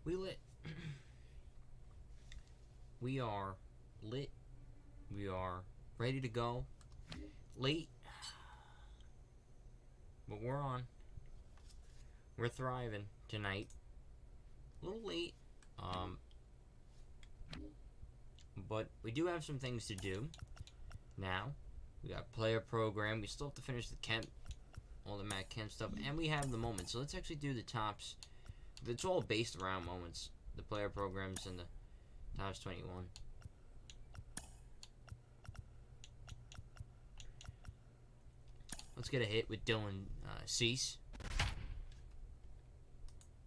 We lit. We are lit. We are ready to go. Late. But we're on. We're thriving tonight. A little late. But we do have some things to do. Now. We got player program. We still have to finish the Kemp. All the Matt Kemp stuff. And we have the moments. So let's actually do the tops. It's all based around moments. The player programs and the tops 21. Let's get a hit with Dylan Cease.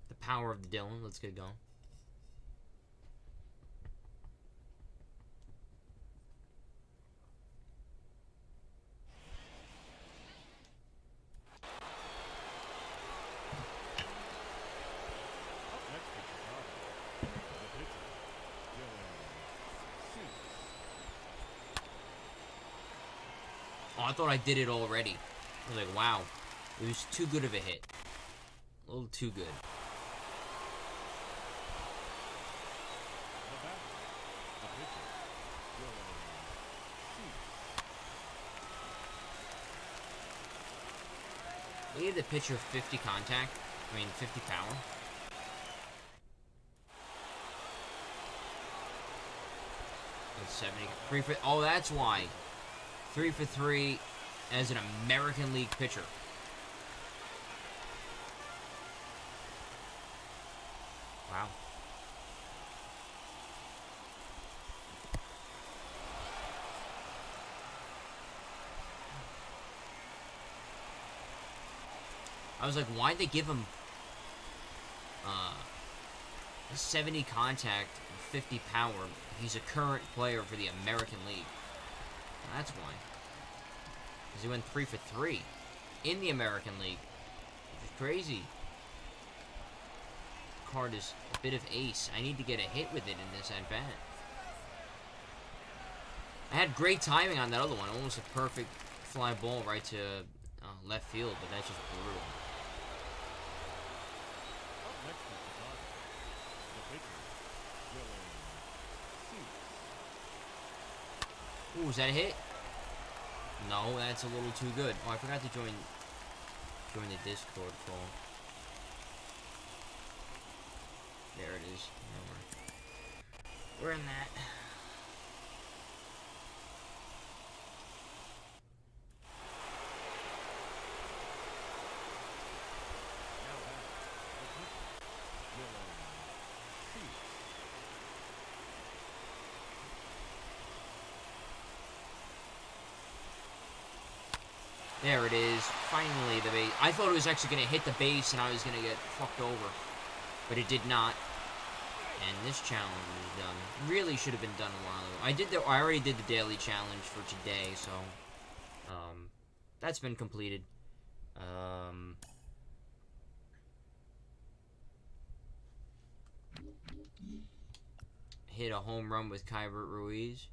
The power of the Dylan. Let's get it going. Oh, I thought I did it already. I was like, wow. It was too good of a hit. A little too good. We gave the pitcher 50 contact. I mean, 50 power. That's 70. 3 for... Oh, that's why. 3 for 3 as an American League pitcher. Wow. I was like, why'd they give him 70 contact, 50 power? He's a current player for the American League. That's why. Because he went 3 for 3 in the American League. Which is crazy. Card is a bit of ace. I need to get a hit with it in this at bat. I had great timing on that other one. Almost a perfect fly ball right to left field, but that's just brutal. Ooh, was that a hit? No, that's a little too good. Oh, I forgot to join the Discord call. There it is. We're in that. There it is. Finally, the base. I thought it was actually going to hit the base and I was going to get fucked over. But it did not. And this challenge is done. Really should have been done a while ago. I already did the daily challenge for today, so that's been completed. Hit a home run with Kybert Ruiz.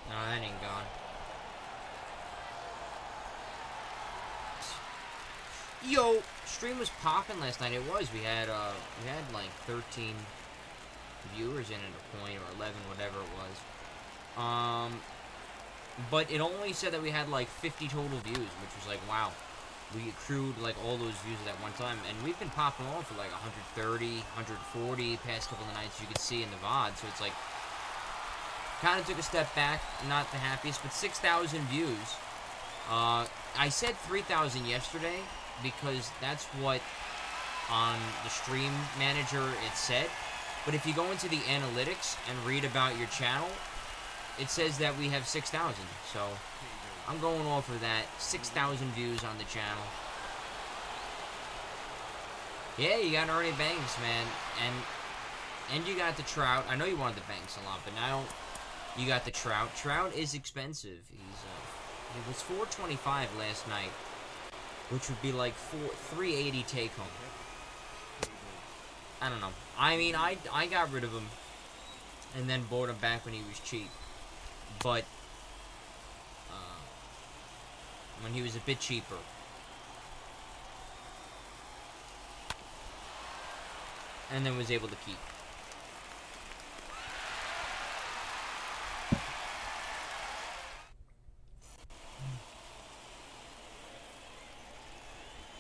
No, that ain't gone. Yo, stream was popping last night. It was. We had like 13 viewers in at a point, or 11, whatever it was. But it only said that we had like 50 total views, which was like, wow. We accrued like all those views at that one time, and we've been popping off for like 130, 140 past couple of nights. You can see in the VOD, so it's like kind of took a step back. Not the happiest, but 6,000 views. I said 3,000 yesterday because that's what on the stream manager it said. But if you go into the analytics and read about your channel, it says that we have 6,000. So I'm going off of that. 6,000 views on the channel. Yeah, you got Ernie Banks, man. And you got the Trout. I know you wanted the Banks a lot, but now you got the Trout. Trout is expensive. It was $425 last night, which would be like $380 take home. I don't know. I mean, I got rid of him and then bought him back when he was cheap. But when he was a bit cheaper. And then was able to keep.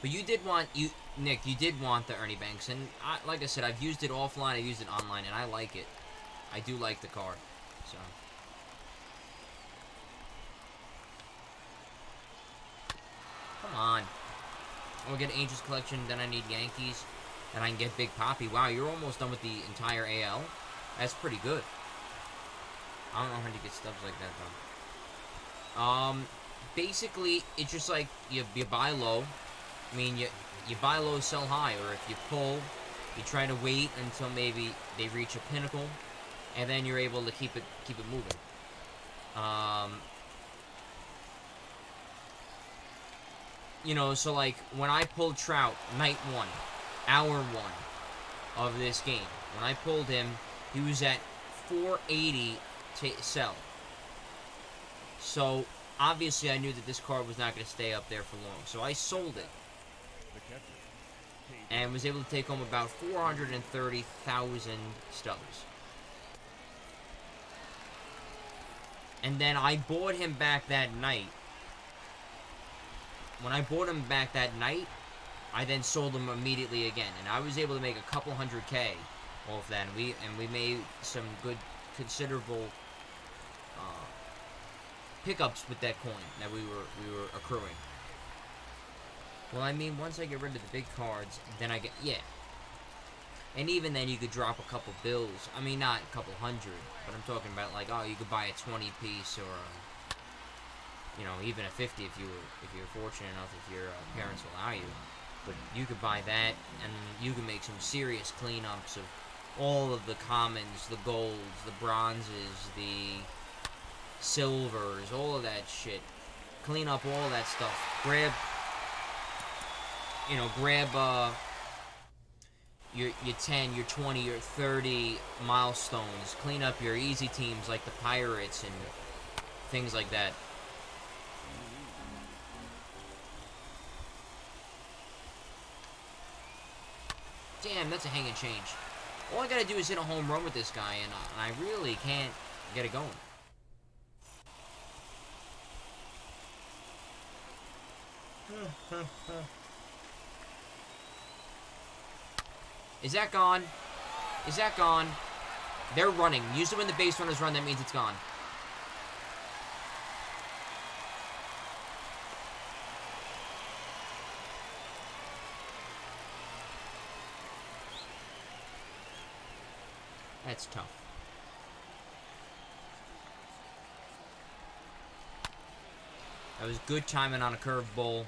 But you did want, Nick, you did want the Ernie Banks, and like I said, I've used it offline, I've used it online, and I like it. I do like the card, so. Come on. I'll get Angels collection, then I need Yankees, and I can get Big Poppy. Wow, you're almost done with the entire AL. That's pretty good. I don't know how to get stuff like that, though. Basically, it's just like, you buy low. I mean, you buy low, sell high, or if you pull, you try to wait until maybe they reach a pinnacle, and then you're able to keep it moving. You know, so like when I pulled Trout, night 1, hour 1 of this game, when I pulled him, he was at 480 to sell. So obviously I knew that this card was not going to stay up there for long, so I sold it. And was able to take home about 430,000 stubs. And then I bought him back that night. When I bought him back that night, I then sold him immediately again. And I was able to make a couple $100K off that. And we made some good, considerable pickups with that coin that we were accruing. Well, I mean, once I get rid of the big cards, then I get, yeah. And even then, you could drop a couple bills. I mean, not a couple hundred, but I'm talking about like, oh, you could buy a 20-piece or, you know, even a 50 if you're fortunate enough, if your parents allow you. But you could buy that, and you can make some serious cleanups of all of the commons, the golds, the bronzes, the silvers, all of that shit. Clean up all that stuff. Grab your 10, your 20, your 30 milestones. Clean up your easy teams like the Pirates and things like that. Damn, that's a hanging change. All I gotta do is hit a home run with this guy, and I really can't get it going. Is that gone? Is that gone? They're running. Usually when the base runners run, that means it's gone. That's tough. That was good timing on a curveball.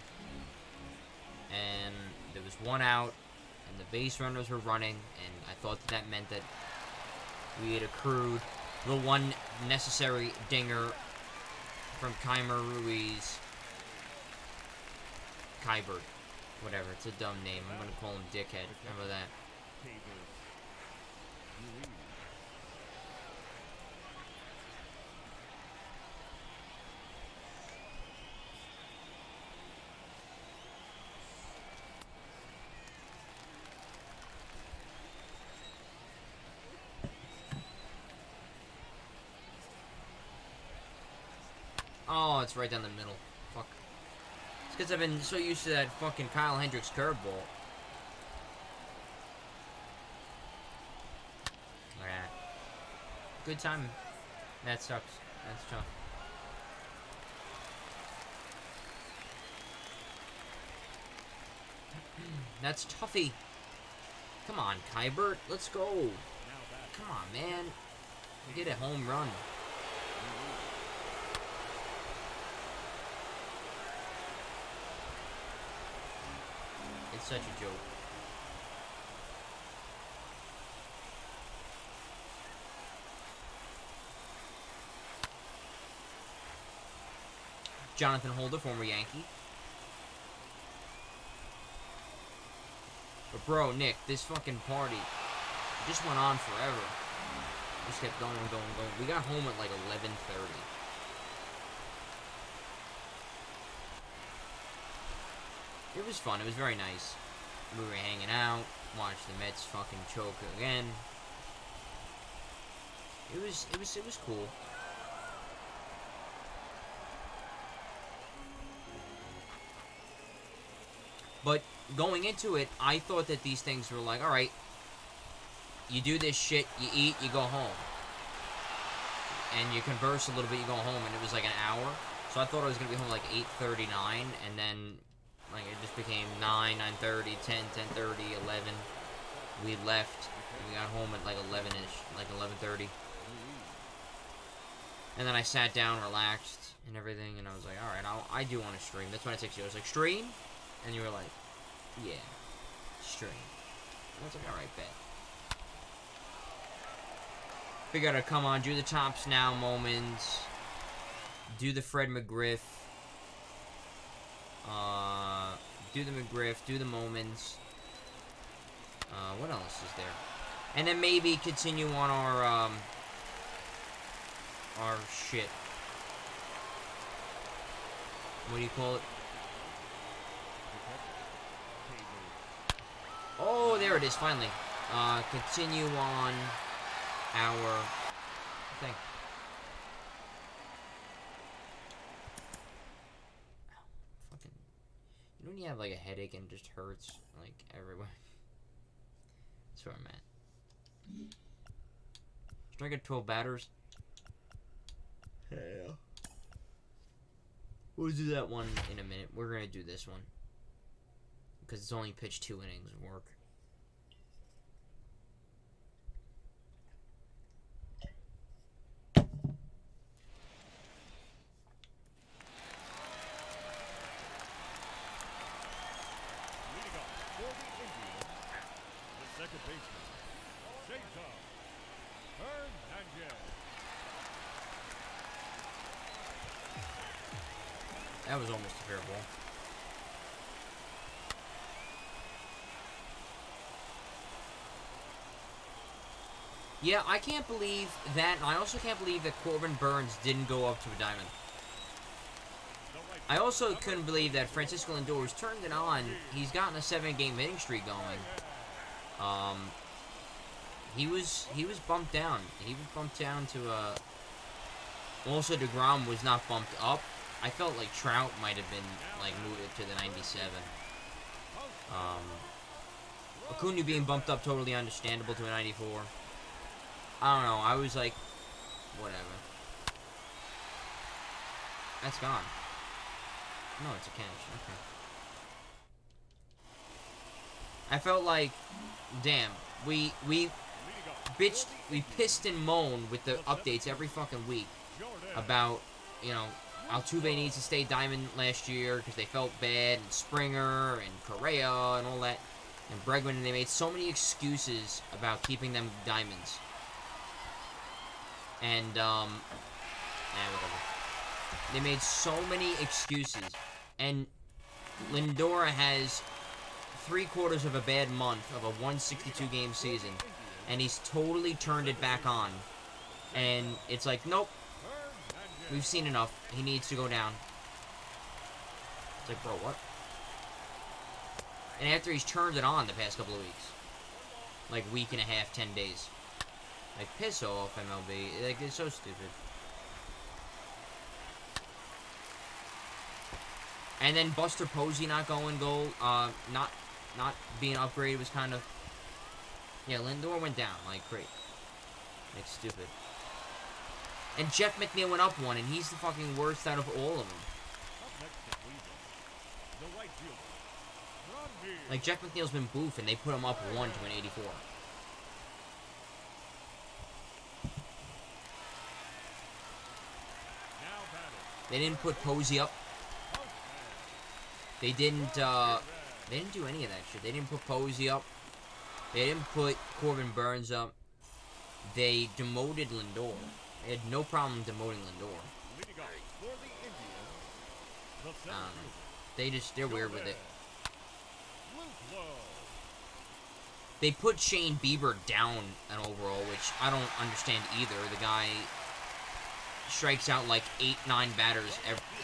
And there was one out. And the base runners were running, and I thought that meant that we had accrued the one necessary dinger from Keimer Ruiz. Kybert. Whatever, it's a dumb name. I'm going to call him Dickhead. How about that? Oh, it's right down the middle. Fuck. It's because I've been so used to that fucking Kyle Hendricks curveball. Alright. Good timing. That sucks. That's tough. That's toughy. Come on, Kybert. Let's go. Come on, man. Get a home run. It's such a joke. Jonathan Holder, former Yankee. But bro, Nick, this fucking party just went on forever. Just kept going. We got home at like 11:30. It was fun. It was very nice. We were hanging out, watched the Mets fucking choke again. It was cool. But going into it, I thought that these things were like, alright, you do this shit, you eat, you go home. And you converse a little bit, you go home, and it was like an hour. So I thought I was going to be home like 8:39, and then like it just became 9, 9:30, 10, 10:30, 11. We left, and we got home at like 11-ish, like 11:30. And then I sat down, relaxed, and everything, and I was like, alright, I do want to stream. That's when I texted you. I was like, stream? And you were like, yeah, stream. And I was like, alright, bet. Figured I'd come on, do the Tops Now moments, do the Fred McGriff, do the McGriff, do the moments. What else is there? And then maybe continue on our shit. What do you call it? Oh, there it is, finally. Continue on our thing. Fucking. You know when you have like a headache and it just hurts like everywhere? That's where I'm at. Should I get 12 batters? Yeah. We'll do that one in a minute. We're gonna do this one. Because it's only pitched 2 innings of work. That was almost a fair ball. Yeah, I can't believe that, and I also can't believe that Corbin Burns didn't go up to a diamond. I also couldn't believe that Francisco Lindor's turned it on. He's gotten a 7-game hitting streak going. He was bumped down. He was bumped down to also DeGrom was not bumped up. I felt like Trout might have been like moved to the 97. Acuna being bumped up, totally understandable, to a 94. I don't know. I was like, whatever. That's gone. No, it's a catch. Okay. I felt like, damn, we bitched, we pissed and moaned with the updates every fucking week about, you know, Altuve needs to stay diamond last year because they felt bad, and Springer and Correa and all that, and Bregman, and they made so many excuses about keeping them diamonds. And, whatever. They made so many excuses. And Lindor has 3/4 of a bad month of a 162-game season. And he's totally turned it back on. And it's like, nope. We've seen enough. He needs to go down. It's like, bro, what? And after he's turned it on the past couple of weeks. Like, week and a half, 10 days. Like, piss off, MLB. Like, it's so stupid. And then Buster Posey not going gold. Not being upgraded was kind of... Yeah, Lindor went down like crazy. Like, stupid. And Jeff McNeil went up 1, and he's the fucking worst out of all of them. Like, Jeff McNeil's been boof, and they put him up 1 to an 84. They didn't put Posey up. They didn't do any of that shit. They didn't put Posey up. They didn't put Corbin Burns up. They demoted Lindor. They had no problem demoting Lindor. They're weird with it. They put Shane Bieber down an overall, which I don't understand either. The guy strikes out like 8-9 batters,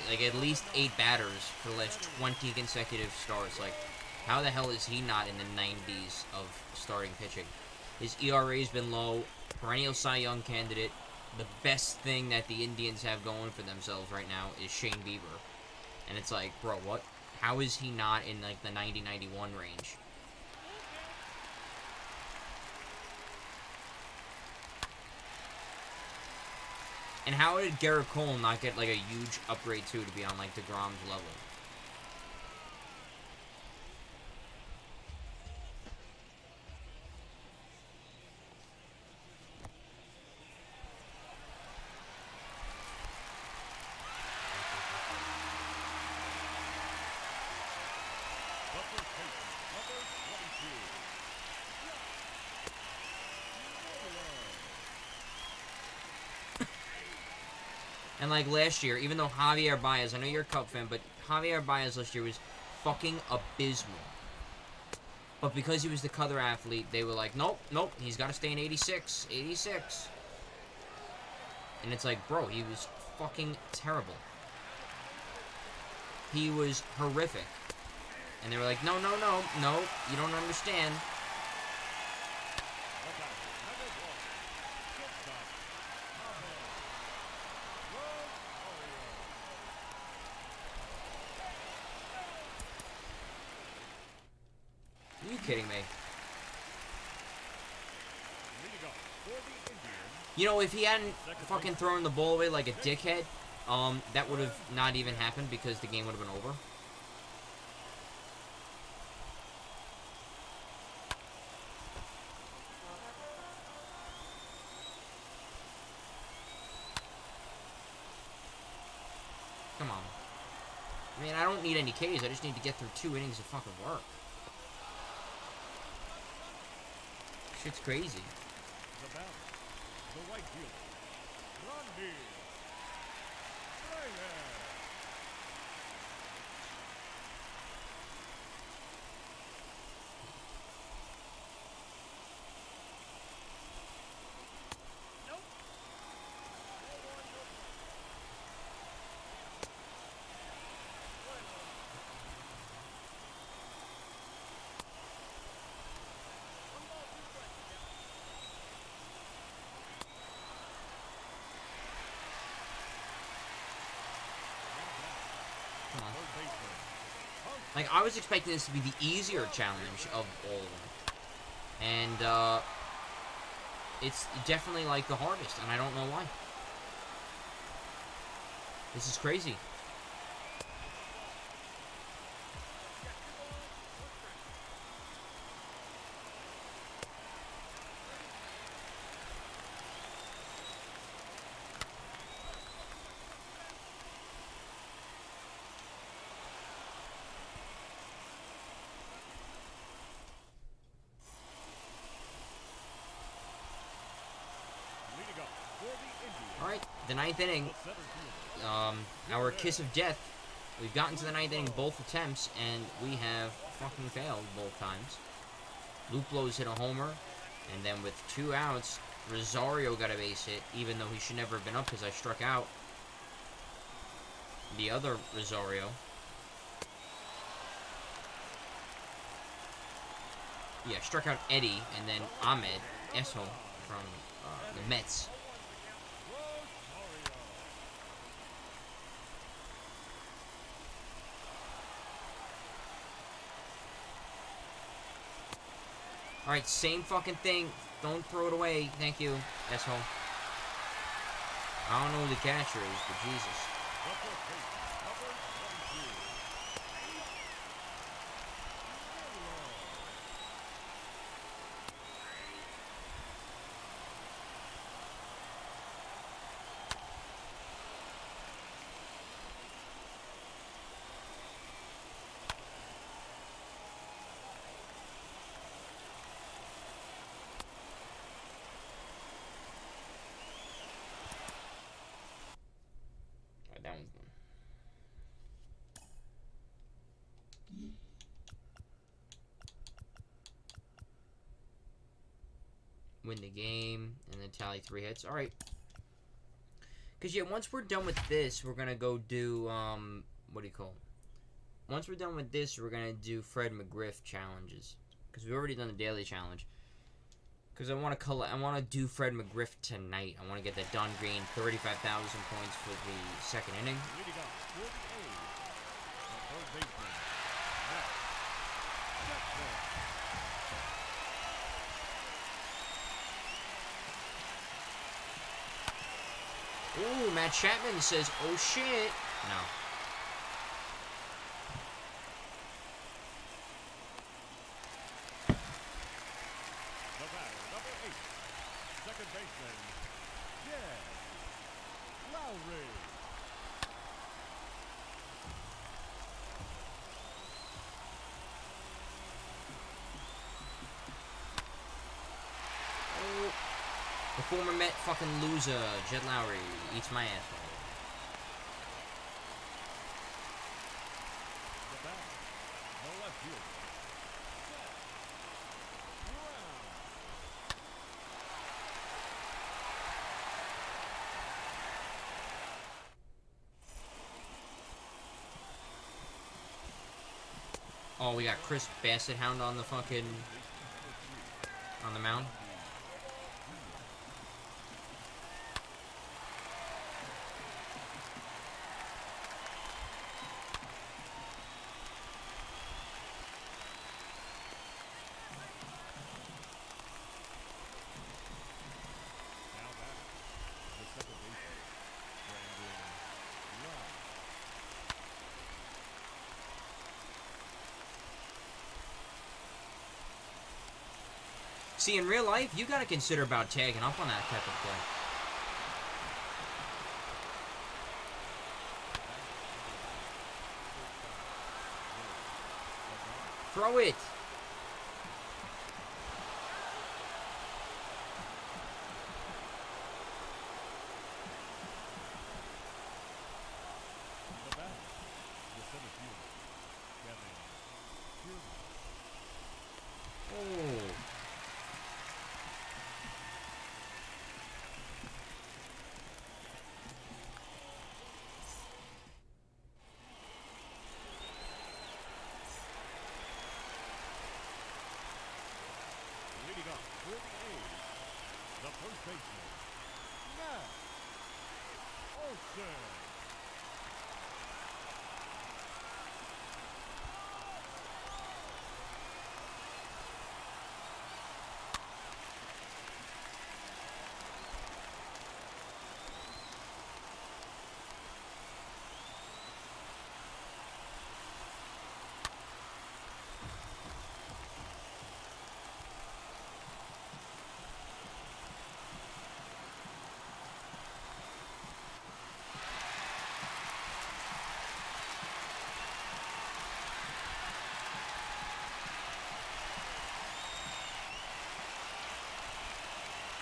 like at least 8 batters for the last 20 consecutive starts. Like, how the hell is he not in the 90s of starting pitching? His ERA's been low, perennial Cy Young candidate. The best thing that the Indians have going for themselves right now is Shane Bieber. And it's like, bro, what? How is he not in like the 90-91 range? And how did Garrett Cole not get like a huge upgrade too to be on like DeGrom's level? And like last year, even though Javier Baez, I know you're a Cub fan, but Javier Baez last year was fucking abysmal. But because he was the color athlete, they were like, nope, he's got to stay in 86. And it's like, bro, he was fucking terrible. He was horrific. And they were like, no, you don't understand. Are you kidding me? You know, if he hadn't fucking thrown the ball away like a dickhead, that would have not even happened because the game would have been over. Come on. I mean, I don't need any Ks. I just need to get through 2 innings of fucking work. Shit's crazy. Like, I was expecting this to be the easier challenge of all of them. And, it's definitely, like, the hardest, and I don't know why. This is crazy. Alright, the 9th inning, our kiss of death. We've gotten to the 9th inning both attempts, and we have fucking failed both times. Luplo's hit a homer, and then with 2 outs, Rosario got a base hit, even though he should never have been up because I struck out the other Rosario. Yeah, struck out Eddie, and then Ahmed Esho from the Mets. Alright, same fucking thing. Don't throw it away. Thank you, asshole. I don't know who the catcher is, but Jesus. Alright, that one's done. Win the game, and then tally 3 hits. Alright. Because, yeah, once we're done with this, we're going to go do, what do you call it? Once we're done with this, we're going to do Fred McGriff challenges. Because we've already done the daily challenge. Because I want to do Fred McGriff tonight. I want to get that done, gain 35,000 points for the second inning. Ooh, Matt Chapman says, oh shit. No. The batter, number 8, second baseman, Jed Lowry. Oh. The former Met fucking loser, Jed Lowry, eats my asshole. The batter, the left fielder, Oh, we got Chris Bassett Hound on the fucking... on the mound. See, in real life, you gotta consider about tagging up on that type of play. Throw it! Oh. leading up for the A's, the first baseman, Matt Olson.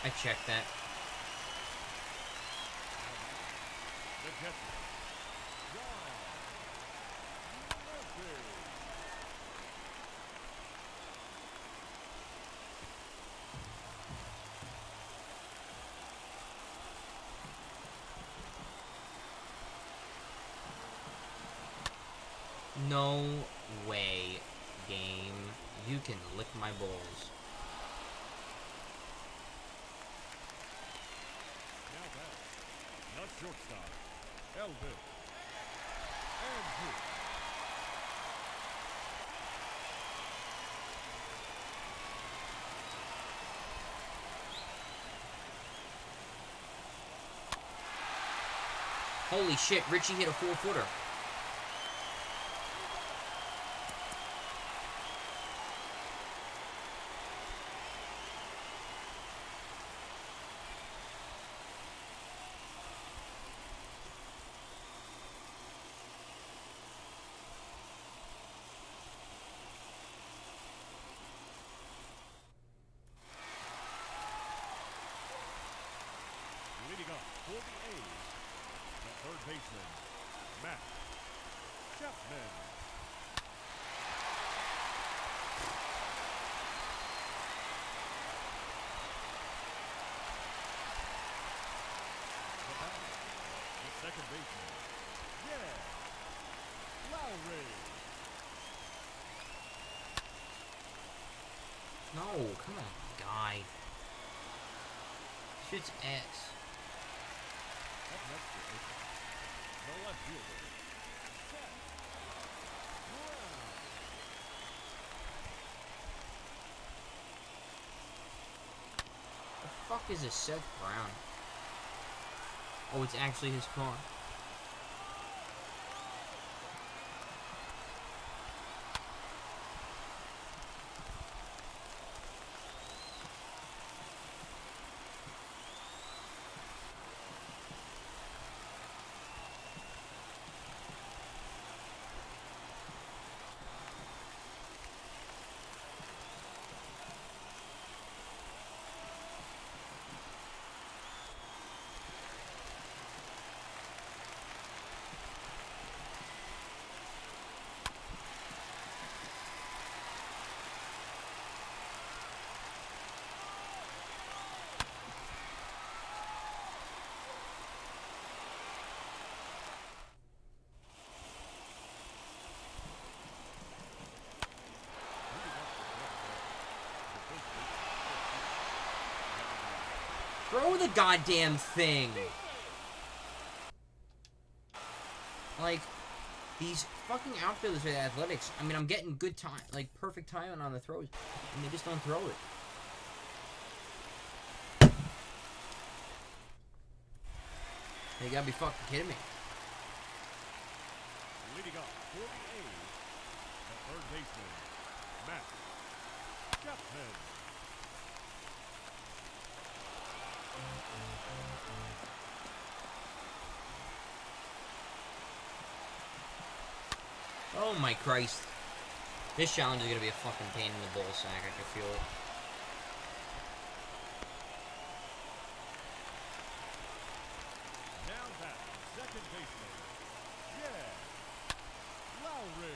I checked that. The catcher, John Murphy. No way, game. You can lick my balls. Now back, not shortstop, Elvis Andrew. Holy shit, Richie hit a 4-footer. Leading up for the A's, the third baseman, Matt Chapman. The batter, the second baseman, Lowry. No, come on, guy. Shit's ass. Up next to pitcher, the left fielder, Seth Brown. The fuck is a Seth Brown? Oh, it's actually his car. Throw the goddamn thing! Like, these fucking outfielders with athletics, I mean, I'm getting good time, like, perfect timing on the throws, and they just don't throw it. You gotta be fucking kidding me. Leading up for the A's, the third baseman, Matt Chapman. Oh my Christ. This challenge is gonna be a fucking pain in the ball sack, I can feel it. Now back, second baseman, Lowry.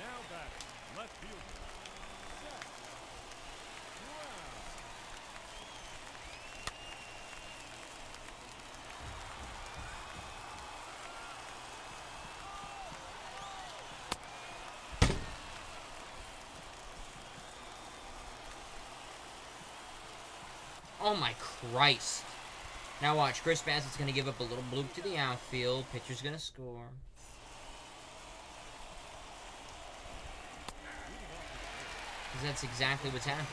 Now back, left fielder, Seth Brown. Oh my Christ. Now watch, Chris Bassett's gonna give up a little bloop to the outfield. Pitcher's gonna score. Because that's exactly what's happened.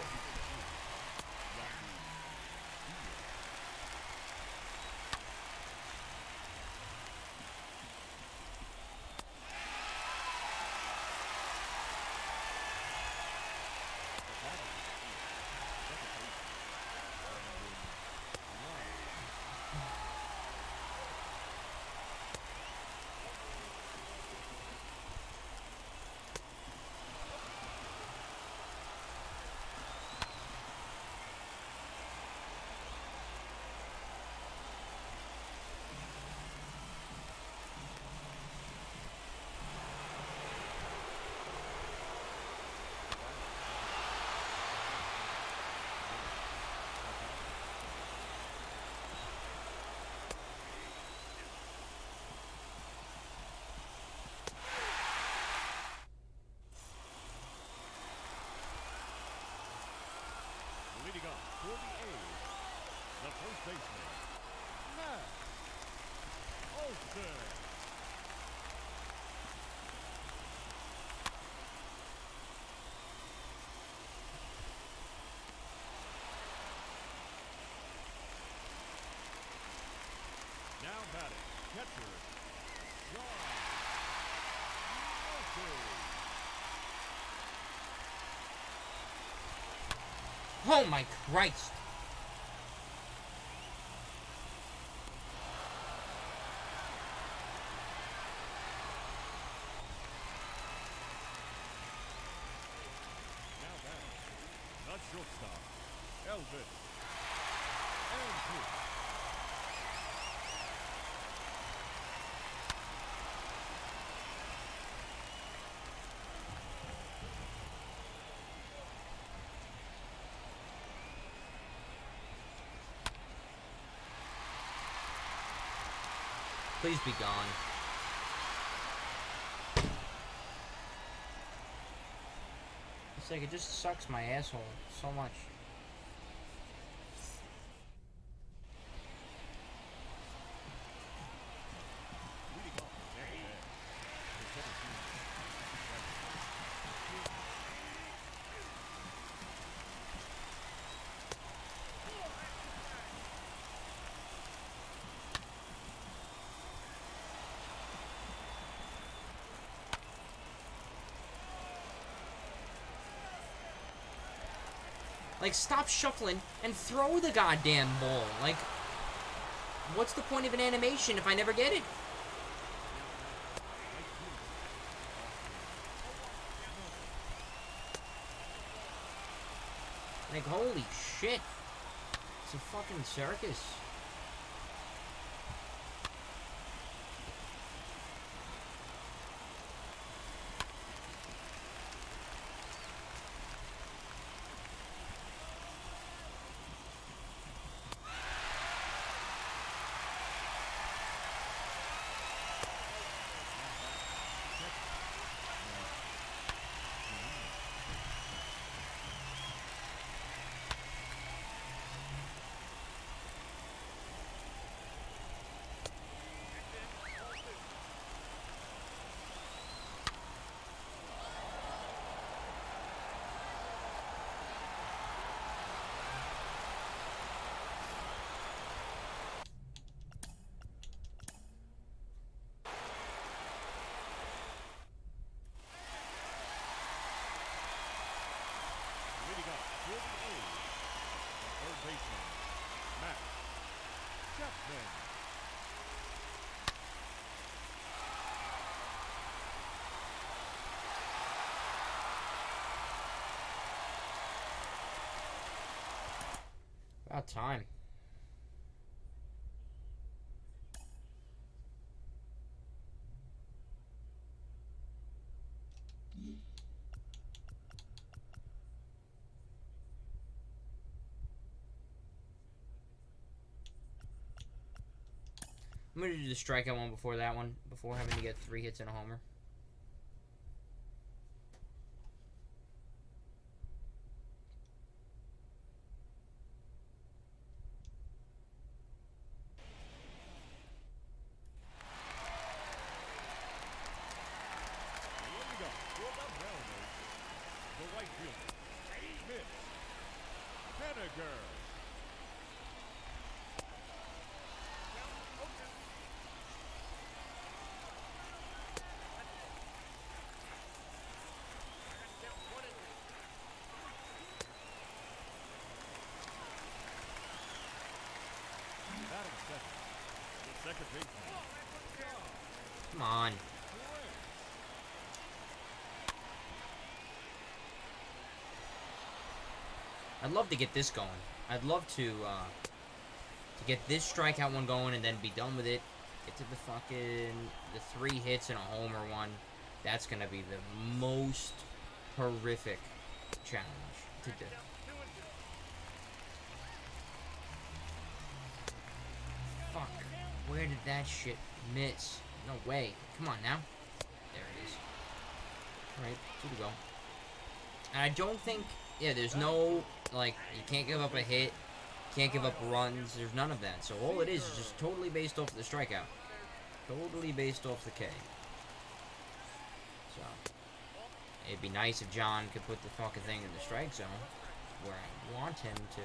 catcher, John Murphy. Oh my Christ! Now back, the shortstop, Elvis Andrews. Please be gone. It's like it just sucks my asshole so much. Leading off the second half, the 17th. Like, stop shuffling and throw the goddamn ball. Like, what's the point of an animation if I never get it? Like, holy shit. It's a fucking circus. Leading up for the A's, the third baseman, Matt Chapman. About time. I'm going to do the strikeout one before that one, before having to get 3 hits and a homer. Leading up for the Mariners, the right fielder, Mitch Haniger. Batting second, the second baseman, Come on. I'd love to get this going. I'd love to get this strikeout one going and then be done with it. Get to the fucking the 3 hits and a homer one. That's gonna be the most horrific challenge to do. Fuck. Where did that shit miss? No way. Come on now. There it is. Alright, 2 to go. And I don't think... Yeah, there's no... Like, you can't give up a hit. Can't give up runs. There's none of that. So all it is just totally based off the strikeout. Totally based off the K. So... It'd be nice if John could put the fucking thing in the strike zone. Where I want him to.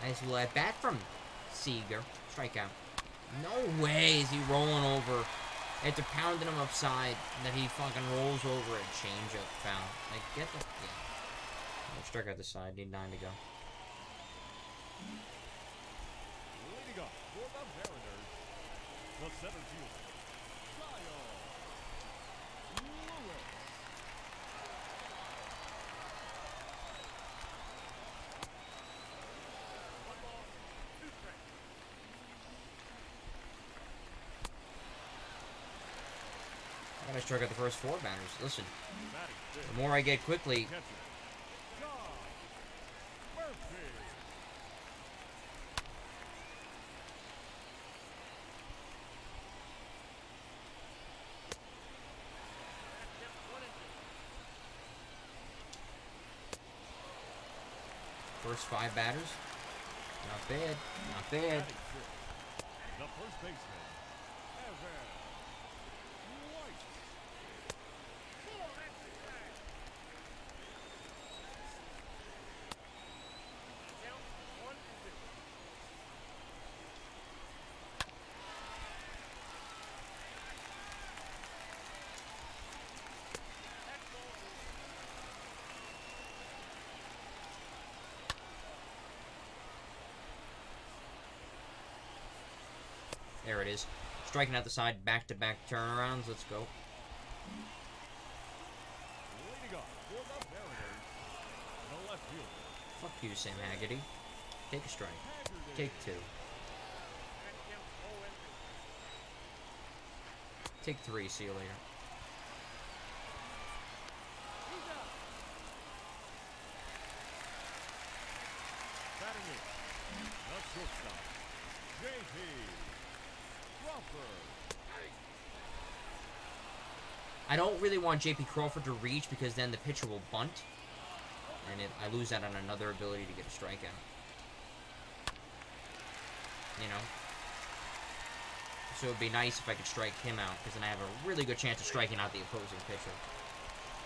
Nice little at bat from Seager. Strikeout. No way is he rolling over. After pounding him upside, that he fucking rolls over a changeup foul. Like, get the... Yeah. Strike out the side. Need 9 to go. Leading up for the Mariners, the center fielder, Kyle Lewis. One ball, 2 strikes. I gotta strike out the first 4 batters. Listen, Batting fifth, the more I get quickly, catcher, John Murphy. first 5 batters. Not bad. Not bad. Batting fifth, the first baseman, Evan White. There it is. Striking out the side, back-to-back turnarounds. Let's go. Leading up for the Mariners, the left fielder, Fuck you, Sam Haggerty. Take a strike. Haggerty. Take 2. Take 3. See you later. Batting in, the shortstop, J.P. Crawford. I don't really want J.P. Crawford to reach because then the pitcher will bunt. And I lose out on another ability to get a strikeout. You know? So it would be nice if I could strike him out, because then I have a really good chance of striking out the opposing pitcher.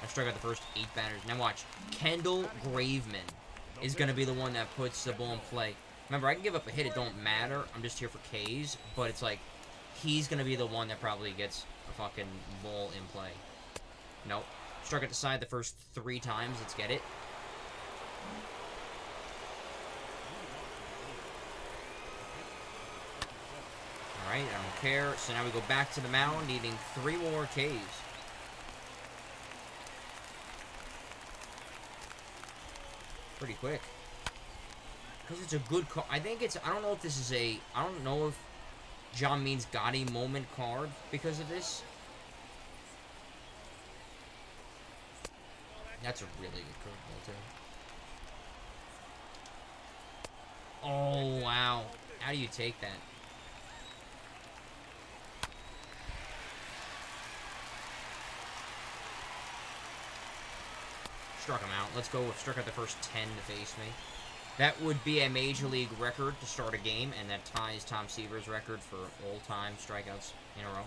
I strike out the first 8 batters. Now watch. Kendall Graveman is going to be the one that puts the ball in play. Remember, I can give up a hit. It don't matter. I'm just here for Ks. But it's like, he's going to be the one that probably gets a fucking ball in play. Nope. Struck at the side the first 3 times. Let's get it. Alright, I don't care. So now we go back to the mound, needing 3 more Ks. Pretty quick. Because it's a good card. I think it's... I don't know if this is a... I don't know if John means Gotti moment card because of this. That's a really good curveball, too. Oh, wow. How do you take that? Struck him out. Let's go with struck out the first 10 to face me. That would be a Major League record to start a game, and that ties Tom Seaver's record for all-time strikeouts in a row.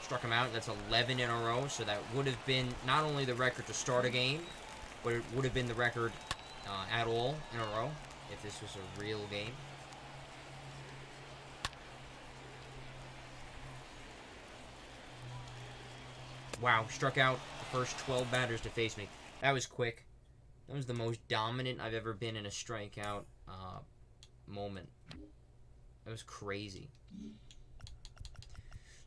Struck him out. That's 11 in a row, so that would have been not only the record to start a game, but it would have been the record at all in a row if this was a real game. Wow, struck out the first 12 batters to face me. That was quick. That was the most dominant I've ever been in a strikeout moment. That was crazy.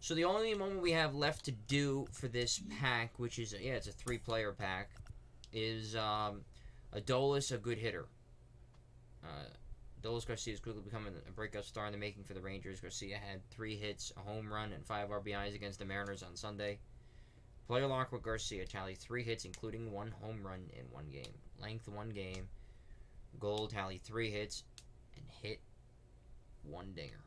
So the only moment we have left to do for this pack, which is, yeah, it's a 3-player pack, is Adolis, a good hitter. Adolis Garcia is quickly becoming a breakout star in the making for the Rangers. Garcia had 3 hits, a home run, and 5 RBIs against the Mariners on Sunday. Player lock with Garcia tallied 3 hits, including 1 home run in 1 game. Length 1 game. Goal tallied 3 hits and hit 1 dinger.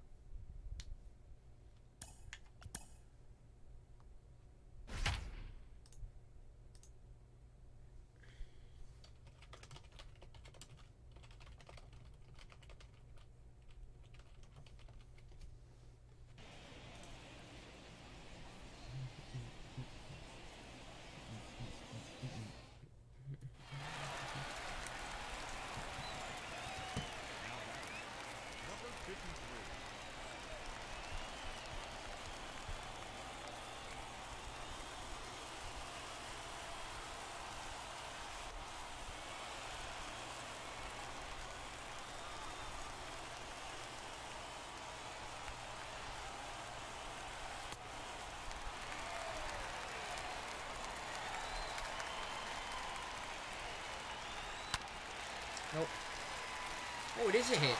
Nope. Oh, it is a hit.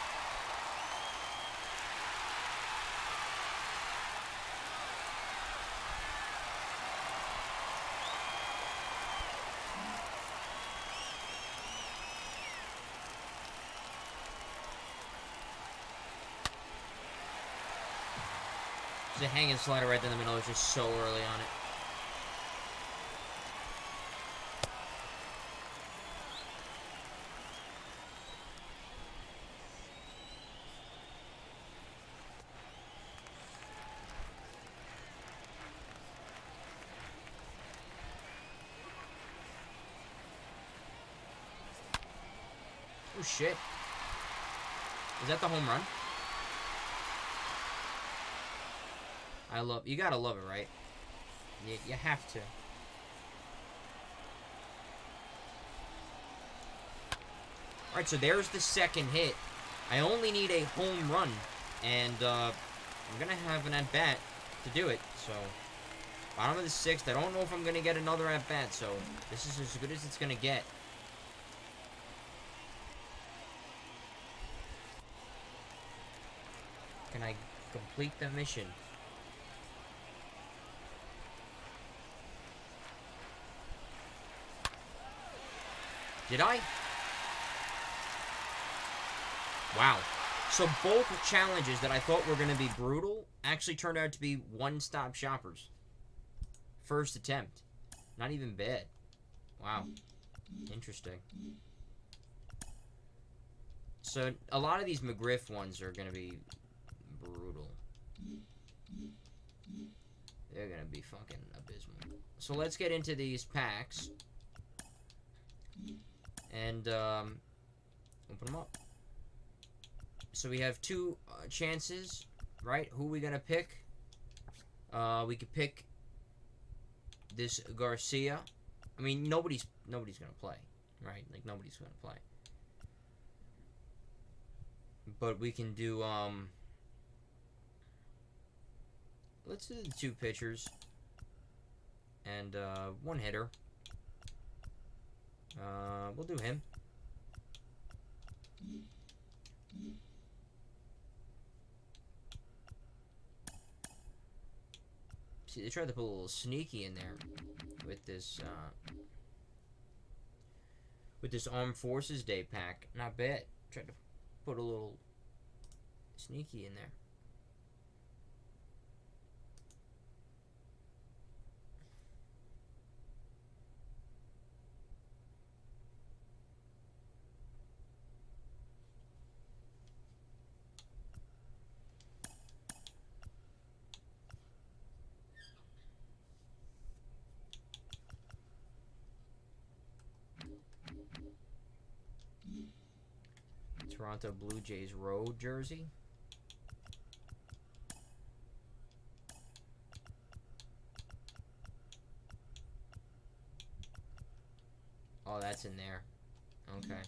There's a hanging slider right in the middle. It's just so early on it. Oh, shit. Is that the home run? You gotta love it, right? You have to. Alright, so there's the second hit. I only need a home run, and I'm gonna have an at-bat to do it, so... Bottom of the sixth, I don't know if I'm gonna get another at-bat, so this is as good as it's gonna get. Can I complete the mission? Did I? Wow. So both challenges that I thought were going to be brutal actually turned out to be one-stop shoppers. First attempt. Not even bad. Wow. Interesting. So a lot of these Mcgriff ones are going to be brutal. They're going to be fucking abysmal. So let's get into these packs. And open them up. So we have two chances, right? Who are we gonna pick? We could pick this Garcia. I mean, nobody's gonna play, right? Like nobody's gonna play. But we can do let's do the two pitchers and one hitter. We'll do him. See, they tried to put a little sneaky in there with this Armed Forces Day pack. Not bad. Tried to put a little sneaky in there. Toronto Blue Jays road jersey. Oh, that's in there. Okay.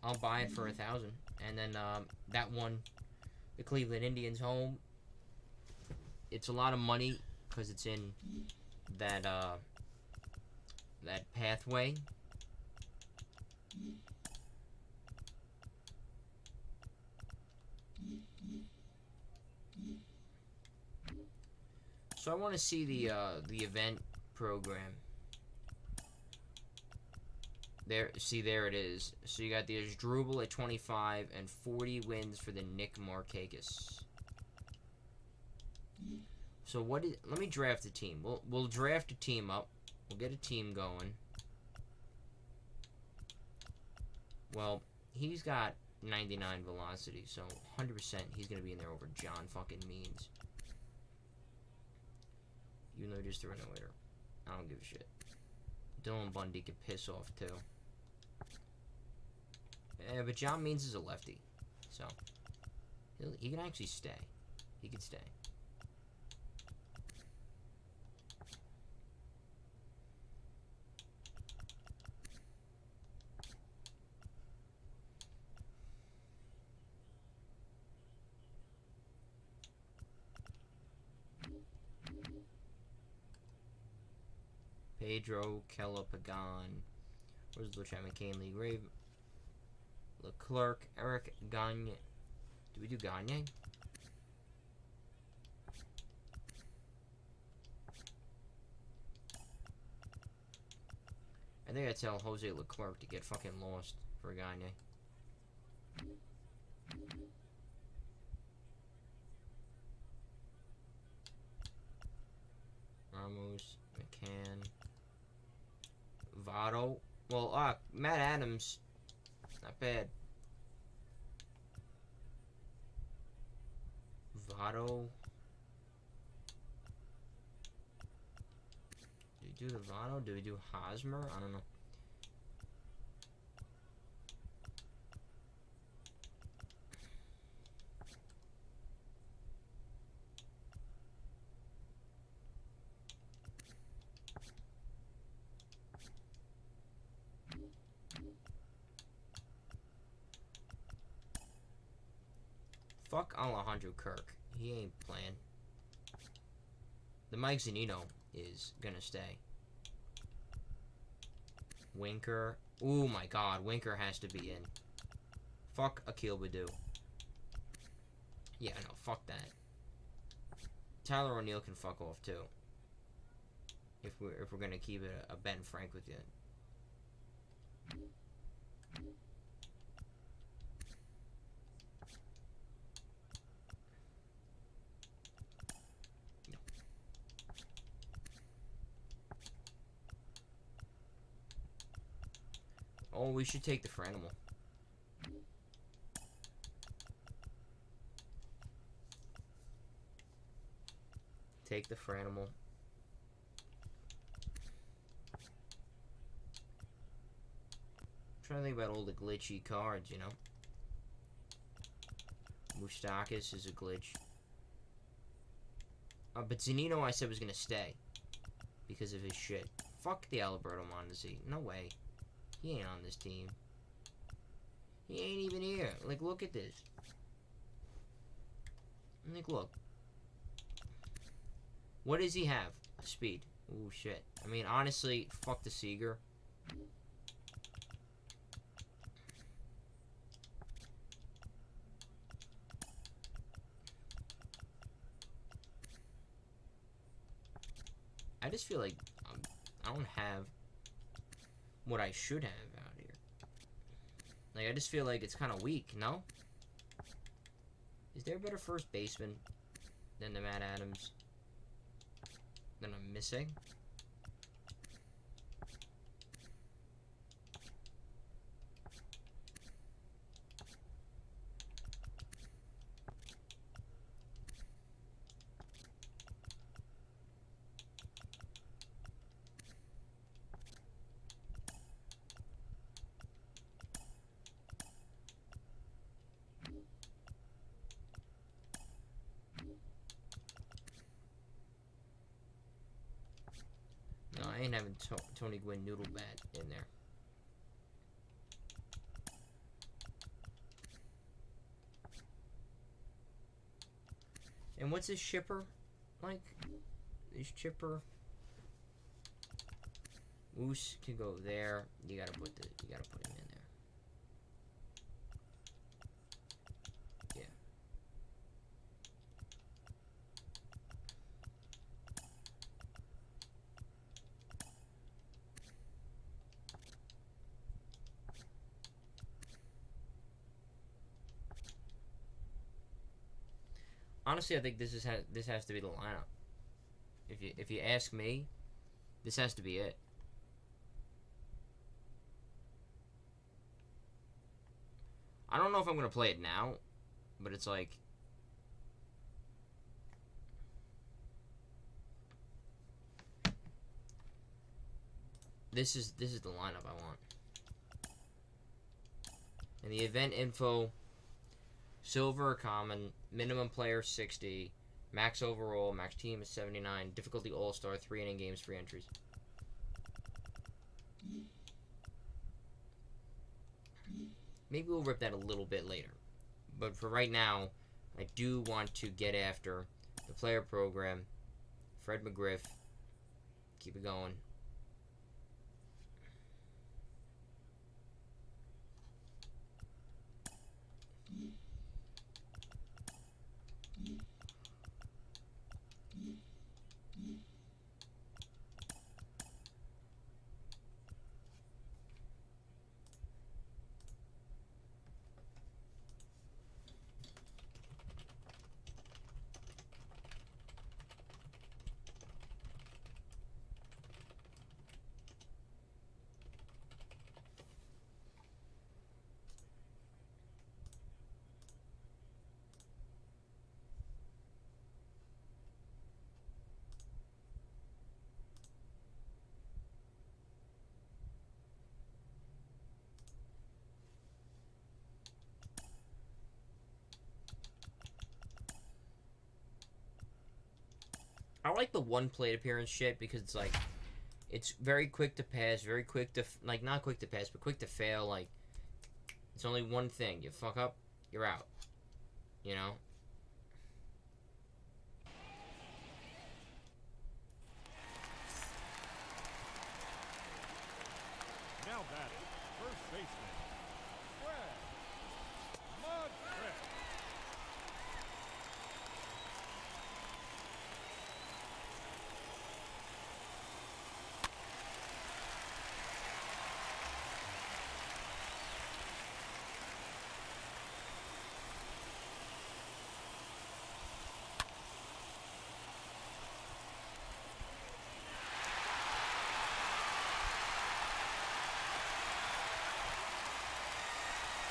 I'll buy it for 1,000. And then that one, the Cleveland Indians home. It's a lot of money because it's in that that pathway. So I want to see the event program. There, see, there it is. So you got the Asdrubal at 25 and 40 wins for the Nick Markakis. So what is? Let me draft a team. We'll draft a team up. We'll get a team going. Well, he's got 99 velocity, so 100% he's gonna be in there over John fucking Means. Even though he just threw a no-hitter. I don't give a shit. Dylan Bundy could piss off too. Yeah, but John Means is a lefty, so he can actually stay. He can stay. Pedro, Keller, Pagan. Where's the Chapman, McCain, Lee, Grave, Leclerc, Eric, Gagne. Do we do Gagne? I think I tell Jose Leclerc to get fucking lost for Gagne. Ramos, McCann, Votto. Well, Matt Adams, not bad. Votto. Do we do the Votto? Do we do Hosmer? I don't know. Fuck Alejandro Kirk. He ain't playing. The Mike Zunino is gonna stay. Winker. Oh my god, Winker has to be in. Fuck Akil Baddoo. Yeah, no, fuck that. Tyler O'Neill can fuck off too. If we're gonna keep it a Ben Frank with you. Oh, we should take the Franimal. Take the Franimal. Trying to think about all the glitchy cards, you know. Moustakas is a glitch. But Zunino I said was gonna stay because of his shit. Fuck the Alberto Mondesi. No way. He ain't on this team. He ain't even here. Like, look at this. Like, look. What does he have? Speed. Oh shit. I mean, honestly, fuck the Seager. I just feel like I don't have what I should have out here. Like, I just feel like it's kind of weak, no? Is there a better first baseman than the Matt Adams that I'm missing? No, I ain't having Tony Gwynn Noodle Bat in there. And what's his shipper like? His chipper. Moose can go there. You gotta put him in there. Yeah. Honestly, I think this has to be the lineup. If you ask me, this has to be it. I don't know if I'm gonna play it now, but it's like this is the lineup I want. And the event info: silver common, minimum player 60, max overall, max team is 79, difficulty all-star, 3 inning games, 3 entries. Maybe we'll rip that a little bit later. But for right now, I do want to get after the player program, Fred McGriff, keep it going, I like the one plate appearance shit because it's like, it's very quick to pass, very quick to, like, not quick to pass, but quick to fail. Like, it's only one thing. You fuck up, you're out. You know? Now batting, first baseman, Mcgriff.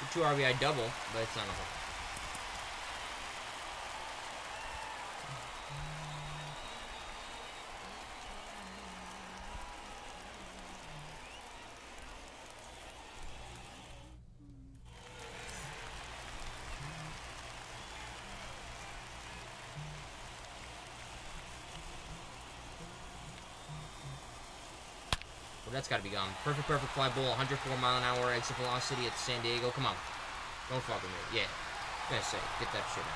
The 2 RBI double, but it's not a hole. Well, that's got to be gone. Perfect fly ball, 104-mile-an-hour exit velocity at San Diego. Come on. Don't fuck with me. Yeah. Gonna say, get that shit out.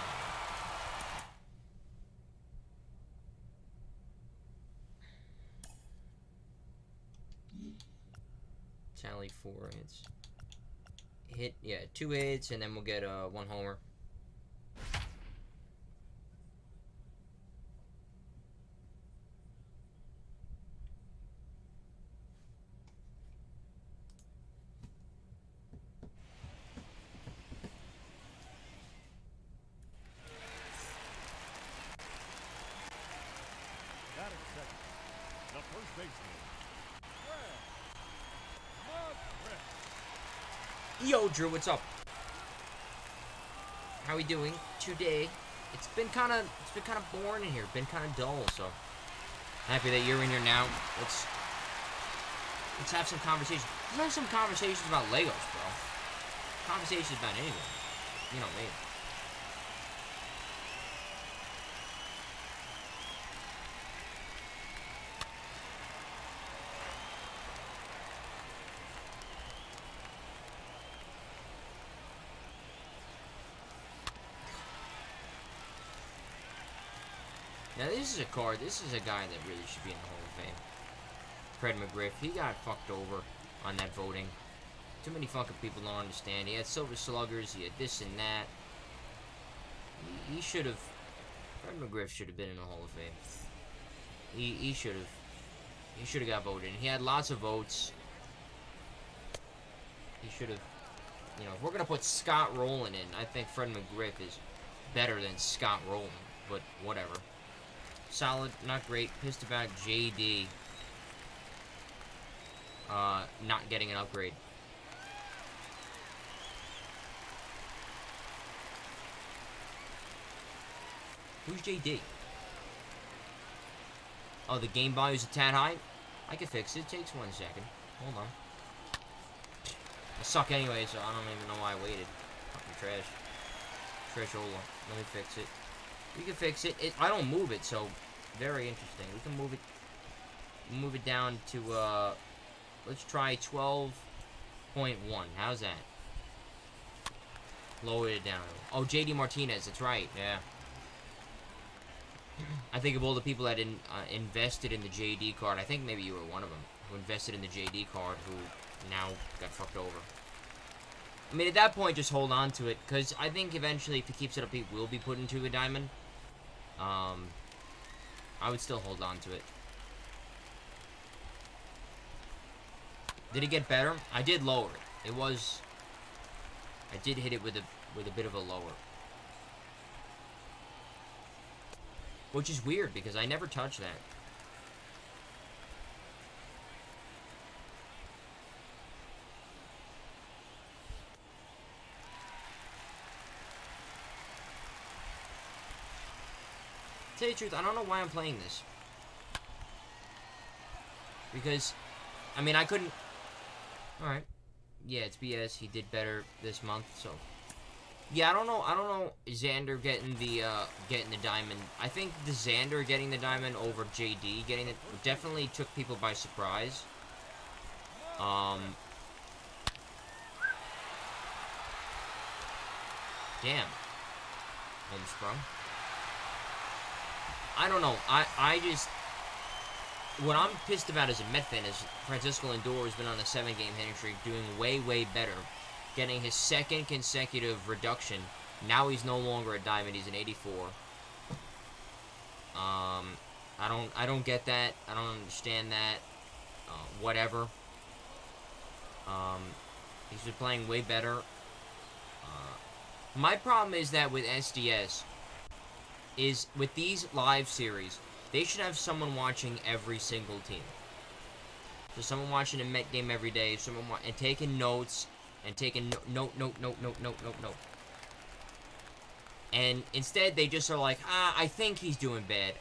Tally 4 hits. Hit, yeah, 2 hits, and then we'll get 1 homer. Batting second, the first baseman, Mcgriff. Yo, Drew, what's up? How we doing today? It's been kind of boring in here. Been kind of dull, so happy that you're in here now. Let's have some conversations. Let's have some conversations about Legos, bro. Conversations about anything. You know me. Now this is a card. This is a guy that really should be in the Hall of Fame. Fred McGriff. He got fucked over on that voting. Too many fucking people don't understand. He had Silver Sluggers. He had this and that. He should have. Fred McGriff should have been in the Hall of Fame. He should have. He should have got voted. And he had lots of votes. He should have. You know, if we're gonna put Scott Rowland in, I think Fred McGriff is better than Scott Rowland. But whatever. Solid, not great. Pissed about JD not getting an upgrade. Who's JD? Oh, the game value's a tad high? I can fix it. It takes 1 second. Hold on. I suck anyway, so I don't even know why I waited. Fucking trash. Trashola. Let me fix it. We can fix it. I don't move it, so very interesting. We can move it. Move it down to let's try 12.1. How's that? Lower it down. Oh, JD Martinez. That's right. Yeah. I think of all the people that invested in the JD card. I think maybe you were one of them who invested in the JD card who now got fucked over. I mean, at that point, just hold on to it, because I think eventually, if he keeps it up, he will be put into a diamond. I would still hold on to it. Did it get better? I did lower it. It was... I did hit it with a bit of a lower. Which is weird, because I never touched that. To tell you the truth, I don't know why I'm playing this. Because, I mean, I couldn't... Alright. Yeah, it's BS. He did better this month, so... Yeah, I don't know Xander getting the diamond. I think the Xander getting the diamond over JD getting it definitely took people by surprise. Damn. Homesprung. I don't know. I just... What I'm pissed about as a Met fan is Francisco Lindor has been on a 7-game hitting streak, doing way, way better. Getting his second consecutive reduction. Now he's no longer a diamond. He's an 84. I don't get that. I don't understand that. Whatever. He's been playing way better. My problem is that with SDS, is with these live series, they should have someone watching every single team. So someone watching a Met game every day, and taking notes, and taking note. And instead, they just are like, I think he's doing bad.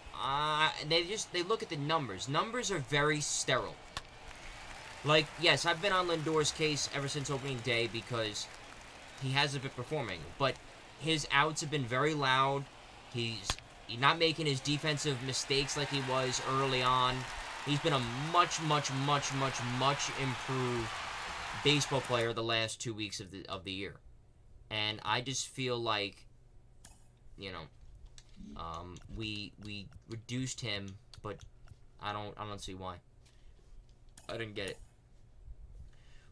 They look at the numbers. Numbers are very sterile. Like, yes, I've been on Lindor's case ever since opening day because he hasn't been performing. But his outs have been very loud. He's not making his defensive mistakes like he was early on. He's been a much improved baseball player the last 2 weeks of the year. And I just feel like, you know, we reduced him, but I don't see why. I didn't get it.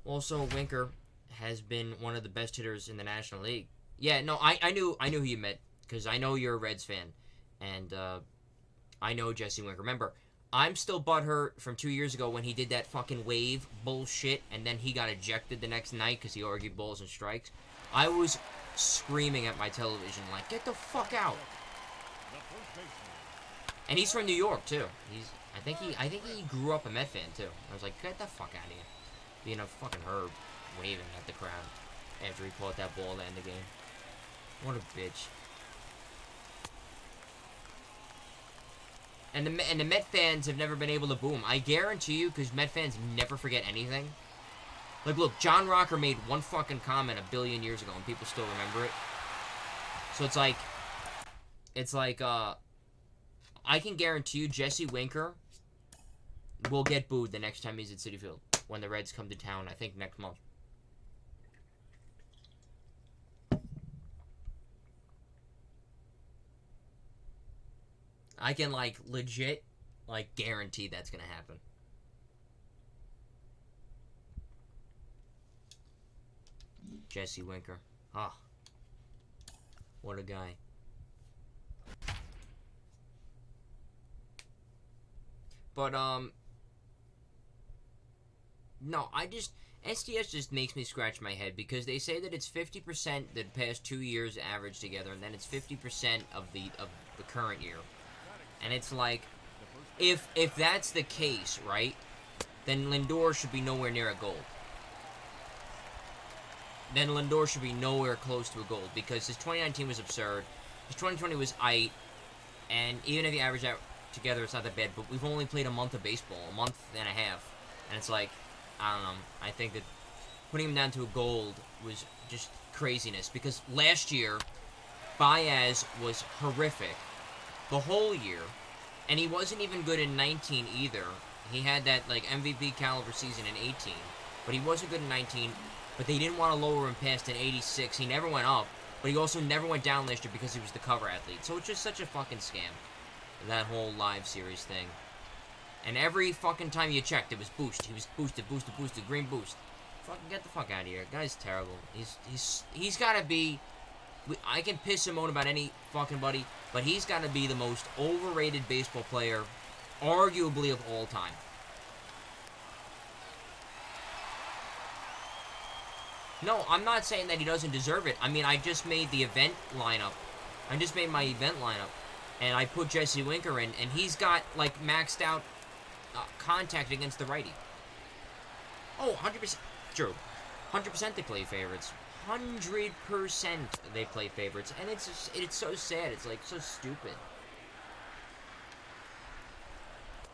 Also, Winker has been one of the best hitters in the National League. Yeah, no, I knew who you meant, because I know you're a Reds fan, and I know Jesse Winker. Remember, I'm still butthurt from 2 years ago when he did that fucking wave bullshit, and then he got ejected the next night because he argued balls and strikes. I was screaming at my television, like, get the fuck out. And he's from New York, too. I think he grew up a Met fan, too. I was like, get the fuck out of here. Being a fucking herb, waving at the crowd after he caught that ball to end the game. What a bitch. And the Met fans have never been able to boo him. I guarantee you, because Met fans never forget anything. Like, look, John Rocker made one fucking comment 1 billion years ago, and people still remember it. So it's like, I can guarantee you Jesse Winker will get booed the next time he's at Citi Field when the Reds come to town, I think next month. I can, like, legit, like, guarantee that's gonna happen. Jesse Winker. Ah. What a guy. But, no, SDS just makes me scratch my head because they say that it's 50% the past 2 years average together, and then it's 50% of the current year. And it's like, if that's the case, right, then Lindor should be nowhere near a gold. Then Lindor should be nowhere close to a gold because his 2019 was absurd. His 2020 was aight, and even if you average out together, it's not that bad. But we've only played a month of baseball, a month and a half, and it's like, I don't know. I think that putting him down to a gold was just craziness because last year, Baez was horrific the whole year, and he wasn't even good in 19 either. He had that, like, MVP caliber season in 18, but he wasn't good in 19, but they didn't want to lower him past an 86. He never went up, but he also never went down last year because he was the cover athlete. So it's just such a fucking scam, that whole live series thing. And every fucking time you checked, it was boost. He was boosted, green boost. Fucking get the fuck out of here. Guy's terrible. He's gotta be... I can piss and moan about any fucking buddy, but he's got to be the most overrated baseball player, arguably, of all time. No, I'm not saying that he doesn't deserve it. I mean, I just made the event lineup. I just made my event lineup, and I put Jesse Winker in, and he's got, like, maxed out contact against the righty. Oh, 100%. True. 100% they play favorites. 100% they play favorites, and it's so sad. It's like so stupid.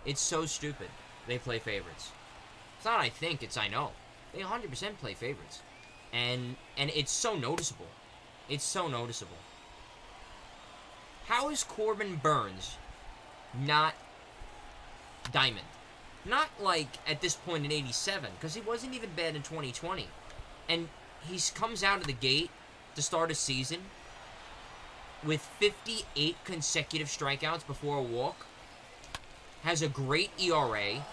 It's so stupid. They play favorites. It's not I think, it's I know. They 100% play favorites, and it's so noticeable. It's so noticeable. How is Corbin Burns not Diamond? Not like at this point in 87, because he wasn't even bad in 2020. And he comes out of the gate to start a season with 58 consecutive strikeouts before a walk. Has a great ERA.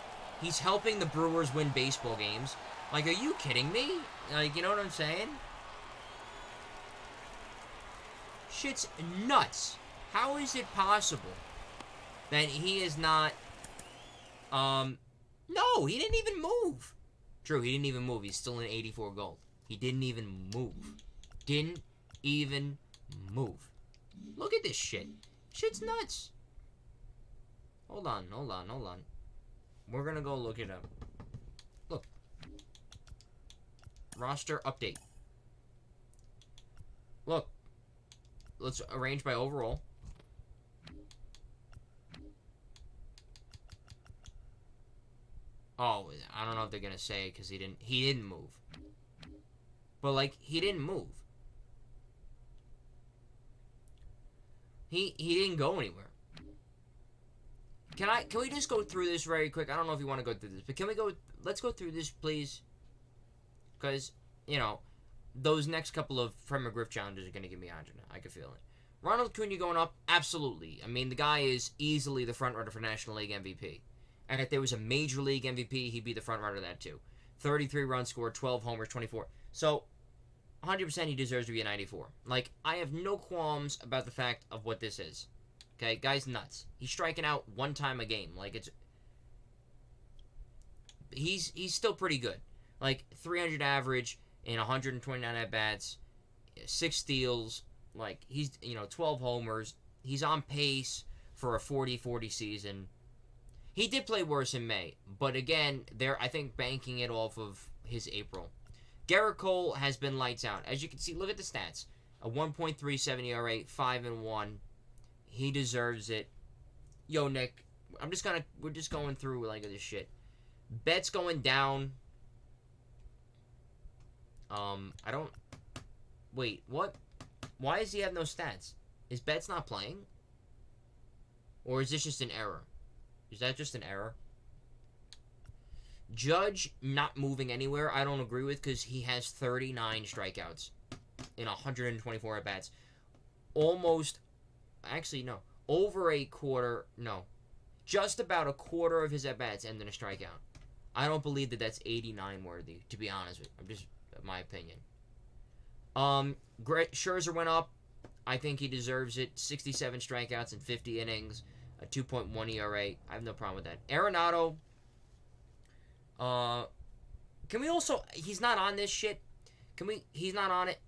He's helping the Brewers win baseball games. Like, are you kidding me? Like, you know what I'm saying? Shit's nuts. How is it possible that he is not... No, he didn't even move. True, he didn't even move. He's still in 84 gold. He didn't even move. Didn't even move. Look at this shit. Shit's nuts. Hold on. We're gonna go look it up. Look. Roster update. Look. Let's arrange by overall. Oh, I don't know if they're gonna say because he didn't move. But like, he didn't move. He didn't go anywhere. Can we just go through this very quick? I don't know if you want to go through this, but let's go through this, please. Because, you know, those next couple of Fred McGriff challenges are going to give me angina. I can feel it. Ronald Acuna going up? Absolutely. I mean, the guy is easily the front runner for National League MVP. And if there was a Major League MVP, he'd be the front runner of that too. 33 runs scored, 12 homers, 24. So, 100% he deserves to be a 94. Like, I have no qualms about the fact of what this is. Okay, guy's nuts. He's striking out one time a game. Like, it's... He's still pretty good. Like, 300 average in 129 at-bats, 6 steals, like, he's, 12 homers. He's on pace for a 40-40 season. He did play worse in May, but again, they're, I think, banking it off of his April. Garrett Cole has been lights out. As you can see, look at the stats. A 1.37 ERA, 5-1. He deserves it. Yo, Nick, we're just going through, like, this shit. Betts going down. Wait, what? Why does he have no stats? Is Betts not playing? Or is this just an error? Is that just an error? Judge not moving anywhere, I don't agree with, because he has 39 strikeouts in 124 at-bats. Just about a quarter of his at-bats end in a strikeout. I don't believe that that's 89 worthy, to be honest with you. I'm just, my opinion. Scherzer went up. I think he deserves it. 67 strikeouts in 50 innings. A 2.1 ERA. I have no problem with that. Arenado. Can we also... He's not on this shit. He's not on it.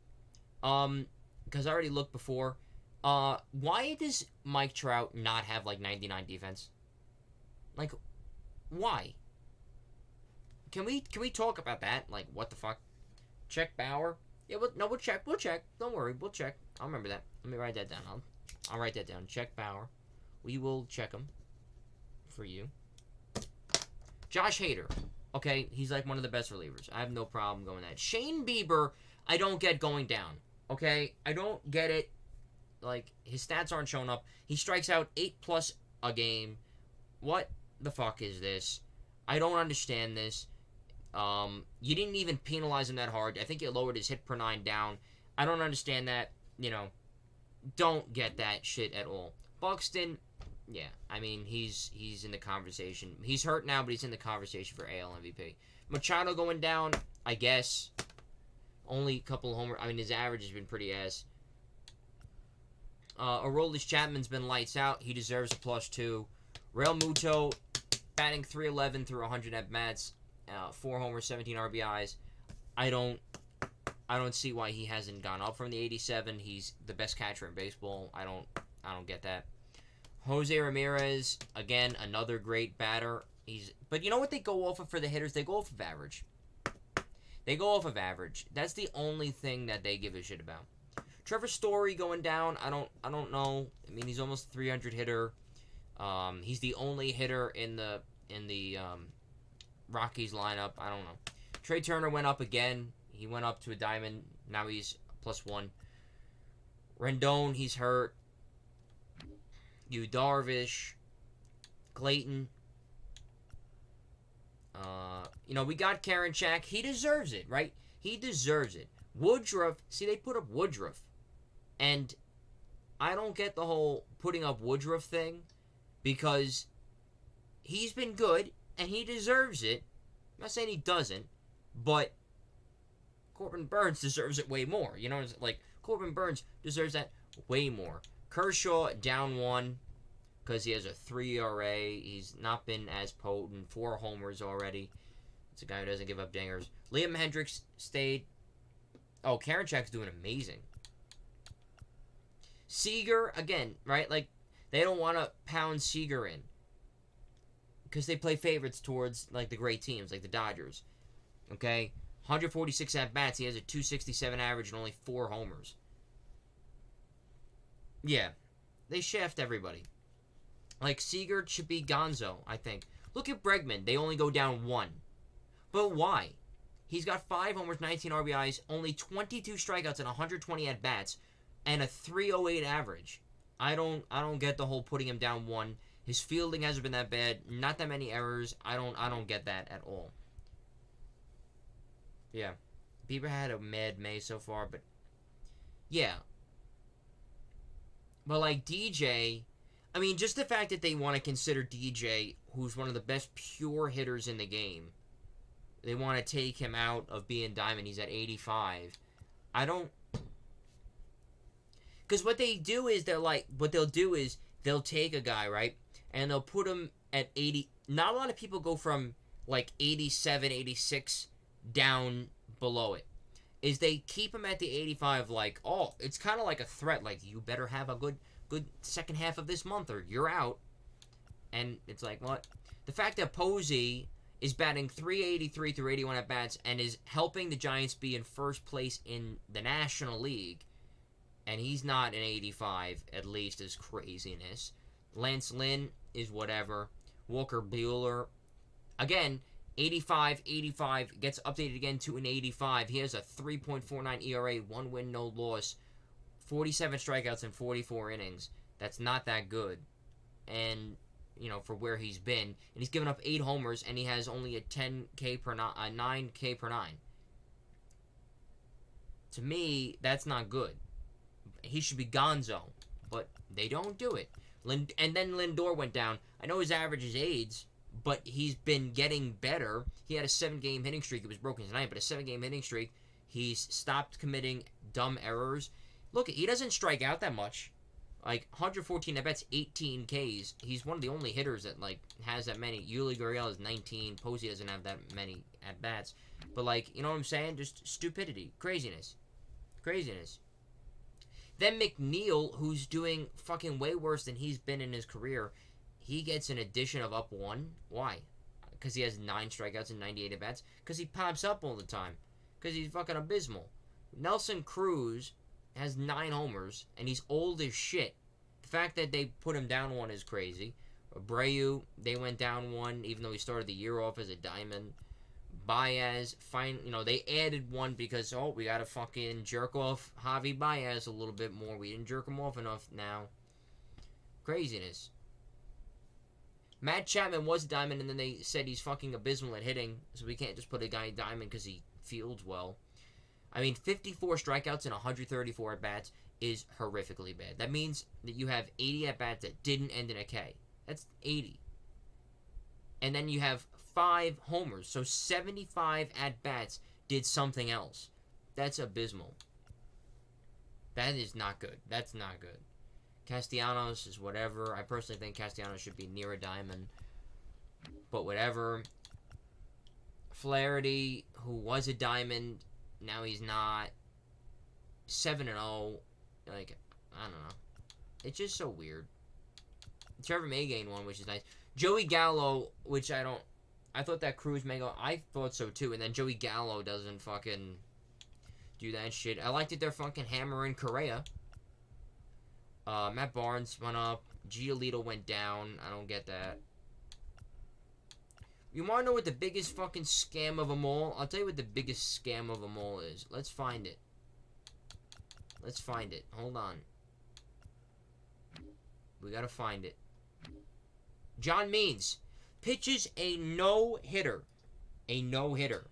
Because I already looked before. Why does Mike Trout not have, like, 99 defense? Like, why? Can we talk about that? Like, what the fuck? Check Bauer? Yeah, we'll check. We'll check. Don't worry. We'll check. I'll remember that. Let me write that down. I'll write that down. Check Bauer. We will check him for you. Josh Hader. Okay, he's like one of the best relievers. I have no problem going that. Shane Bieber, I don't get going down. Okay? I don't get it. Like, his stats aren't showing up. He strikes out 8+ a game. What the fuck is this? I don't understand this. You didn't even penalize him that hard. I think you lowered his hit per 9 down. I don't understand that. Don't get that shit at all. Buxton, yeah, I mean, he's in the conversation. He's hurt now, but he's in the conversation for AL MVP. Machado going down, I guess. Only a couple of homers. I mean, his average has been pretty ass. Aroldis Chapman's been lights out. He deserves a +2. Real Muto batting .311 through 100 at-bats. 4 homers, 17 RBIs. I don't see why he hasn't gone up from the 87. He's the best catcher in baseball. I don't get that. Jose Ramirez, again, another great batter. But you know what they go off of for the hitters? They go off of average. They go off of average. That's the only thing that they give a shit about. Trevor Story going down. I don't know. I mean, he's almost a 300 hitter. He's the only hitter in the Rockies lineup. I don't know. Trey Turner went up again. He went up to a diamond. Now he's +1. Rendon, he's hurt. Yu Darvish. Clayton. We got Karinchak. He deserves it, right? He deserves it. Woodruff, see, they put up Woodruff. And I don't get the whole putting up Woodruff thing because he's been good and he deserves it. I'm not saying he doesn't, but Corbin Burns deserves it way more. You know, like, Corbin Burns deserves that way more. Kershaw down 1 because he has a 3 ERA. He's not been as potent. 4 homers already. It's a guy who doesn't give up dingers. Liam Hendricks stayed. Oh, Karinchak's doing amazing. Seager, again, right? Like, they don't want to pound Seager in because they play favorites towards, like, the great teams, like the Dodgers. Okay? 146 at-bats. He has a 267 average and only 4 homers. Yeah. They shaft everybody. Like, Seager should be gonzo, I think. Look at Bregman. They only go down 1. But why? He's got 5 homers, 19 RBIs, only 22 strikeouts and 120 at-bats, and a 308 average. I don't get the whole putting him down 1. His fielding hasn't been that bad. Not that many errors. I don't get that at all. Yeah. Bieber had a mad May so far, but yeah. But like DJ, I mean, just the fact that they want to consider DJ, who's one of the best pure hitters in the game, they want to take him out of being Diamond. He's at 85. I don't... Because what they do is they'll take a guy, right? And they'll put him at 80. Not a lot of people go from like 87, 86 down below it. Is they keep him at the 85 like, oh, it's kind of like a threat. Like, you better have a good second half of this month or you're out. And it's like, what? The fact that Posey is batting 383 through 81 at-bats and is helping the Giants be in first place in the National League, and he's not an 85, at least, is craziness. Lance Lynn is whatever. Walker Buehler, again, 85, gets updated again to an 85. He has a 3.49 ERA, 1 win, no loss, 47 strikeouts in 44 innings. That's not that good. And, for where he's been. And he's given up 8 homers, and he has only a 9K per 9. To me, that's not good. He should be gonzo, but they don't do it. And then Lindor went down. I know his average is AIDS, but he's been getting better. He had a 7-game hitting streak. It was broken tonight, but a 7-game hitting streak. He's stopped committing dumb errors. Look, he doesn't strike out that much. Like, 114 at-bats, 18 Ks. He's one of the only hitters that, like, has that many. Yuli Gurriel is 19. Posey doesn't have that many at-bats. But, like, you know what I'm saying? Just stupidity. Craziness. Then McNeil, who's doing fucking way worse than he's been in his career, he gets an addition of up 1. Why? Because he has 9 strikeouts and 98 at-bats? Because he pops up all the time. Because he's fucking abysmal. Nelson Cruz has 9 homers, and he's old as shit. The fact that they put him down 1 is crazy. Abreu, they went down 1, even though he started the year off as a diamond. Baez, they added 1 because, we gotta fucking jerk off Javi Baez a little bit more. We didn't jerk him off enough now. Craziness. Matt Chapman was a diamond, and then they said he's fucking abysmal at hitting, so we can't just put a guy in diamond because he fields well. I mean, 54 strikeouts and 134 at-bats is horrifically bad. That means that you have 80 at-bats that didn't end in a K. That's 80. And then you have 5 homers. So 75 at-bats did something else. That's abysmal. That is not good. That's not good. Castellanos is whatever. I personally think Castellanos should be near a diamond. But whatever. Flaherty, who was a diamond, now he's not. 7-0. Like, I don't know. It's just so weird. Trevor May gained 1, which is nice. Joey Gallo, which I thought that Cruz may go. I thought so too. And then Joey Gallo doesn't fucking do that shit. I liked that they're fucking hammering Correa. Matt Barnes went up. Giolito went down. I don't get that. You want to know what the biggest fucking scam of them all? I'll tell you what the biggest scam of them all is. Let's find it. Hold on. We gotta find it. John Means pitches a no-hitter. A no-hitter.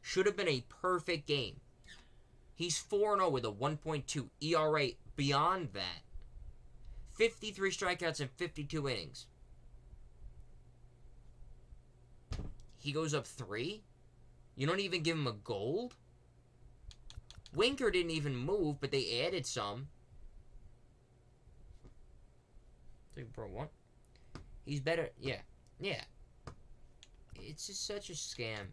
Should have been a perfect game. He's 4-0 with a 1.2 ERA. Beyond that, 53 strikeouts in 52 innings. He goes up 3? You don't even give him a gold? Winker didn't even move, but they added some. Bro, what? He's better. Yeah. Yeah. It's just such a scam.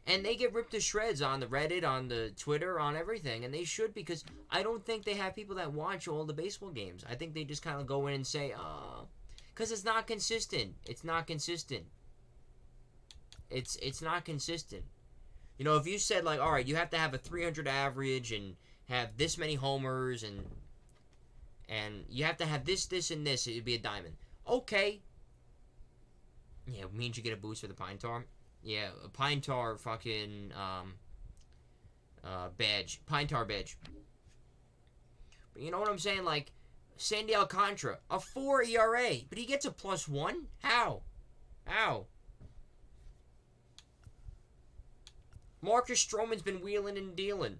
And they get ripped to shreds on the Reddit, on the Twitter, on everything. And they should, because I don't think they have people that watch all the baseball games. I think they just kind of go in and say, because it's not consistent. It's not consistent. It's not consistent. You know, if you said, like, all right, you have to have a 300 average and have this many homers and you have to have this, this, and this, it'd be a diamond. Okay. Yeah, it means you get a boost for the Pine Tar. Yeah, a Pine Tar fucking badge. Pine Tar badge. But you know what I'm saying? Like, Sandy Alcantara, a 4 ERA, but he gets a +1? How? How? Marcus Stroman's been wheeling and dealing.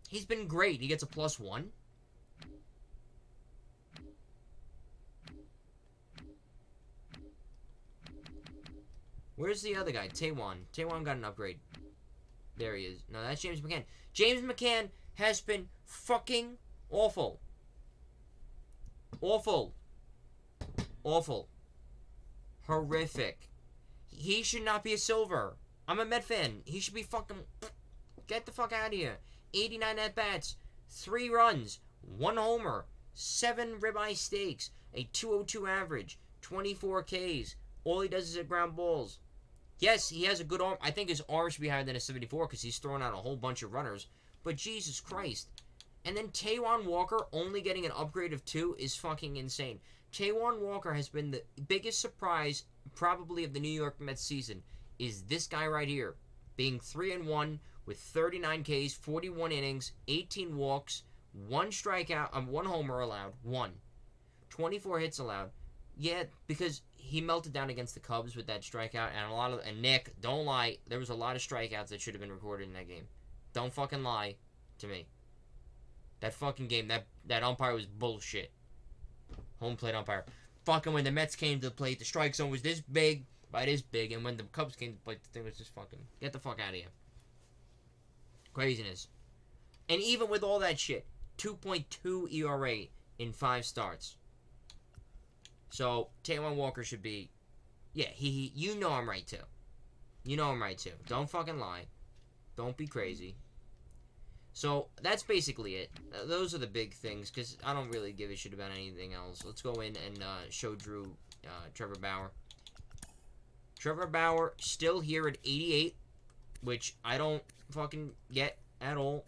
He's been great. He gets a +1. Where's the other guy? Taiwan. Taiwan got an upgrade. There he is. No, that's James McCann. James McCann has been fucking awful. Awful. Awful. Horrific. He should not be a silver. I'm a Met fan. He should be fucking... Get the fuck out of here. 89 at-bats. 3 runs. 1 homer. 7 ribeye steaks. A 202 average. 24 Ks. All he does is hit ground balls. Yes, he has a good arm. I think his arm should be higher than a 74 because he's throwing out a whole bunch of runners. But Jesus Christ. And then Taijuan Walker only getting an upgrade of 2 is fucking insane. Taijuan Walker has been the biggest surprise probably of the New York Mets season. Is this guy right here. Being 3-1 with 39 Ks, 41 innings, 18 walks, 1 strikeout, 1 homer allowed. 1. 24 hits allowed. Yeah, because he melted down against the Cubs with that strikeout, and Nick, don't lie, there was a lot of strikeouts that should have been recorded in that game. Don't fucking lie to me. That fucking game, that umpire was bullshit. Home plate umpire. Fucking when the Mets came to the plate, the strike zone was this big, by this big, and when the Cubs came to the plate, the thing was just fucking, get the fuck out of here. Craziness. And even with all that shit, 2.2 ERA in 5 starts. So, Taijuan Walker should be... Yeah, you know I'm right, too. You know I'm right, too. Don't fucking lie. Don't be crazy. So, that's basically it. Those are the big things, because I don't really give a shit about anything else. Let's go in and show Drew Trevor Bauer. Trevor Bauer still here at 88, which I don't fucking get at all.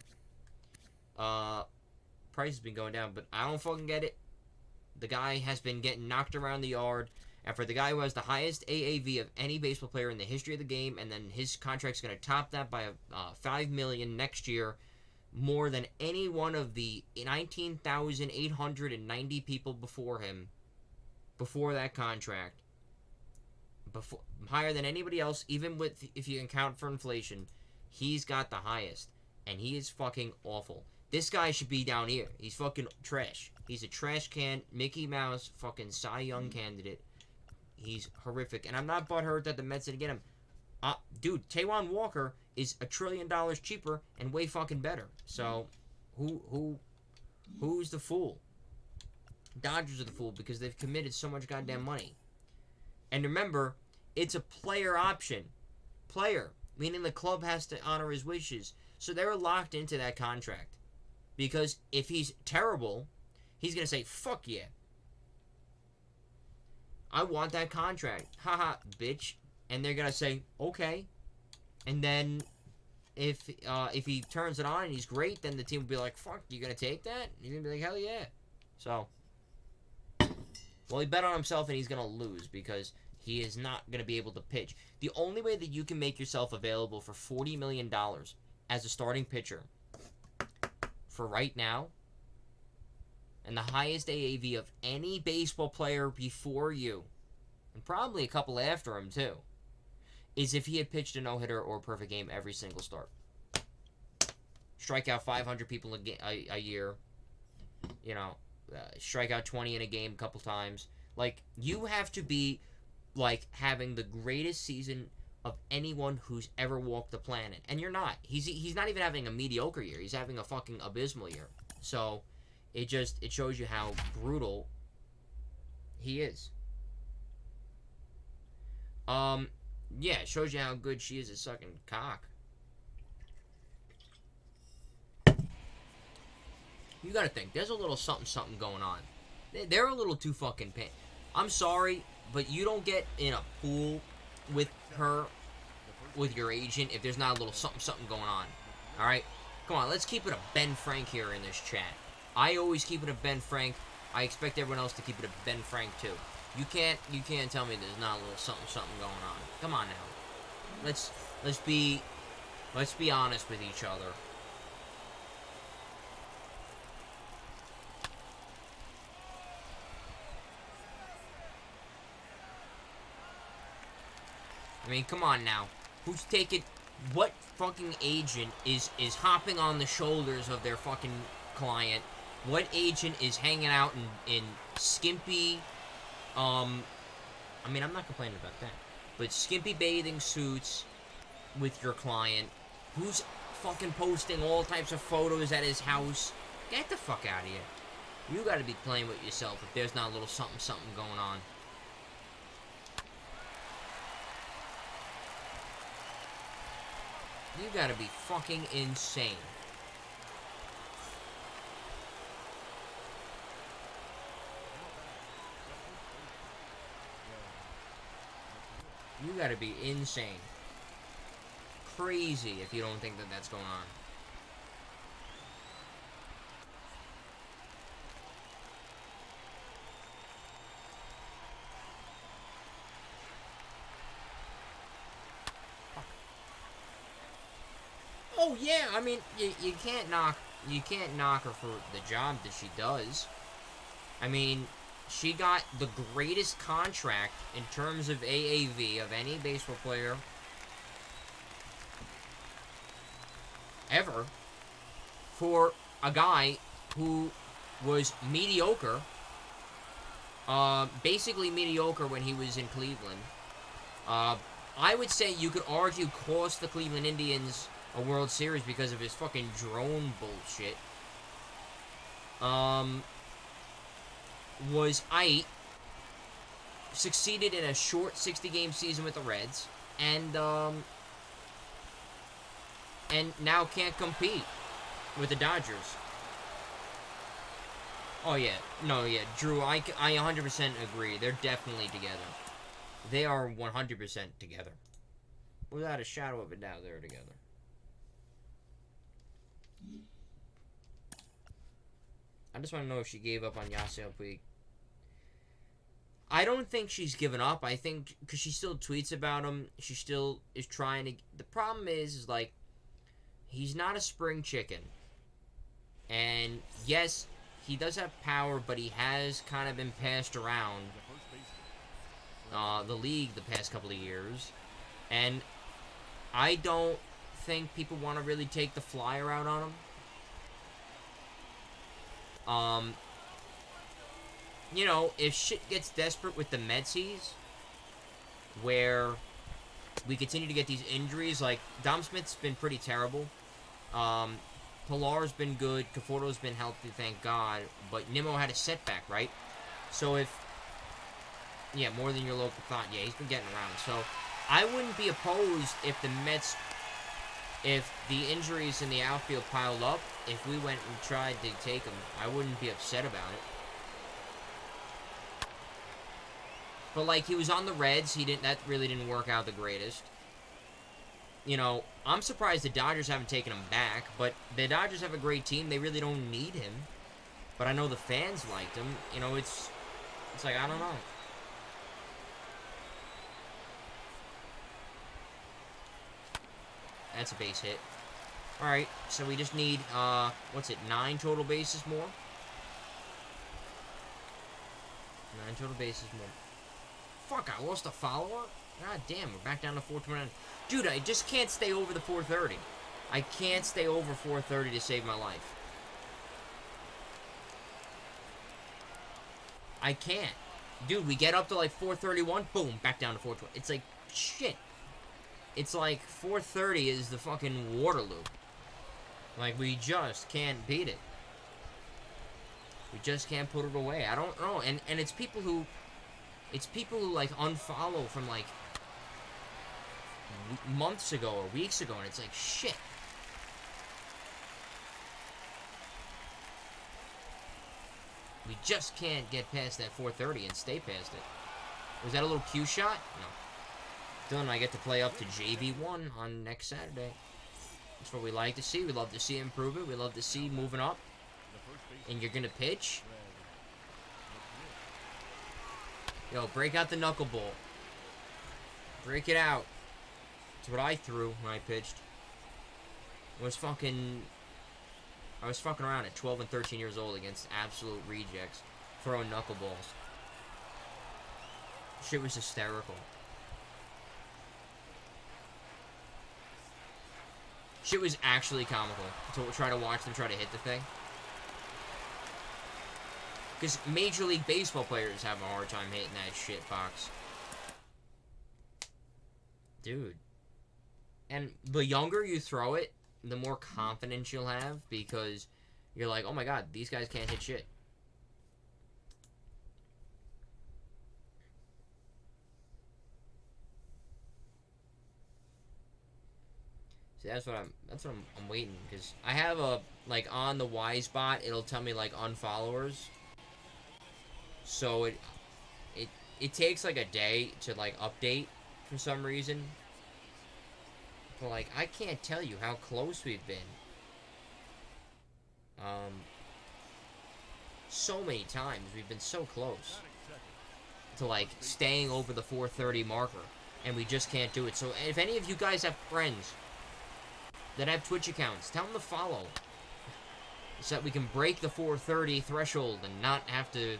Price has been going down, but I don't fucking get it. The guy has been getting knocked around the yard. And for the guy who has the highest AAV of any baseball player in the history of the game, and then his contract's going to top that by $5 million next year, more than any one of the 19,890 people before him, before that contract, higher than anybody else, even with if you account for inflation, he's got the highest, and he is fucking awful. This guy should be down here. He's fucking trash. He's a trash can, Mickey Mouse, fucking Cy Young candidate. He's horrific. And I'm not butthurt that the Mets didn't get him. Dude, Taijuan Walker is $1 trillion cheaper and way fucking better. So, who's the fool? Dodgers are the fool because they've committed so much goddamn money. And remember, it's a player option. Player, meaning the club has to honor his wishes. So they're locked into that contract. Because if he's terrible, he's going to say, fuck yeah. I want that contract. Haha, bitch. And they're going to say, okay. And then if he turns it on and he's great, then the team will be like, fuck, you going to take that? And you're going to be like, hell yeah. So, well, he bet on himself and he's going to lose because he is not going to be able to pitch. The only way that you can make yourself available for $40 million as a starting pitcher for right now, and the highest AAV of any baseball player before you, and probably a couple after him too, is if he had pitched a no-hitter or a perfect game every single start. Strike out 500 people a year, you know, strike out 20 in a game a couple times. Like, you have to be, like, having the greatest season of anyone who's ever walked the planet. And you're not. He's not even having a mediocre year. He's having a fucking abysmal year. So, it shows you how brutal he is. Yeah, it shows you how good she is at sucking cock. You gotta think, there's a little something going on. They're a little too fucking pain. I'm sorry, but you don't get in a pool with her, with your agent, if there's not a little something going on. Alright? Come on, let's keep it a Ben Frank here in this chat. I always keep it a Ben Frank. I expect everyone else to keep it a Ben Frank too. You can't tell me there's not a little something going on. Come on now. Let's be honest with each other. I mean, come on now. Who's taking... What fucking agent is hopping on the shoulders of their fucking client? What agent is hanging out in skimpy... I mean, I'm not complaining about that. But skimpy bathing suits with your client. Who's fucking posting all types of photos at his house? Get the fuck out of here. You gotta be playing with yourself if there's not a little something going on. You gotta be fucking insane. You gotta be insane. Crazy if you don't think that that's going on. Oh yeah, I mean, you can't knock her for the job that she does. I mean, she got the greatest contract in terms of AAV of any baseball player ever for a guy who was mediocre, basically mediocre when he was in Cleveland. I would say you could argue cost the Cleveland Indians a World Series because of his fucking drone bullshit. Was aight, succeeded in a short 60-game season with the Reds, and now can't compete with the Dodgers. Oh yeah, no, yeah, Drew, I 100% agree. They're definitely together. They are 100% together. Without a shadow of a doubt, they're together. I just want to know if she gave up on Yasiel Puig. I don't think she's given up. I think because she still tweets about him. She still is trying to... The problem is like, he's not a spring chicken. And yes, he does have power, but he has kind of been passed around the league the past couple of years. And I don't think people want to really take the flyer out on him. You know, if shit gets desperate with the Metsies, where we continue to get these injuries, like, Dom Smith's been pretty terrible. Pilar's been good. Conforto's been healthy, thank God. But Nimmo had a setback, right? So if... Yeah, more than your local thought. Yeah, he's been getting around. So, I wouldn't be opposed if the Mets... If the injuries in the outfield piled up, if we went and tried to take him, I wouldn't be upset about it. But, like, he was on the Reds. That really didn't work out the greatest. You know, I'm surprised the Dodgers haven't taken him back, but the Dodgers have a great team. They really don't need him. But I know the fans liked him. You know, it's like, I don't know. That's a base hit. Alright, so we just need, 9 total bases more? 9 total bases more. Fuck, I lost a follower? God damn, we're back down to 429. Dude, I just can't stay over the 430. I can't stay over 430 to save my life. I can't. Dude, we get up to like 431, boom, back down to 420. It's like, shit. It's like 430 is the fucking Waterloo. Like, we just can't beat it. We just can't put it away. I don't know. And it's people who like unfollow from like months ago or weeks ago, and it's like, shit. We just can't get past that 430 and stay past it. Was that a little cue shot? No. Dylan and I get to play up to JV1 on next Saturday. That's what we like to see. We love to see improvement. We love to see moving up. And you're going to pitch. Yo, break out the knuckleball. Break it out. That's what I threw when I pitched. I was fucking around at 12 and 13 years old against absolute rejects, throwing knuckleballs. Shit was hysterical. Shit was actually comical to try to watch them try to hit the thing. Because Major League Baseball players have a hard time hitting that shit box. Dude. And the younger you throw it, the more confidence you'll have, because you're like, oh my god, these guys can't hit shit. See, that's what I'm waiting, because I have a, like, on the Wise bot, it'll tell me, like, unfollowers. So it takes like a day to like update for some reason. But like, I can't tell you how close we've been. So many times we've been so close to like staying over the 430 marker, and we just can't do it. So if any of you guys have friends that have Twitch accounts, tell them to follow, so that we can break the 430 threshold and not have to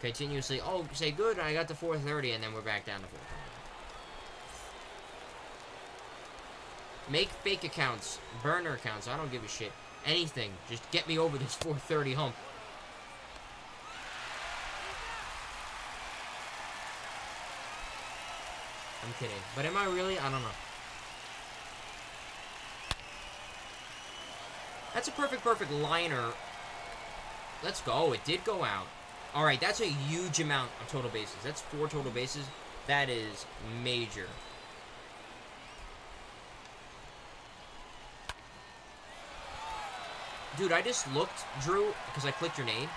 continuously, oh, say good, I got to 430, and then we're back down to 430. Make fake accounts, burner accounts, I don't give a shit. Anything, just get me over this 430 hump. I'm kidding. But am I really? I don't know. That's a perfect liner. Let's go. It did go out. Alright, that's a huge amount of total bases. That's 4 total bases. That is major. Dude, I just looked, Drew, because I clicked your name.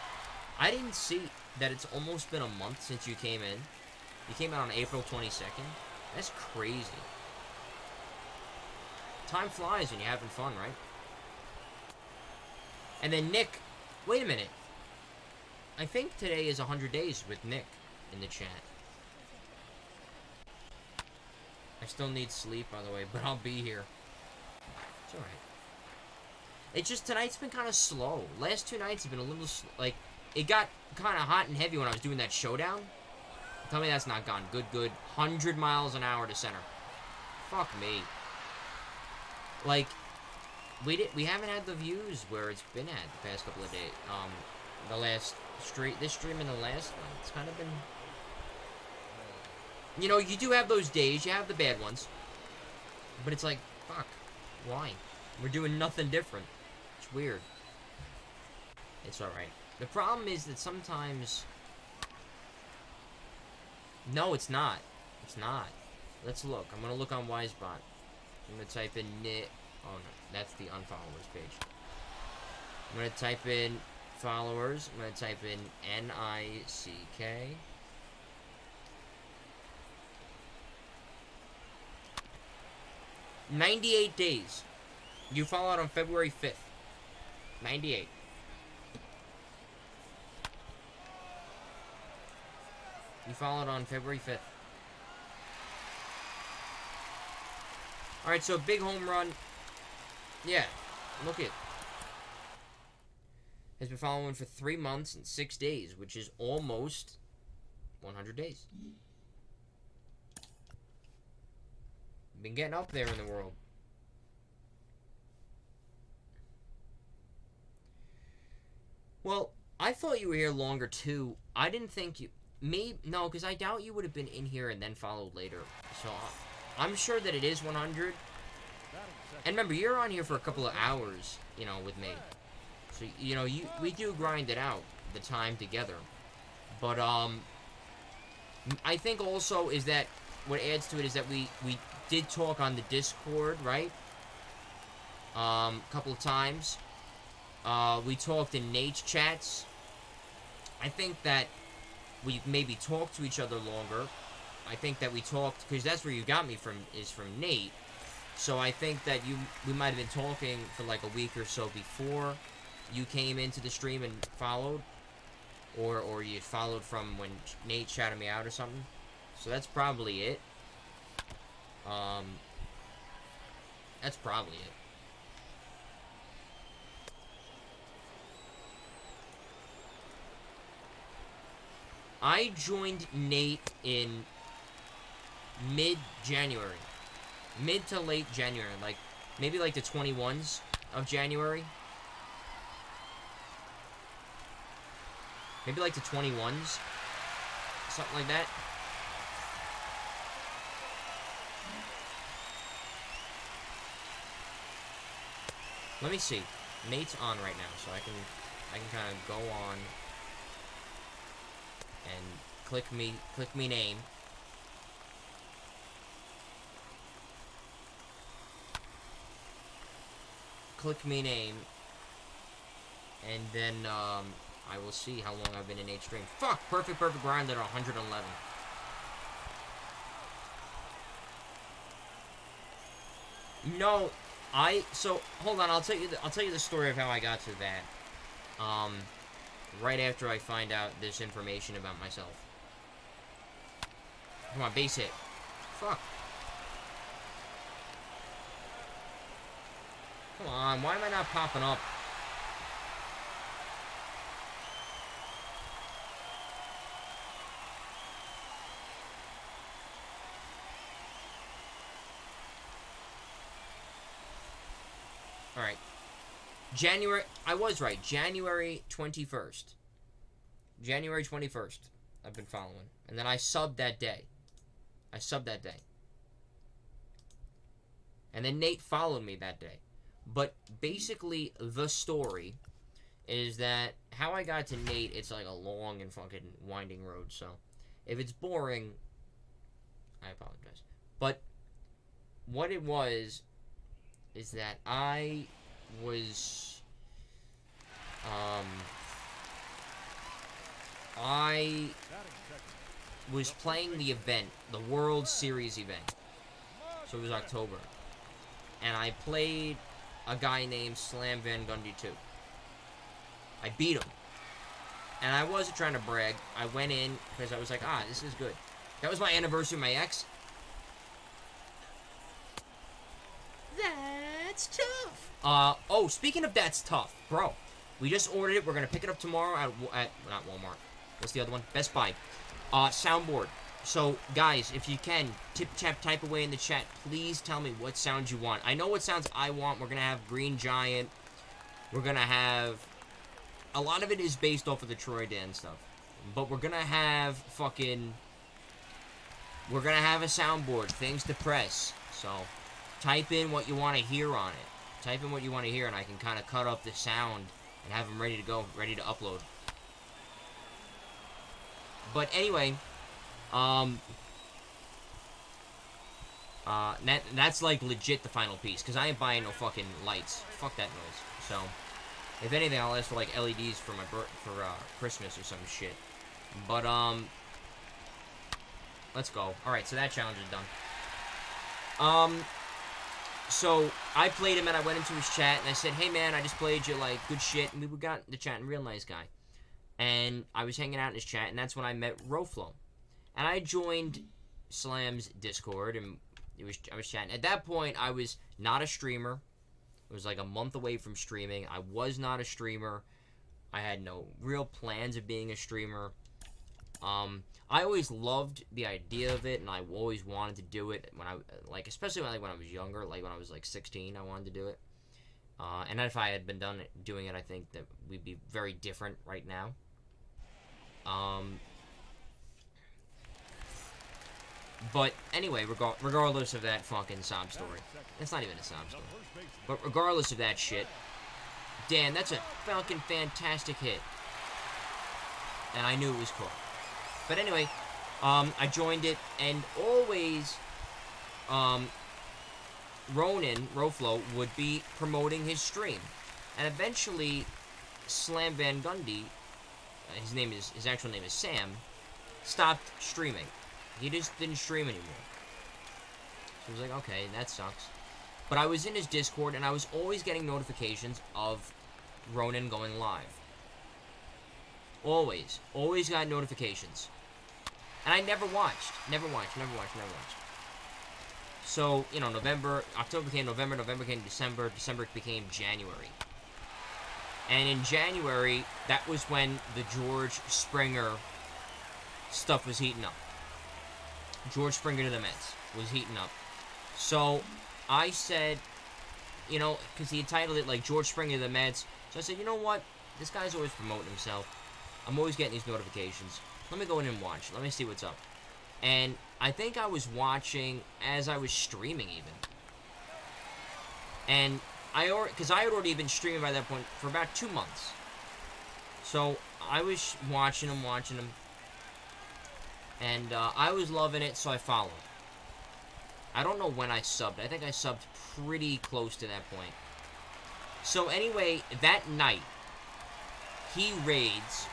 I didn't see that it's almost been a month since you came in. You came out on April 22nd. That's crazy. Time flies when you're having fun, right? And then Nick, wait a minute. I think today is 100 days with Nick in the chat. I still need sleep, by the way, but I'll be here. It's alright. It's just, tonight's been kind of slow. Last 2 nights have been a little, like, it got kind of hot and heavy when I was doing that showdown. Tell me that's not gone. Good. 100 miles an hour to center. Fuck me. Like, we haven't had the views where it's been at the past couple of days. The last this stream and the last one, it's kind of been, you know, you do have those days, you have the bad ones, but it's like, fuck, why? We're doing nothing different. It's weird. It's alright. The problem is that sometimes, no, it's not. It's not. Let's look. I'm gonna look on Wisebot. I'm gonna type in oh no, that's the unfollowers page. I'm gonna type in followers. I'm gonna type in NICK. $98 days. You followed on February 5th. 98. You followed on February 5th. Alright, so big home run. Yeah, look it. Has been following for 3 months and 6 days, which is almost 100 days. Been getting up there in the world. Well, I thought you were here longer too. I didn't think you... No, because I doubt you would have been in here and then followed later. So, I'm sure that it is 100. And remember, you're on here for a couple of hours, you know, with me. So, you know, we do grind it out, the time together. But, I think also is that what adds to it is that we did talk on the Discord, right? A couple of times. We talked in Nate's chats. I think that we maybe talked to each other longer. I think that we talked, because that's where you got me from, is from Nate. So I think that we might have been talking for like a week or so before you came into the stream and followed. Or you followed from when Nate shouted me out or something. So that's probably it. That's probably it. I joined Nate in mid-January. Mid to late January. Like, maybe like the 21s of January. Maybe like the 21s. Something like that. Let me see. Nate's on right now, so I can kind of go on and click me name. Click me name. And then I will see how long I've been in Nate's stream. Fuck! Perfect grind at 111. No, so hold on. I'll tell you the story of how I got to that. Right after I find out this information about myself. Come on, base hit. Fuck. Come on, why am I not popping up? Alright. I was right. January 21st. January 21st. I've been following. And then I subbed that day. And then Nate followed me that day. But basically, the story is that how I got to Nate, it's like a long and fucking winding road. So, if it's boring, I apologize. But what it was is that I was playing the event, the World Series event. So it was October. And I played a guy named Slam Van Gundy 2. I beat him. And I wasn't trying to brag. I went in because I was like, this is good. That was my anniversary with my ex. That's tough. Oh, speaking of that's tough, bro. We just ordered it. We're going to pick it up tomorrow at not Walmart. What's the other one? Best Buy. Soundboard. So, guys, if you can, type away in the chat. Please tell me what sounds you want. I know what sounds I want. We're going to have Green Giant. We're going to have... A lot of it is based off of the Troy Dan stuff. But we're going to have fucking... We're going to have a soundboard. Things to press. So, type in what you want to hear on it. Type in what you want to hear, and I can kind of cut up the sound and have them ready to go, ready to upload. But anyway... that's like legit the final piece, because I ain't buying no fucking lights. Fuck that noise. So, if anything, I'll ask for like LEDs for Christmas or some shit. But, let's go. Alright, so that challenge is done. So, I played him and I went into his chat and I said, hey man, I just played you, like, good shit. And we got the chat, and real nice guy. And I was hanging out in his chat, and that's when I met Roflo. And I joined Slam's Discord, and I was chatting. At that point, I was not a streamer. It was like a month away from streaming. I was not a streamer. I had no real plans of being a streamer. I always loved the idea of it, and I always wanted to do it when I, like, especially when I was younger, like when I was like 16, I wanted to do it. And if I had been doing it, I think that we'd be very different right now. But anyway, regardless of that fucking sob story, that's not even a sob story. But regardless of that shit, Dan, that's a fucking fantastic hit, and I knew it was cool. But anyway, I joined it, and always, Roflo would be promoting his stream, and eventually, Slam Van Gundy, his actual name is Sam, stopped streaming. He just didn't stream anymore. So I was like, okay, that sucks. But I was in his Discord, and I was always getting notifications of Ronan going live. Always got notifications. And I never watched. So, you know, October became November, November became December, December became January. And in January, that was when the George Springer stuff was heating up. George Springer to the Mets was heating up. So, I said, you know, because he entitled it, like, George Springer to the Mets. So I said, you know what? This guy's always promoting himself. I'm always getting these notifications. Let me go in and watch. Let me see what's up. And I think I was watching as I was streaming, even. And because I had already been streaming by that point for about 2 months. So, I was watching him. And I was loving it, so I followed. I don't know when I subbed. I think I subbed pretty close to that point. So anyway, that night, he raids.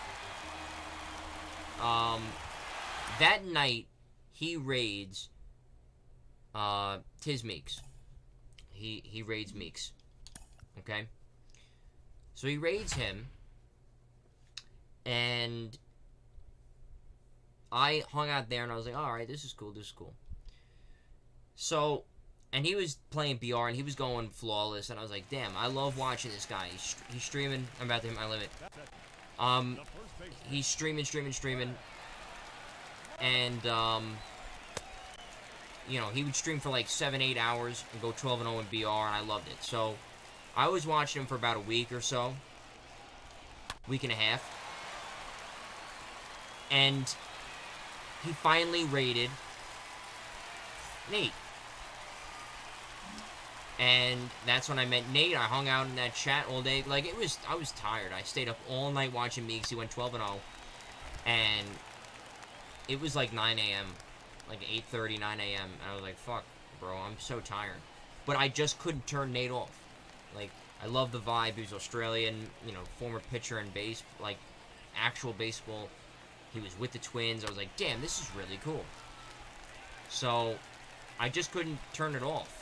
Tiz Meeks. He raids Meeks. Okay? So he raids him. And I hung out there and I was like, alright, this is cool. So, and he was playing BR and he was going flawless, and I was like, damn, I love watching this guy. He's streaming. I'm about to hit my limit. He's streaming. And, you know, he would stream for like 7-8 hours and go 12-0 in BR, and I loved it. So, I was watching him for about a week or so. Week and a half. And he finally raided Nate. And that's when I met Nate. I hung out in that chat all day. Like, I was tired. I stayed up all night watching Meeks. He went 12-0. And it was like 9 a.m. Like 8:30, 9 a.m. And I was like, fuck, bro, I'm so tired. But I just couldn't turn Nate off. Like, I love the vibe. He was Australian, you know, former pitcher in base, like, actual baseball. He was with the Twins. I was like, damn, this is really cool. So, I just couldn't turn it off.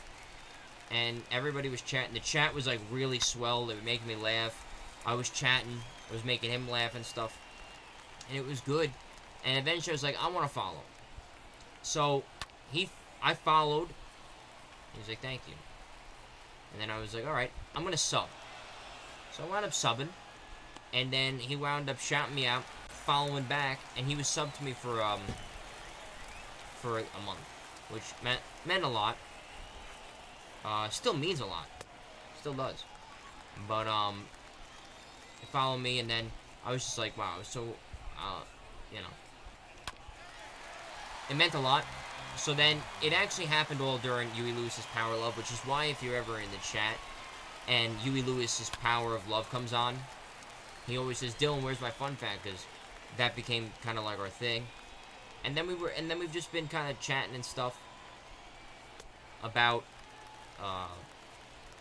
And everybody was chatting. The chat was, like, really swell. They were making me laugh. I was chatting. I was making him laugh and stuff. And it was good. And eventually I was like, I want to follow. So, I followed. He was like, thank you. And then I was like, alright, I'm going to sub. So I wound up subbing. And then he wound up shouting me out, following back. And he was subbed to me for a month. Which meant a lot. Still means a lot. Still does. But, he followed me, and then I was just like, wow, so, you know. It meant a lot. So then, it actually happened all during Huey Lewis's Power of Love, which is why if you're ever in the chat, and Huey Lewis's Power of Love comes on, he always says, Dylan, where's my fun fact? Because that became kind of like our thing. And then we've just been kind of chatting and stuff about,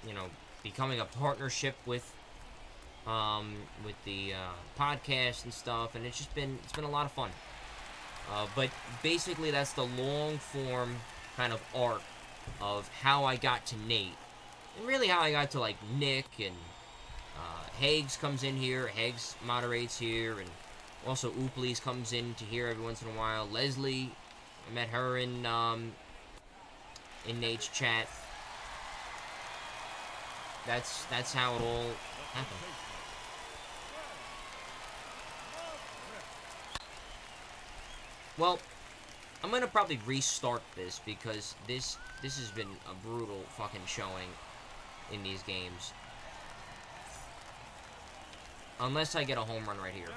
you know, becoming a partnership with the podcast and stuff, and it's been a lot of fun. But basically, that's the long form kind of arc of how I got to Nate, and really how I got to like Nick, and Hags comes in here. Hags moderates here, and also Oopleys comes in to here every once in a while. Leslie, I met her in Nate's chat. That's how it all happened. Well, I'm gonna probably restart this because this has been a brutal fucking showing in these games. Unless I get a home run right here.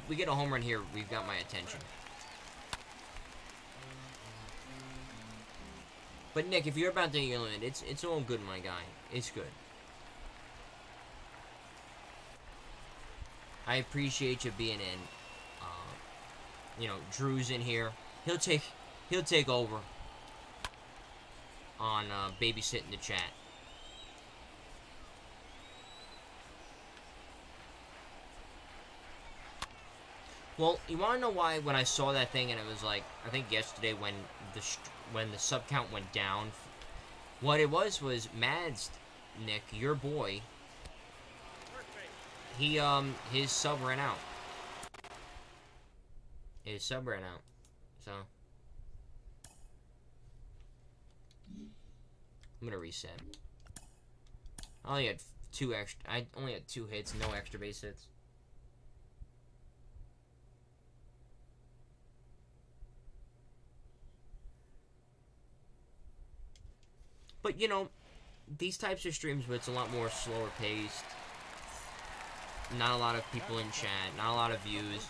We get a home run here, we've got my attention. But Nick, if you're about to get in, it's all good, my guy. It's good. I appreciate you being in. You know, Drew's in here. He'll take over on babysitting the chat. Well, you want to know why when I saw that thing and it was like, I think yesterday when the sub count went down, what it was Mads, Nick, your boy, his sub ran out. His sub ran out. So I'm gonna reset. I only had I only had 2 hits, no extra base hits. But you know, these types of streams where it's a lot more slower paced, not a lot of people in chat, not a lot of views.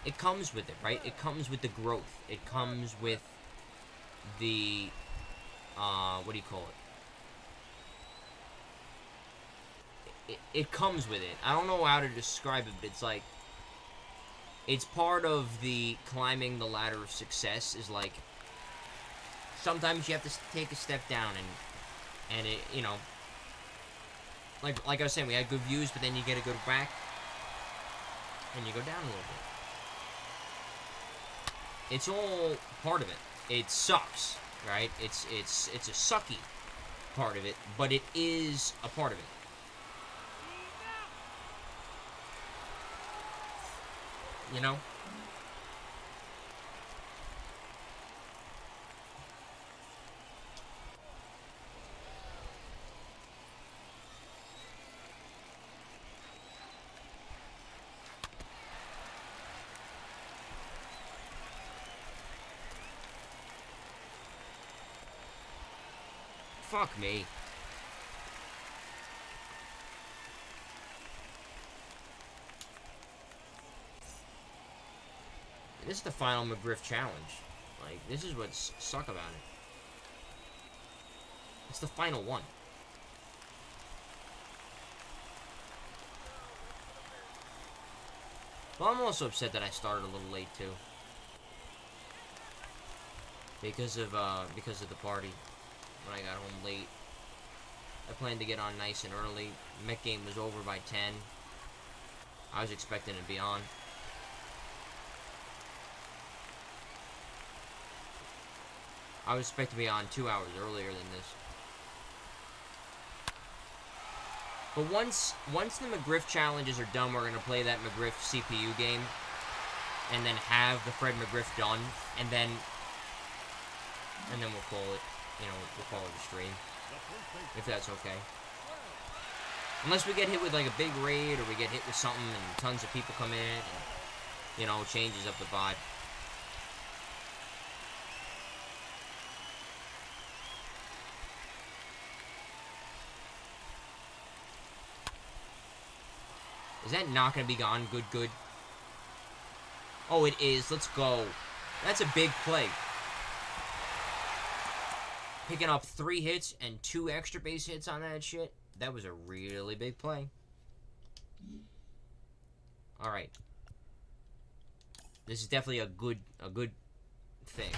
It comes with it, right? It comes with the growth. It comes with the, what do you call it? It comes with it. I don't know how to describe it, but it's like, it's part of the climbing the ladder of success is like, sometimes you have to take a step down and it, you know, like I was saying, we had good views, but then you get a good back, and you go down a little bit. It's all part of it. It sucks, right? It's a sucky part of it, but it is a part of it. You know? Fuck me. This is the final Mcgriff challenge. Like, this is what's suck about it. It's the final one. Well, I'm also upset that I started a little late too. Because of the party. When I got home late. I planned to get on nice and early. Mech game was over by 10. I was expecting to be on. I was expecting to be on 2 hours earlier than this. But once the Mcgriff challenges are done, we're going to play that Mcgriff CPU game. And then have the Fred Mcgriff done. And then we'll call it. You know, we'll call it a stream. If that's okay. Unless we get hit with like a big raid or we get hit with something and tons of people come in and, you know, changes up the vibe. Is that not going to be gone? Good. Oh, it is. Let's go. That's a big play. Picking up 3 hits and 2 extra base hits on that shit. That was a really big play. Alright. This is definitely a good thing.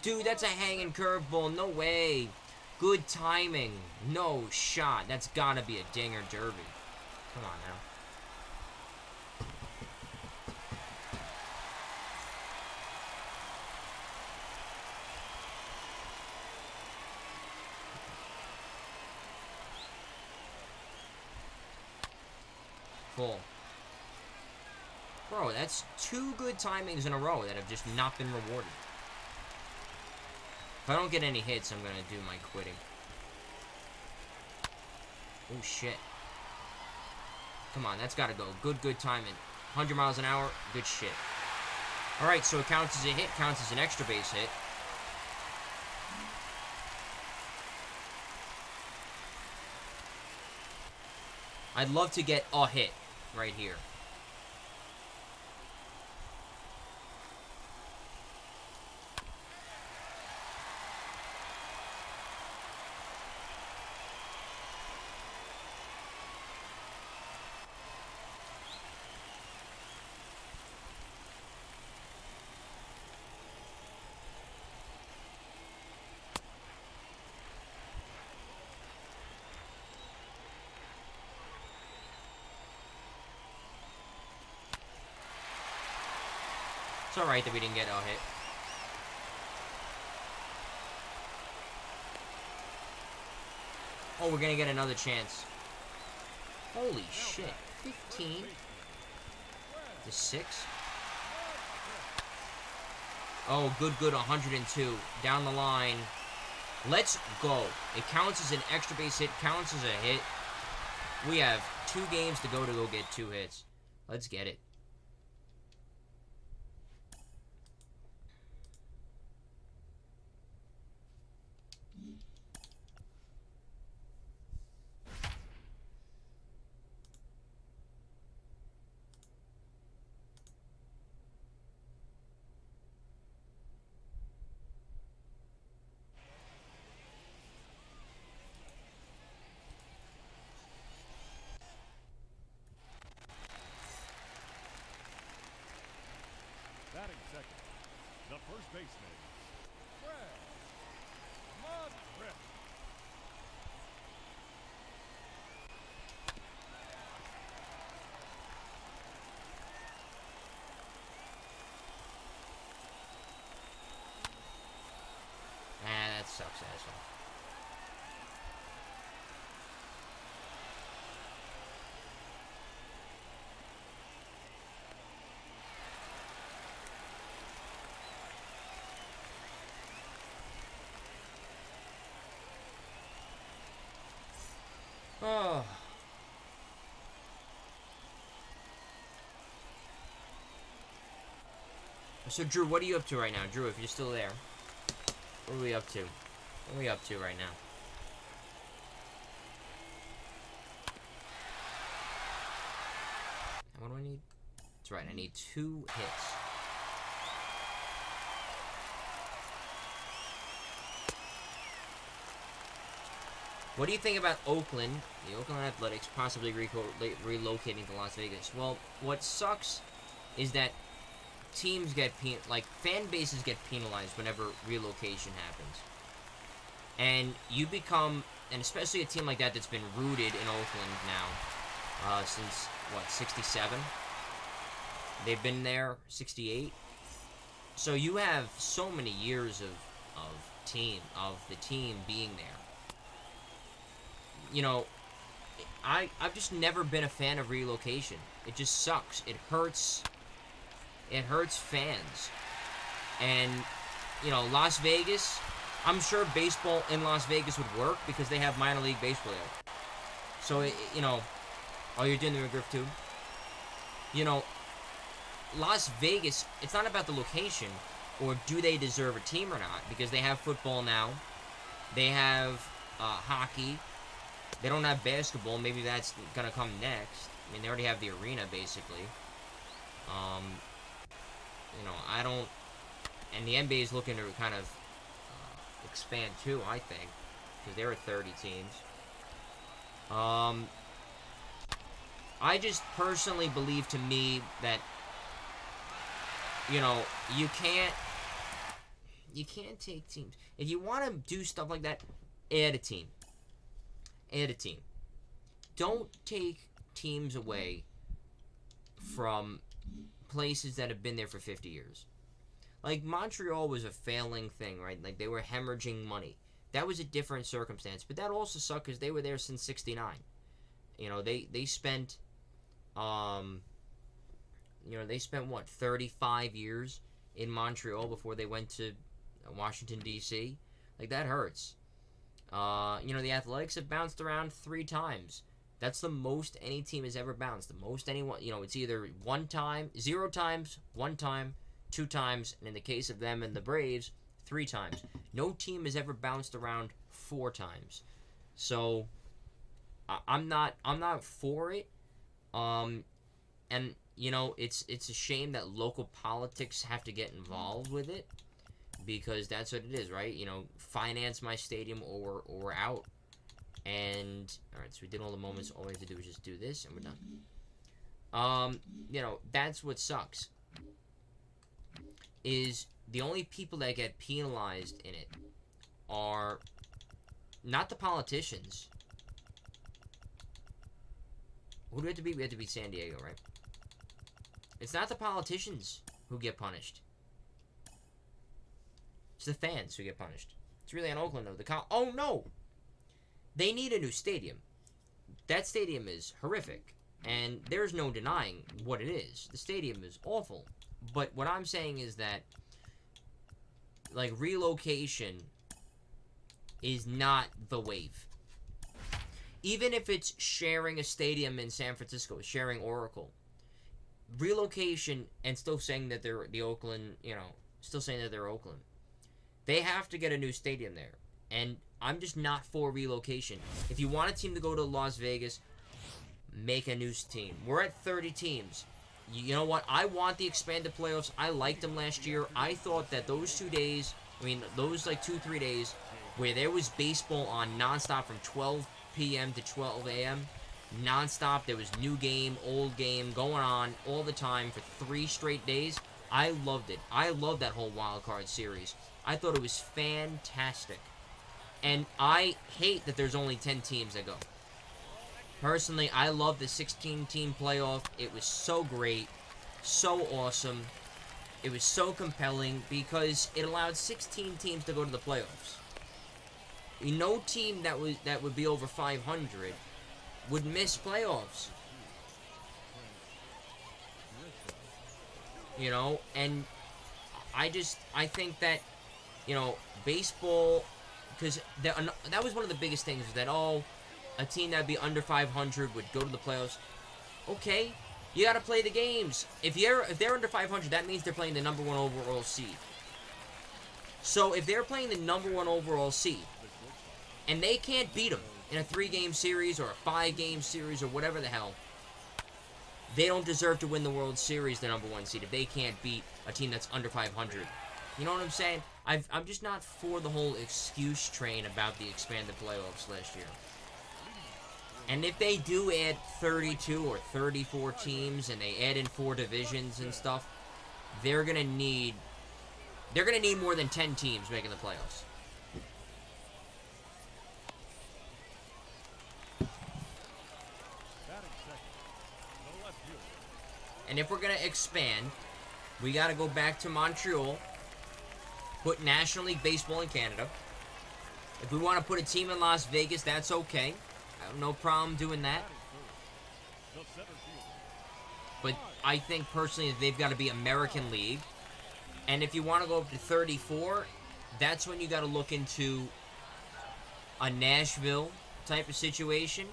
Dude, that's a hanging curveball. No way. Good timing. No shot. That's gotta be a dinger derby. Come on now. call. Bro, that's 2 good timings in a row that have just not been rewarded. If I don't get any hits, I'm going to do my quitting. Oh, shit. Come on, that's got to go. Good timing. 100 miles an hour, good shit. Alright, so it counts as a hit, counts as an extra base hit. I'd love to get a hit right here. It's alright that we didn't get a hit. Oh, we're gonna get another chance. Holy shit. 15 to 6. Oh, good. 102. Down the line. Let's go. It counts as an extra base hit, counts as a hit. We have 2 games to go get 2 hits. Let's get it. Batting second, the first baseman, Mcgriff. That sucks, asshole. Oh. So, Drew, what are you up to right now? Drew, if you're still there. What are we up to? What are we up to right now? What do I need? That's right, I need 2 hits. What do you think about Oakland, the Oakland Athletics, possibly relocating to Las Vegas? Well, what sucks is that teams get fan bases get penalized whenever relocation happens, and you become, and especially a team like that that's been rooted in Oakland now since what, 67? They've been there 68. So you have so many years of the team being there. You know, I've just never been a fan of relocation. It just sucks. It hurts. It hurts fans. And, you know, Las Vegas, I'm sure baseball in Las Vegas would work because they have minor league baseball there. So, you know, oh, you're doing the McGriff too? You know, Las Vegas, it's not about the location or do they deserve a team or not, because they have football now. They have hockey. They don't have basketball. Maybe that's going to come next. I mean, they already have the arena, basically. You know, I don't... And the NBA is looking to kind of expand, too, I think. Because there are 30 teams. I just personally believe, to me, that, you know, you can't take teams. If you want to do stuff like that, add a team. Add a team. Don't take teams away from places that have been there for 50 years. Like, Montreal was a failing thing, right? Like, they were hemorrhaging money. That was a different circumstance. But that also sucked because they were there since 69. You know, they spent You know, they spent, what, 35 years in Montreal before they went to Washington, D.C.? Like, that hurts. You know, the Athletics have bounced around 3 times. That's the most any team has ever bounced. The most anyone, you know, it's either 1 time, 0 times, 1 time, 2 times, and in the case of them and the Braves, 3 times. No team has ever bounced around 4 times. So, I'm not for it. And you know, it's a shame that local politics have to get involved with it, because that's what it is, right? You know, finance my stadium or we're out. And all right, so we did all the moments. All we have to do is just do this, and we're done. You know, that's what sucks. Is the only people that get penalized in it are not the politicians. Who do we have to beat? We have to beat San Diego, right? It's not the politicians who get punished. It's the fans who get punished. It's really on Oakland, though. Oh, no! They need a new stadium. That stadium is horrific. And there's no denying what it is. The stadium is awful. But what I'm saying is that, like, relocation is not the wave. Even if it's sharing a stadium in San Francisco, sharing Oracle, relocation and still saying that they're the Oakland, you know, still saying that they're Oakland, they have to get a new stadium there. And I'm just not for relocation. If you want a team to go to Las Vegas, make a new team. We're at 30 teams. You know what? I want the expanded playoffs. I liked them last year. I thought that those 2 days, I mean, those like 2-3 days where there was baseball on nonstop from 12 p.m. to 12 a.m., nonstop, there was new game, old game going on all the time for 3 straight days. I loved it. I loved that whole wild card series. I thought it was fantastic. And I hate that there's only 10 teams that go. Personally, I love the 16-team playoff. It was so great, so awesome. It was so compelling because it allowed 16 teams to go to the playoffs. No team that would be over 500 would miss playoffs. You know, and I think that, you know, baseball, because that was one of the biggest things, was that, oh, a team that would be under 500 would go to the playoffs. Okay, you got to play the games. If they're under 500, that means they're playing the number 1 overall seed. So if they're playing the number 1 overall seed, and they can't beat them in a 3-game series or a 5-game series or whatever the hell, they don't deserve to win the World Series, the number 1 seed, if they can't beat a team that's under 500. You know what I'm saying? I'm just not for the whole excuse train about the expanded playoffs last year. And if they do add 32 or 34 teams and they add in 4 divisions and stuff, they're gonna need more than 10 teams making the playoffs. And if we're going to expand, we got to go back to Montreal, put National League Baseball in Canada. If we want to put a team in Las Vegas, that's okay. I have no problem doing that. But I think personally they've got to be American League. And if you want to go up to 34, that's when you got to look into a Nashville type of situation.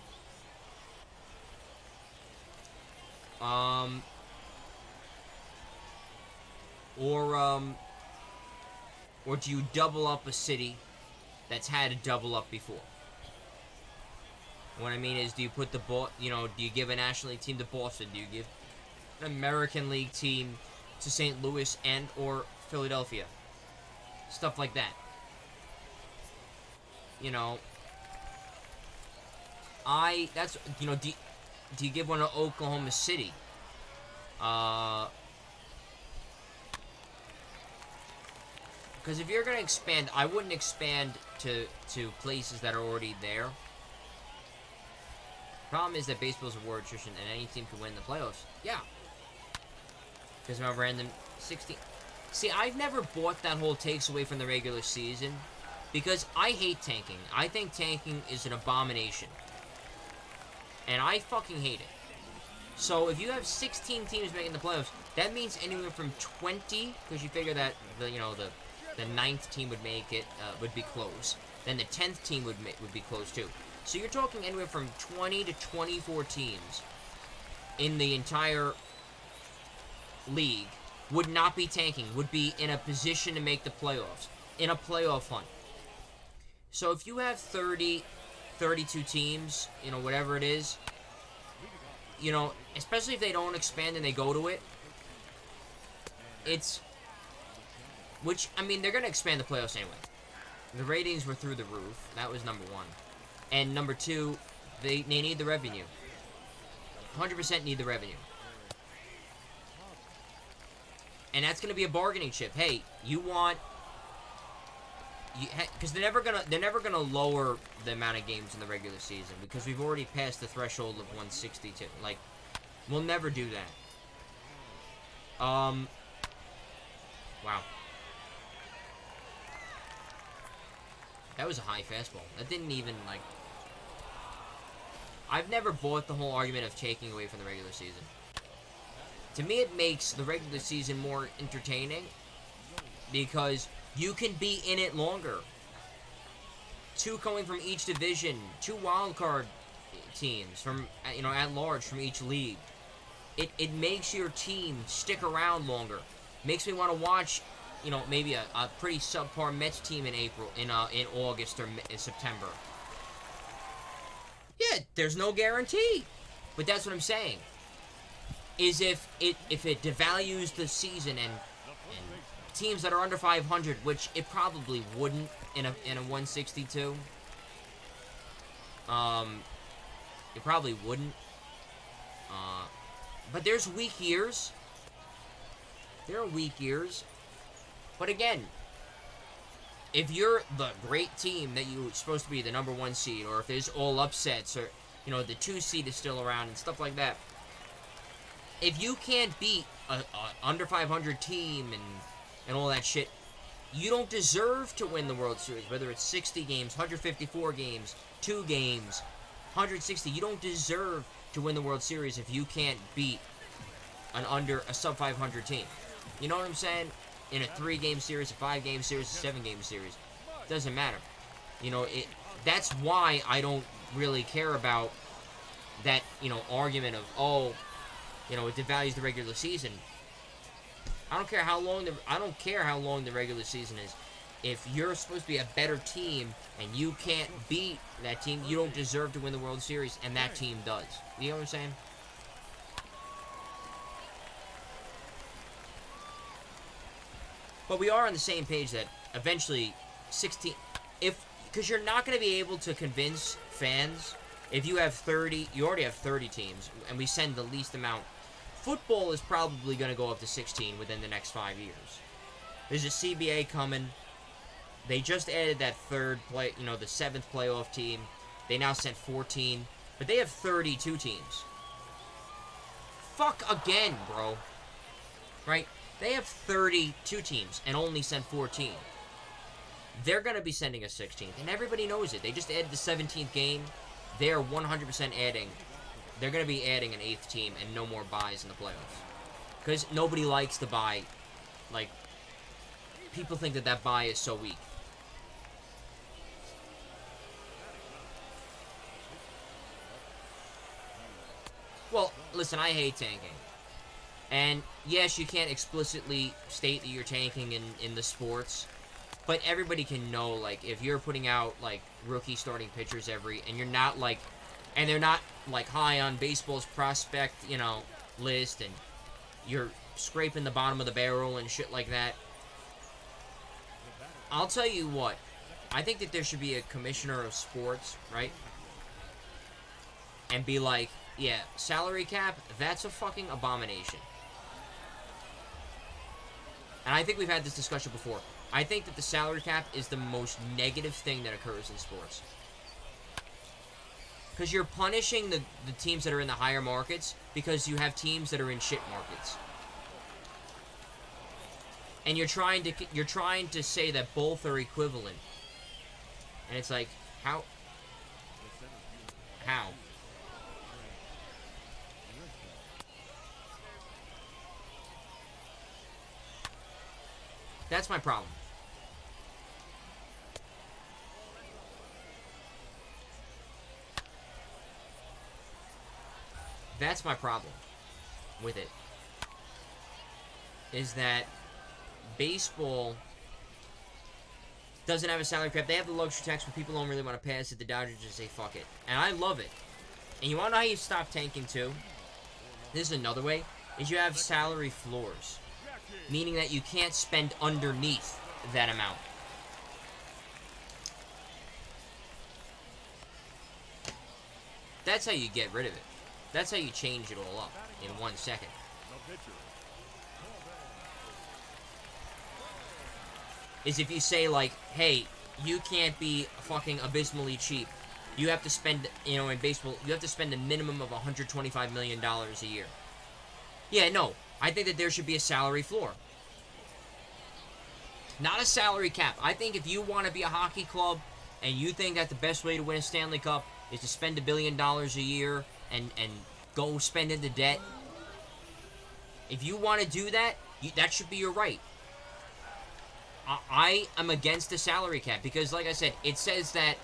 Or do you double up a city that's had a double up before? What I mean is, do you put do you give a National League team to Boston? Do you give an American League team to St. Louis and or Philadelphia? Stuff like that. You know, do you give one to Oklahoma City? Because if you're going to expand, I wouldn't expand to places that are already there. Problem is that baseball's a war attrition and any team can win the playoffs. Yeah. Because of a random 16. See, I've never bought that whole takes away from the regular season because I hate tanking. I think tanking is an abomination. And I fucking hate it. So if you have 16 teams making the playoffs, that means anywhere from 20, because you figure that the ninth team would make it, would be close. Then the 10th team would be close too. So you're talking anywhere from 20 to 24 teams in the entire league would not be tanking, would be in a position to make the playoffs, in a playoff hunt. So if you have 30, 32 teams, whatever it is, especially if they don't expand and they go to it, which, I mean, they're going to expand the playoffs anyway. The ratings were through the roof. That was number one. And number two, they need the revenue. 100% need the revenue. And that's going to be a bargaining chip. Hey, because they're never gonna lower the amount of games in the regular season, because we've already passed the threshold of 162. Like, we'll never do that. Wow. That was a high fastball. That didn't even, like... I've never bought the whole argument of taking away from the regular season. To me, it makes the regular season more entertaining, because you can be in it longer. 2 coming from each division, 2 wild card teams from, at large from each league. It makes your team stick around longer. Makes me want to watch, maybe a pretty subpar Mets team in August or September. Yeah, there's no guarantee, but that's what I'm saying. Is if it devalues the season and teams that are under 500, which it probably wouldn't in a 162. It probably wouldn't. But there's weak years. There are weak years. But again, if you're the great team that you're supposed to be, the number 1 seed, or if there's all upsets, or the 2 seed is still around and stuff like that, if you can't beat a under 500 team and all that shit, you don't deserve to win the World Series. Whether it's 60 games, 154 games, 2 games, 160, you don't deserve to win the World Series if you can't beat a sub 500 team. You know what I'm saying? In a 3-game series, a 5-game series, a 7-game series, doesn't matter. That's why I don't really care about that argument of it devalues the regular season. I don't care how long the regular season is. If you're supposed to be a better team and you can't beat that team, you don't deserve to win the World Series, and that team does. You know what I'm saying? But we are on the same page that eventually 16, because you're not going to be able to convince fans if you have 30, you already have 30 teams, and we send the least amount. Football is probably going to go up to 16 within the next 5 years. There's a CBA coming. They just added that the 7th playoff team. They now sent 14, but they have 32 teams. Fuck again, bro. Right? They have 32 teams and only sent 14. They're going to be sending a 16th, and everybody knows it. They just added the 17th game. They're 100% adding. They're going to be adding an 8th team and no more buys in the playoffs. Because nobody likes to buy. Like, people think that buy is so weak. Well, listen, I hate tanking. And yes, you can't explicitly state that you're tanking in the sports, but everybody can know, like, if you're putting out, like, rookie starting pitchers and you're not, like, and they're not, like, high on baseball's prospect, list, and you're scraping the bottom of the barrel and shit like that. I'll tell you what, I think that there should be a commissioner of sports, right? And be like, yeah, salary cap, that's a fucking abomination. And I think we've had this discussion before. I think that the salary cap is the most negative thing that occurs in sports. Because you're punishing the teams that are in the higher markets because you have teams that are in shit markets. And you're trying to say that both are equivalent. And it's like, how? That's my problem. That's my problem with it. Is that baseball doesn't have a salary cap. They have the luxury tax, but people don't really want to pass it. The Dodgers just say fuck it. And I love it. And you want to know how you stop tanking too? This is another way. Is you have salary floors. Meaning that you can't spend underneath that amount. That's how you get rid of it. That's how you change it all up in 1 second. Is if you say, like, hey, you can't be fucking abysmally cheap. You have to spend, you know, in baseball, you have to spend a minimum of $125 million a year. Yeah, no. I think that there should be a salary floor. Not a salary cap. I think if you want to be a hockey club and you think that the best way to win a Stanley Cup is to spend $1 billion a year and go spend into debt, if you want to do that, that should be your right. I am against the salary cap because, like I said, it says that,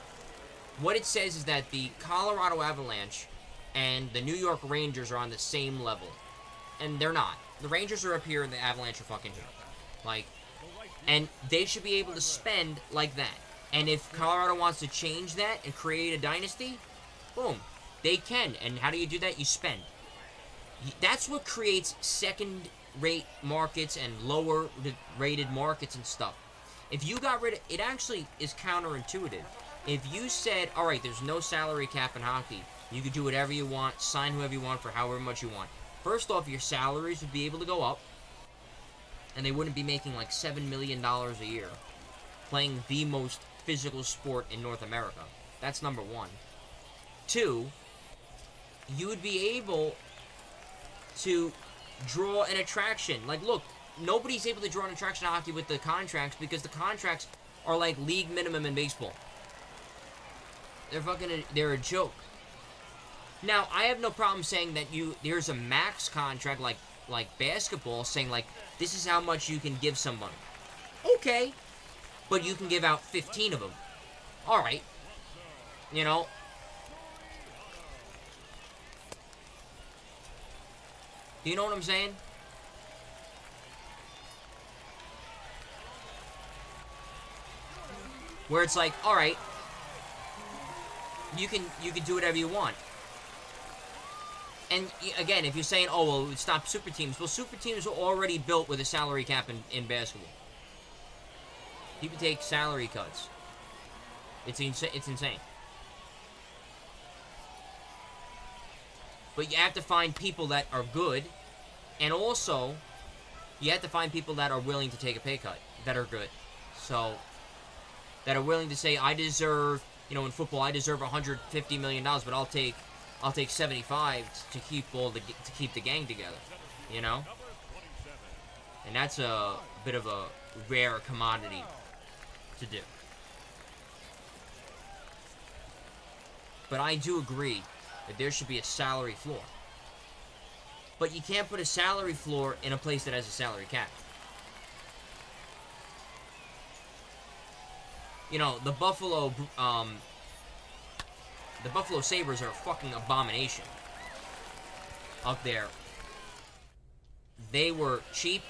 what it says is that the Colorado Avalanche and the New York Rangers are on the same level. And they're not. The Rangers are up here and the Avalanche are fucking here. Like, and they should be able to spend like that. And if Colorado wants to change that and create a dynasty, boom, they can. And how do you do that? You spend. That's what creates second-rate markets and lower-rated markets and stuff. If you got rid of... It actually is counterintuitive. If you said, all right, there's no salary cap in hockey. You could do whatever you want, sign whoever you want for however much you want. First off, your salaries would be able to go up. And they wouldn't be making like $7 million a year. Playing the most physical sport in North America. That's number one. Two, you would be able to draw an attraction. Like, look, nobody's able to draw an attraction in hockey with the contracts because the contracts are like league minimum in baseball. They're a joke. Now, I have no problem saying that there's a max contract like basketball, saying like, this is how much you can give someone. Okay. But you can give out 15 of them. Alright. You know. Do you know what I'm saying? Where it's like, alright, you can do whatever you want. And again, if you're saying, oh, well, stop super teams. Well, super teams are already built with a salary cap in basketball. People take salary cuts. It's insane. But you have to find people that are good. And also, you have to find people that are willing to take a pay cut. That are good. So, that are willing to say, I deserve, you know, in football, I deserve $150 million, but I'll take 75 to keep the gang together, you know? And that's a bit of a rare commodity to do. But I do agree that there should be a salary floor. But you can't put a salary floor in a place that has a salary cap. You know, the Buffalo Sabres are a fucking abomination up there. They were cheap,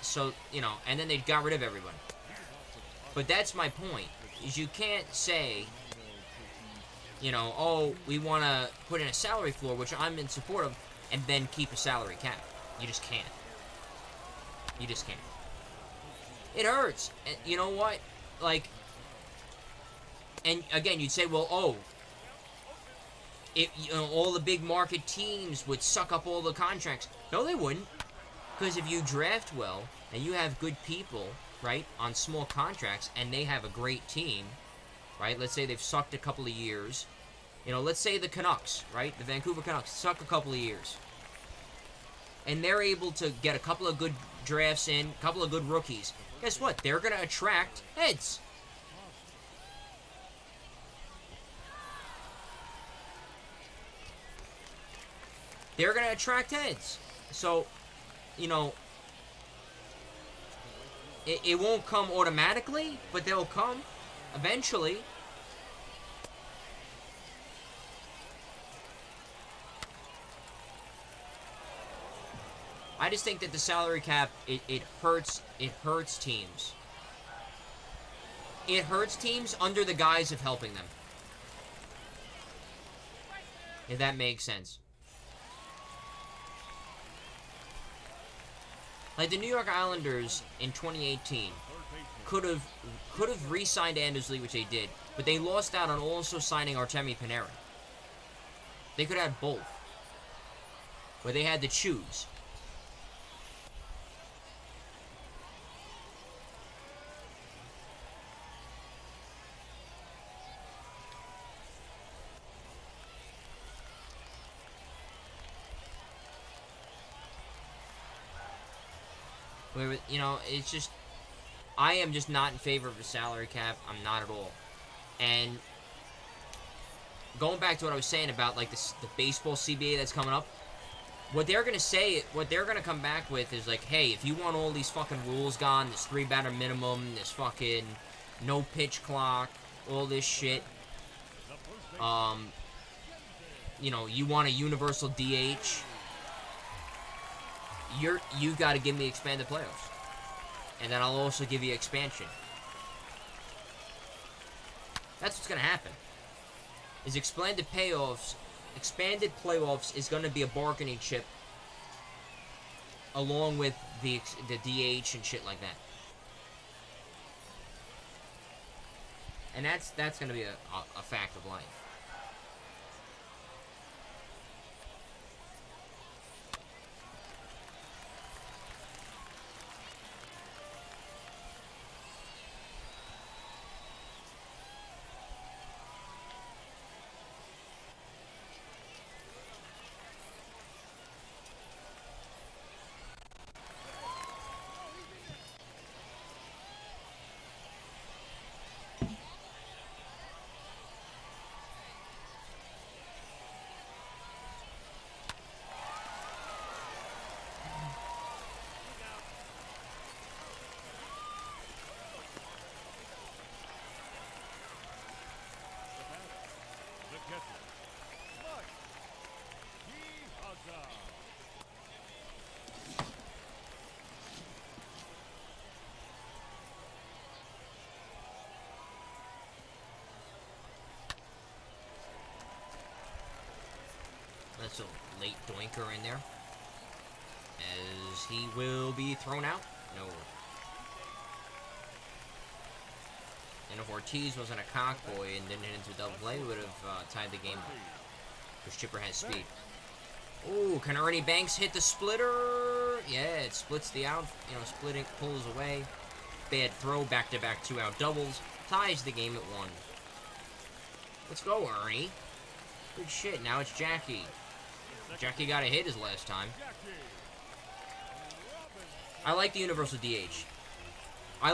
so, you know, and then they got rid of everybody. But that's my point, is you can't say, you know, oh, we want to put in a salary floor, which I'm in support of, and then keep a salary cap. You just can't. You just can't. It hurts. And you know what? Like, and again, you'd say, well, oh, you know, all the big market teams would suck up all the contracts. No, they wouldn't. Because if you draft well, and you have good people, right, on small contracts, and they have a great team, right? Let's say they've sucked a couple of years. You know, let's say the Canucks, right? The Vancouver Canucks suck a couple of years. And they're able to get a couple of good drafts in, a couple of good rookies. Guess what? They're going to attract heads. They're going to attract heads. So, you know, It won't come automatically, but they'll come eventually. I just think that the salary cap, it hurts teams. It hurts teams under the guise of helping them. If that makes sense. Like the New York Islanders in 2018 could have re-signed Anders Lee, which they did, but they lost out on also signing Artemi Panarin. They could have both, where they had to choose. Where, you know, it's just, I am just not in favor of the salary cap. I'm not at all. And going back to what I was saying about like the baseball CBA that's coming up, what they're gonna say, what they're gonna come back with is like, hey, if you want all these fucking rules gone, this 3-batter minimum, this fucking no pitch clock, all this shit, you know, you want a universal DH. You got to give me expanded playoffs, and then I'll also give you expansion. That's what's gonna happen. Is expanded playoffs is gonna be a bargaining chip, along with the DH and shit like that. And that's gonna be a fact of life. That's a late doinker in there, as he will be thrown out. No. And if Ortiz wasn't a cockboy and didn't hit into a double play, we would have tied the game up. Because Chipper has speed. Ooh, can Ernie Banks hit the splitter? Yeah, it splits the out, you know, splitting, pulls away. Bad throw, back-to-back 2-out doubles. Ties the game at 1. Let's go, Ernie. Good shit, now it's Jackie. Jackie got a hit his last time. I like the universal DH. I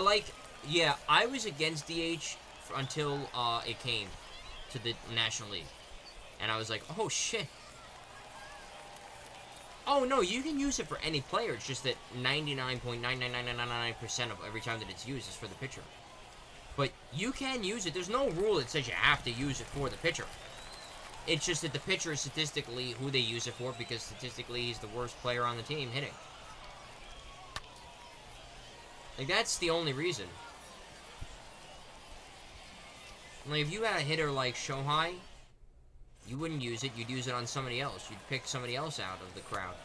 was against DH until it came to the National League. And I was like, oh shit. Oh no, you can use it for any player. It's just that 99.99999% of every time that it's used is for the pitcher. But you can use it. There's no rule that says you have to use it for the pitcher. It's just that the pitcher is statistically who they use it for, because statistically he's the worst player on the team hitting. Like, that's the only reason. Like, if you had a hitter like Shohei, you wouldn't use it. You'd use it on somebody else. You'd pick somebody else out of the crowd.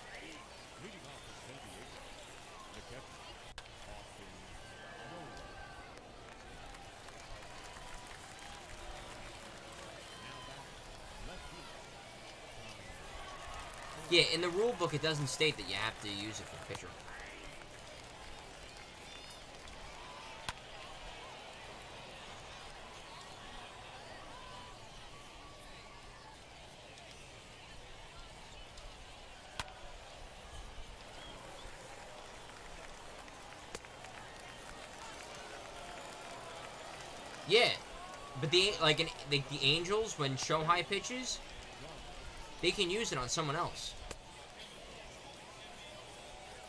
Yeah, in the rule book, it doesn't state that you have to use it for the pitcher. Yeah, but the Angels, when Shohei pitches, they can use it on someone else.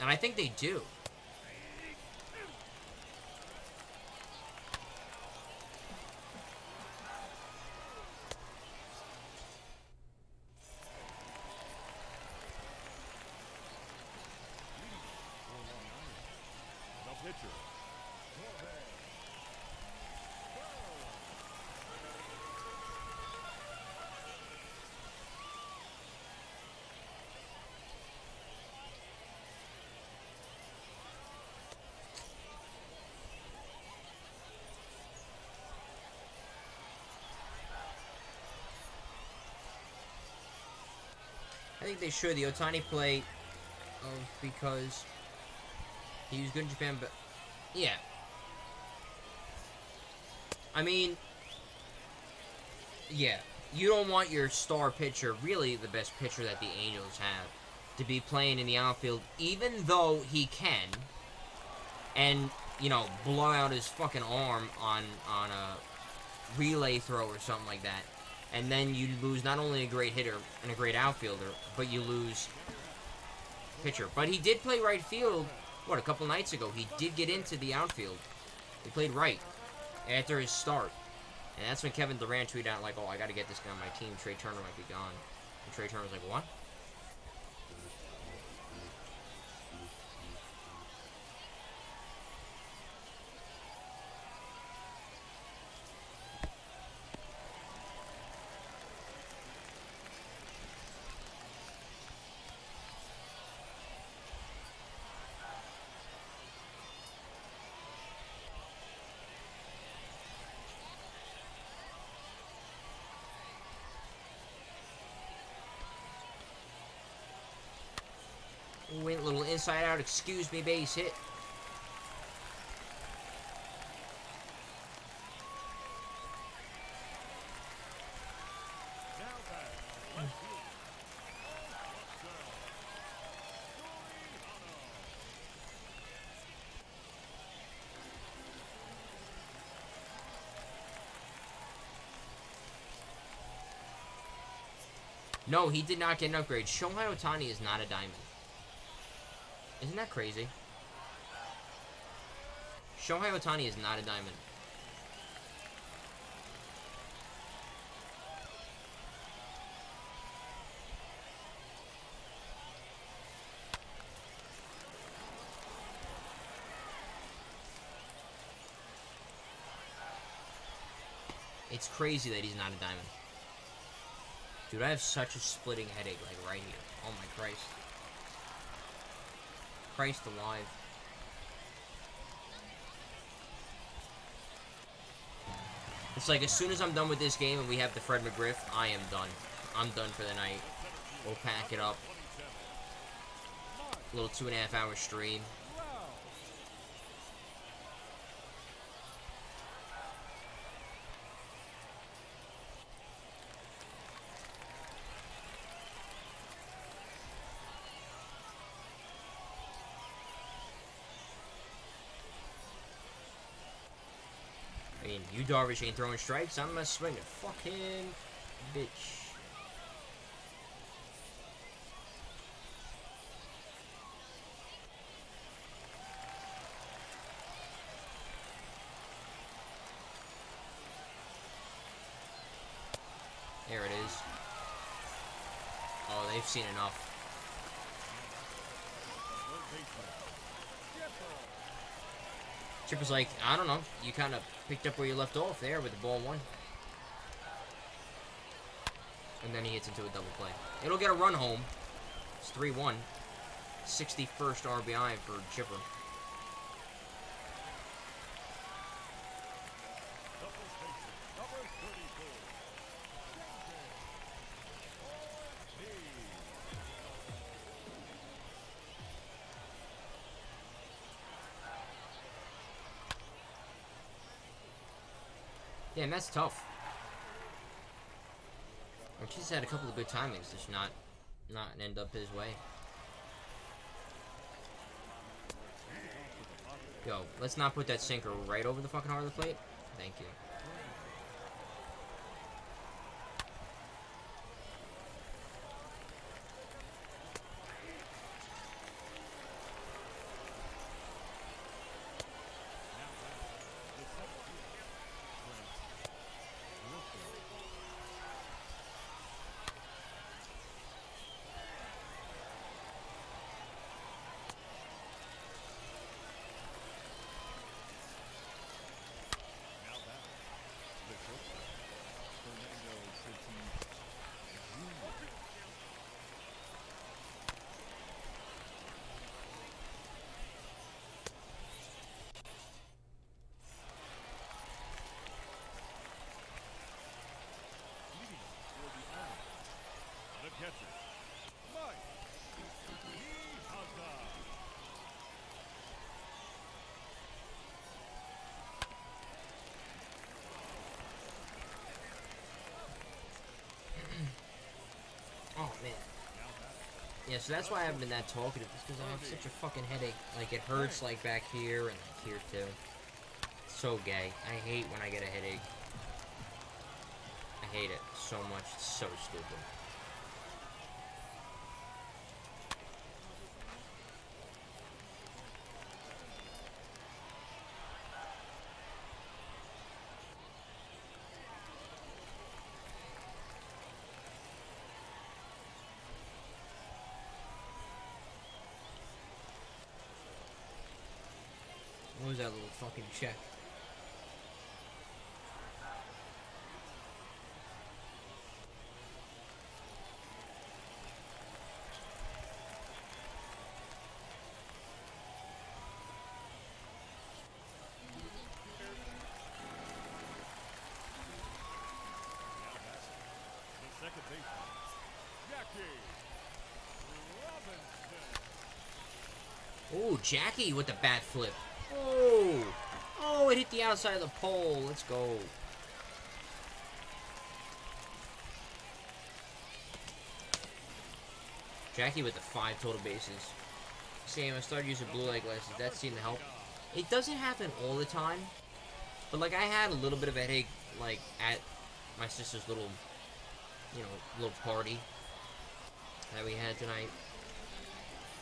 And I think they do. I think they should. The Otani play, because he was good in Japan, but yeah. I mean, yeah. You don't want your star pitcher, really the best pitcher that the Angels have, to be playing in the outfield, even though he can, and, you know, blow out his fucking arm on a relay throw or something like that. And then you lose not only a great hitter and a great outfielder, but you lose pitcher. But he did play right field, a couple nights ago. He did get into the outfield. He played right after his start. And that's when Kevin Durant tweeted out, like, oh, I got to get this guy on my team. Trey Turner might be gone. And Trey Turner was like, what? Went a little inside out, excuse me, base hit. No, he did not get an upgrade. Shohei Ohtani is not a diamond. Isn't that crazy? Shohei Ohtani is not a diamond. It's crazy that he's not a diamond. Dude, I have such a splitting headache, like, right here. Oh my Christ. Christ alive. It's like, as soon as I'm done with this game and we have the Fred McGriff, I am done. I'm done for the night. We'll pack it up. A little 2.5 hour stream. I mean, you Darvish ain't throwing strikes, I'm gonna swing it. Fucking bitch. There it is. Oh, they've seen enough. Chipper's like, I don't know. You kind of picked up where you left off there with the ball one. And then he hits into a double play. It'll get a run home. It's 3-1. 61st RBI for Chipper. Yeah, and that's tough. And she's had a couple of good timings, just not end up his way. Yo, let's not put that sinker right over the fucking heart of the plate. Thank you. Oh, man. Yeah, so that's why I haven't been that talkative. It's because I have such a fucking headache. Like, it hurts, like, back here and like, here, too. It's so gay. I hate when I get a headache. I hate it so much. It's so stupid. What was that little fucking check? The second baseman, Jackie Robinson. Oh, Jackie with the bat flip. Oh! Oh, it hit the outside of the pole. Let's go. Jackie with the 5 total bases. Same, I started using blue light glasses. That seemed to help. It doesn't happen all the time. But, like, I had a little bit of a headache, like, at my sister's little, you know, little party that we had tonight.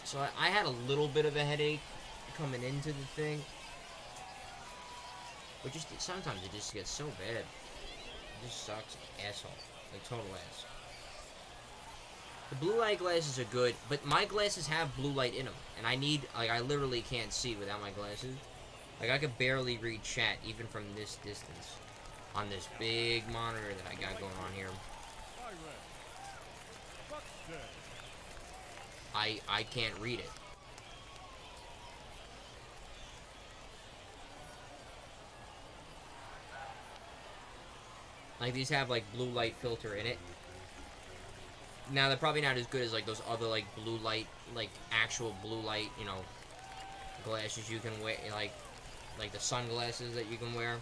So I had a little bit of a headache coming into the thing. But just sometimes it just gets so bad. It just sucks. Asshole. Like, total ass. The blue light glasses are good, but my glasses have blue light in them. And I need, like, I literally can't see without my glasses. Like, I could barely read chat, even from this distance. On this big monitor that I got going on here. I can't read it. Like, these have, like, blue light filter in it. Now, they're probably not as good as, like, those other, like, blue light, like, actual blue light, you know, glasses you can wear, like the sunglasses that you can wear.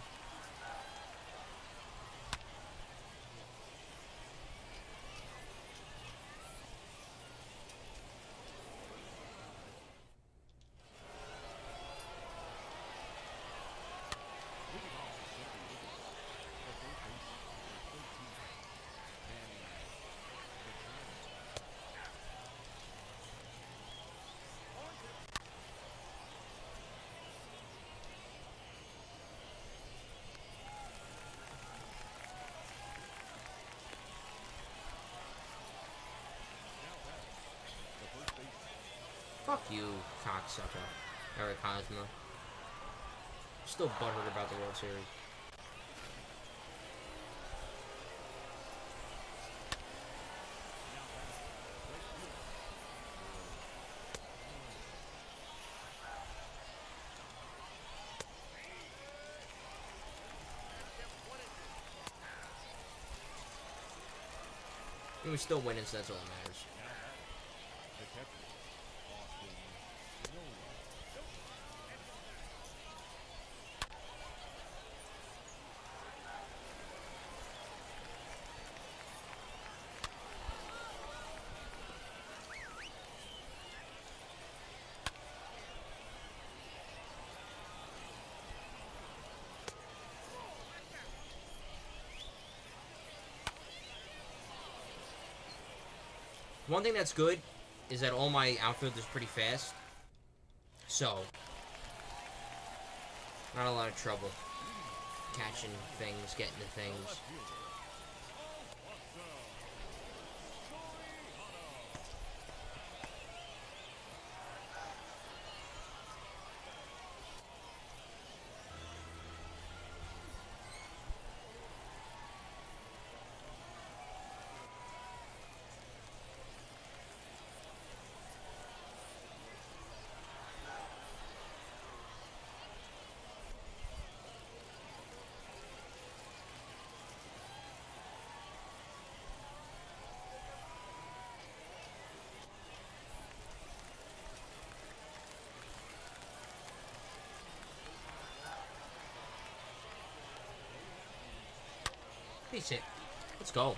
Fuck you, cocksucker. Eric Hosmer. Still butthurt about the World Series. And we're still winning, so that's all that matters. One thing that's good is that all my outfielders pretty fast. So, not a lot of trouble catching things, getting to things. Base hit. Let's go.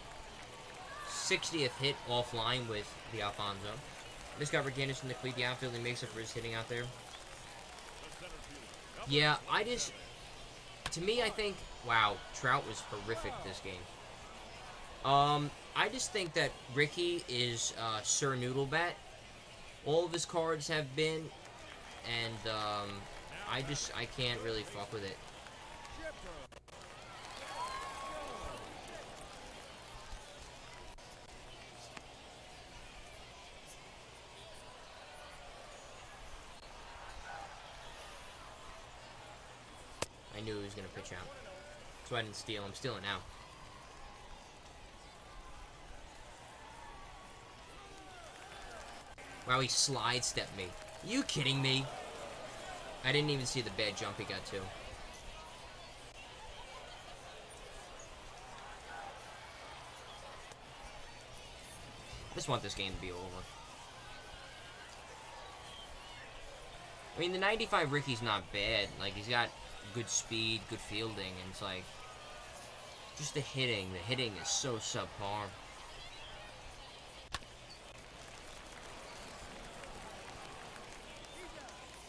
60th hit offline with the Alfonso. This got Rick Anderson to complete the outfield and makes up for his hitting out there. Yeah, to me, I think, wow, Trout was horrific this game. I just think that Ricky is Sir Noodlebat. All of his cards have been, and I can't really fuck with it. I knew he was going to pitch out. So I didn't steal. I'm stealing now. Wow, he slide stepped me. You kidding me? I didn't even see the bad jump he got to. I just want this game to be over. I mean, the 95 Ricky's not bad. Like, he's got good speed, good fielding, and it's like, just the hitting. The hitting is so subpar.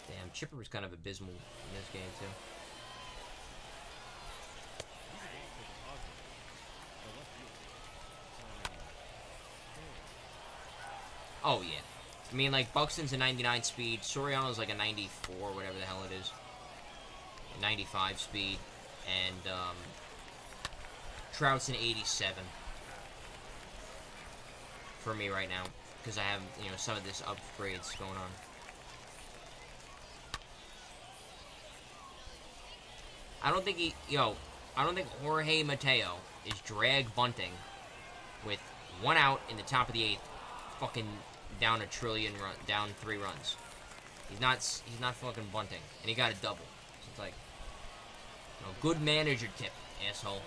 Damn, Chipper was kind of abysmal in this game, too. Oh, yeah. I mean, like, Buxton's a 99 speed. Soriano's like a 94, whatever the hell it is. 95 speed. And, Trout's an 87. For me right now. Because I have, you know, some of this upgrades going on. I don't think I don't think Jorge Mateo is drag bunting with 1 out in the top of the 8th, fucking down a trillion run, down 3 runs. He's not fucking bunting, and he got a double. So it's like, you know, good manager tip, asshole.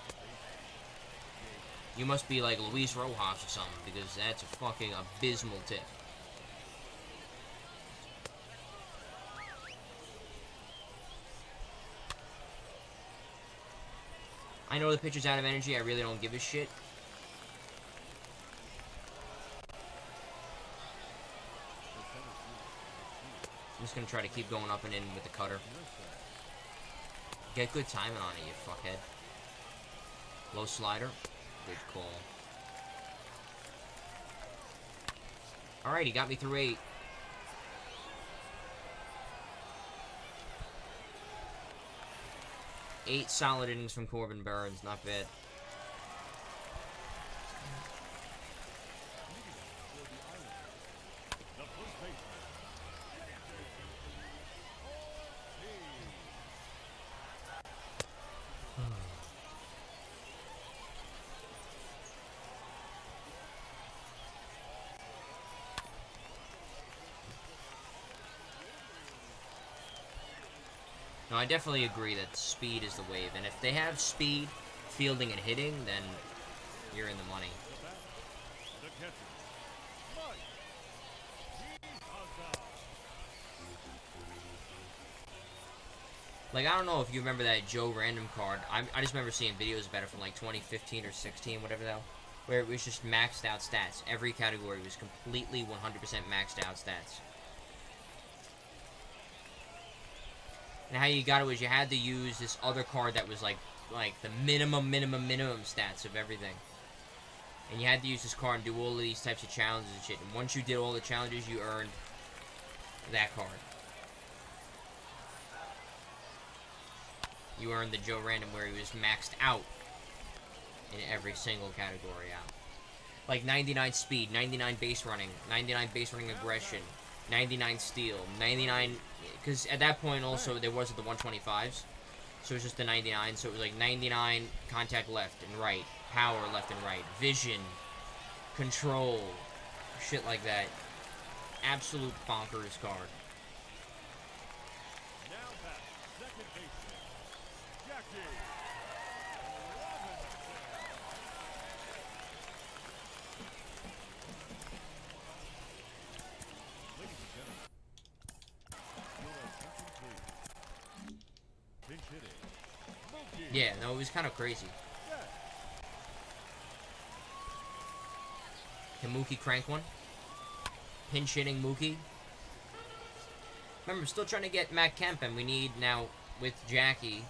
You must be like Luis Rojas or something, because that's a fucking abysmal tip. I know the pitcher's out of energy. I really don't give a shit. I'm just going to try to keep going up and in with the cutter. Get good timing on it, you fuckhead. Low slider. Good call. Alright, he got me through 8. Eight solid innings from Corbin Burns. Not bad. No, I definitely agree that speed is the wave, and if they have speed, fielding, and hitting, then you're in the money. Like, I don't know if you remember that Joe Random card. I just remember seeing videos about it from like 2015 or 16, whatever the hell, where it was just maxed out stats. Every category was completely 100% maxed out stats. And how you got it was you had to use this other card that was like the minimum stats of everything. And you had to use this card and do all of these types of challenges and shit. And once you did all the challenges, you earned that card. You earned the Joe Random where he was maxed out in every single category out. Like 99 speed, 99 base running, 99 base running aggression, 99 steal, 99... Because at that point also there wasn't the 125s. So it was just the 99. So it was like 99 contact left and right, power left and right, vision, control, shit like that. Absolute bonkers card. Now back, second baseman, Jackie. Ladies and gentlemen, your attention please. Pinch hitting. Mookie. Yeah, no, it was kind of crazy. Set. Can Mookie crank one? Pinch hitting Mookie. Remember, I'm still trying to get Matt Kemp, and we need now, with Jackie,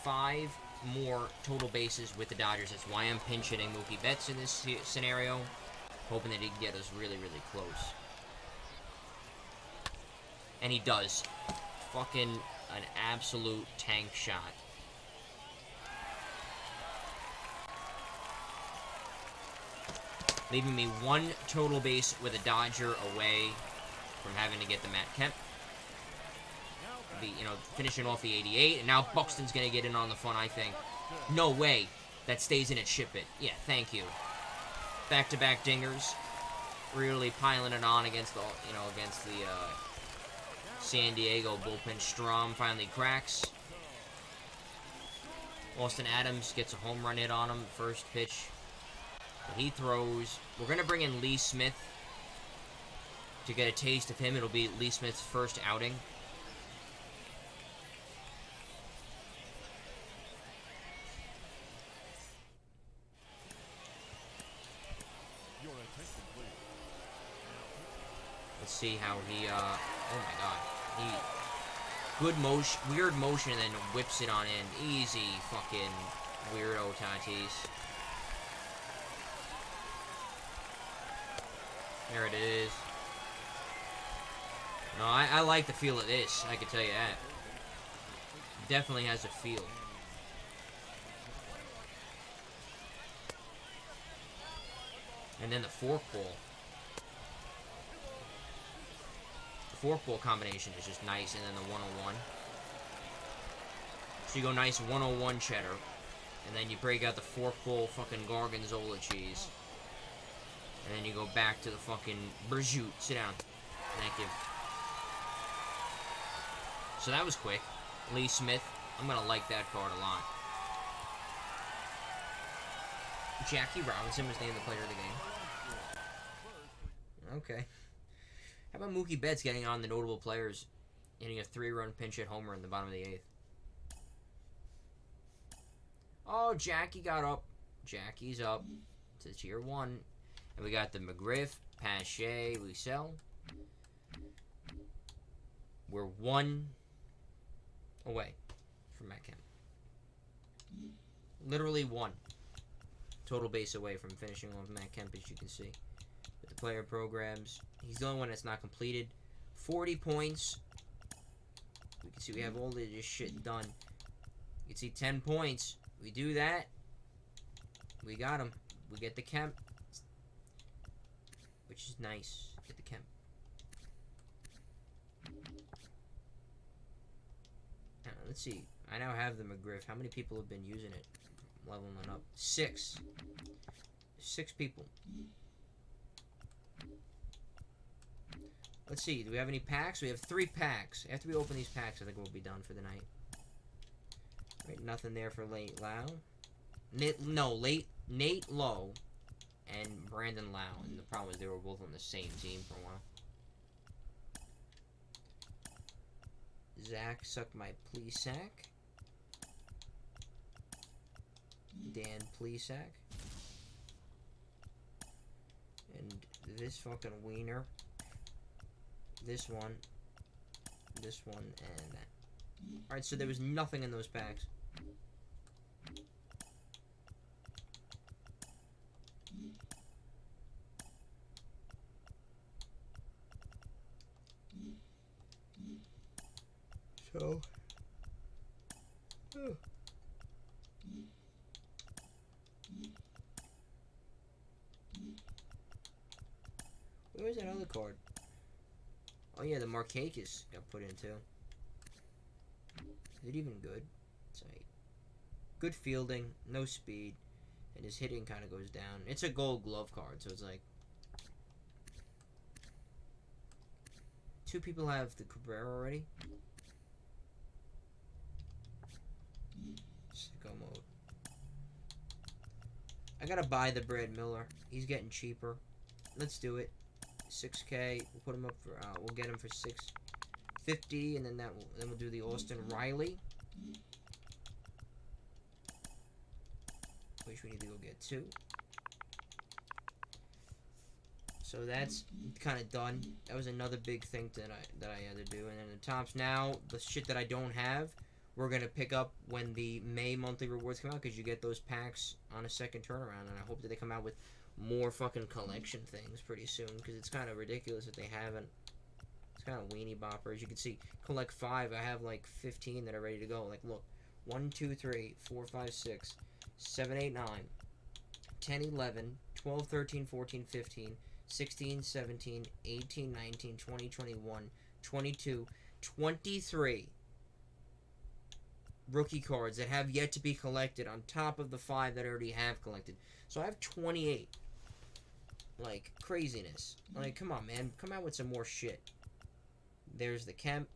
5 more total bases with the Dodgers. That's why I'm pinch hitting Mookie Betts in this scenario. Hoping that he can get us really, really close. And he does. Fucking an absolute tank shot. Leaving me 1 total base with a Dodger away from having to get the Matt Kemp. Finishing off the 88. And now Buxton's going to get in on the fun, I think. No way. That stays in it, ship it. Yeah, thank you. Back-to-back dingers. Really piling it on against the, San Diego bullpen. Strom finally cracks. Austin Adams gets a home run hit on him. First pitch. But he throws. We're going to bring in Lee Smith to get a taste of him. It'll be Lee Smith's first outing. Let's see how he, oh my god. Good motion, weird motion, and then whips it on in. Easy fucking weirdo Tatis. There it is. No, I like the feel of this, I can tell you that. Definitely has a feel. And then the forkball. The forkball combination is just nice, and then the 101. So you go nice 101 cheddar, and then you break out the forkball fucking gorgonzola cheese. And then you go back to the fucking prosciutto. Sit down. Thank you. So that was quick. Lee Smith. I'm going to like that card a lot. Jackie Robinson was named the player of the game. Okay. How about Mookie Betts getting on the notable players, hitting a 3-run pinch hit homer in the bottom of the 8th? Oh, Jackie got up. Jackie's up to tier 1. And we got the McGriff, Pache, Lucelle. We're 1 away from Matt Kemp. Literally 1 total base away from finishing off Matt Kemp, as you can see. With the player programs, he's the only one that's not completed. 40 points. We can see we have all of this shit done. You can see 10 points. We do that. We got him. We get the Kemp. Which is nice. Get the Kemp. Let's see. I now have the McGriff. How many people have been using it? Leveling it up. 6. 6 people. Let's see. Do we have any packs? We have 3 packs. After we open these packs, I think we'll be done for the night. Right, nothing there for Nate Lowe. Nate Lowe and Brandon Lau. And the problem is they were both on the same team for a while. Zach Suck My Plesac. Dan Plesac. And this fucking wiener. This one, and that. Alright, so there was nothing in those packs. So, where's that other card? Oh yeah, the Markakis got put in too. Is it even good? It's like good fielding, no speed, and his hitting kind of goes down. It's a Gold Glove card, so it's like 2 people have the Cabrera already. Sicko mode. I gotta buy the Brad Miller. He's getting cheaper. Let's do it. 6K. We'll put him up for. We'll get him for $650, and then we'll do the Austin Riley, which we need to go get 2. So that's kind of done. That was another big thing that I had to do. And then the Tops now, the shit that I don't have, we're gonna pick up when the May monthly rewards come out, because you get those packs on a second turnaround. And I hope that they come out with more fucking collection things pretty soon, because it's kind of ridiculous that they haven't. It's kind of weenie bopper. As you can see, collect 5. I have like 15 that are ready to go. Like, look, 1, 2, 3, 4, 5, 6, 7, 8, 9, 10, 11, 12, 13, 14, 15, 16, 17, 18, 19, 20, 21, 22, 23 rookie cards that have yet to be collected on top of the 5 that I already have collected. So I have 28. Like, craziness. Like, come on, man. Come out with some more shit. There's the Kemp.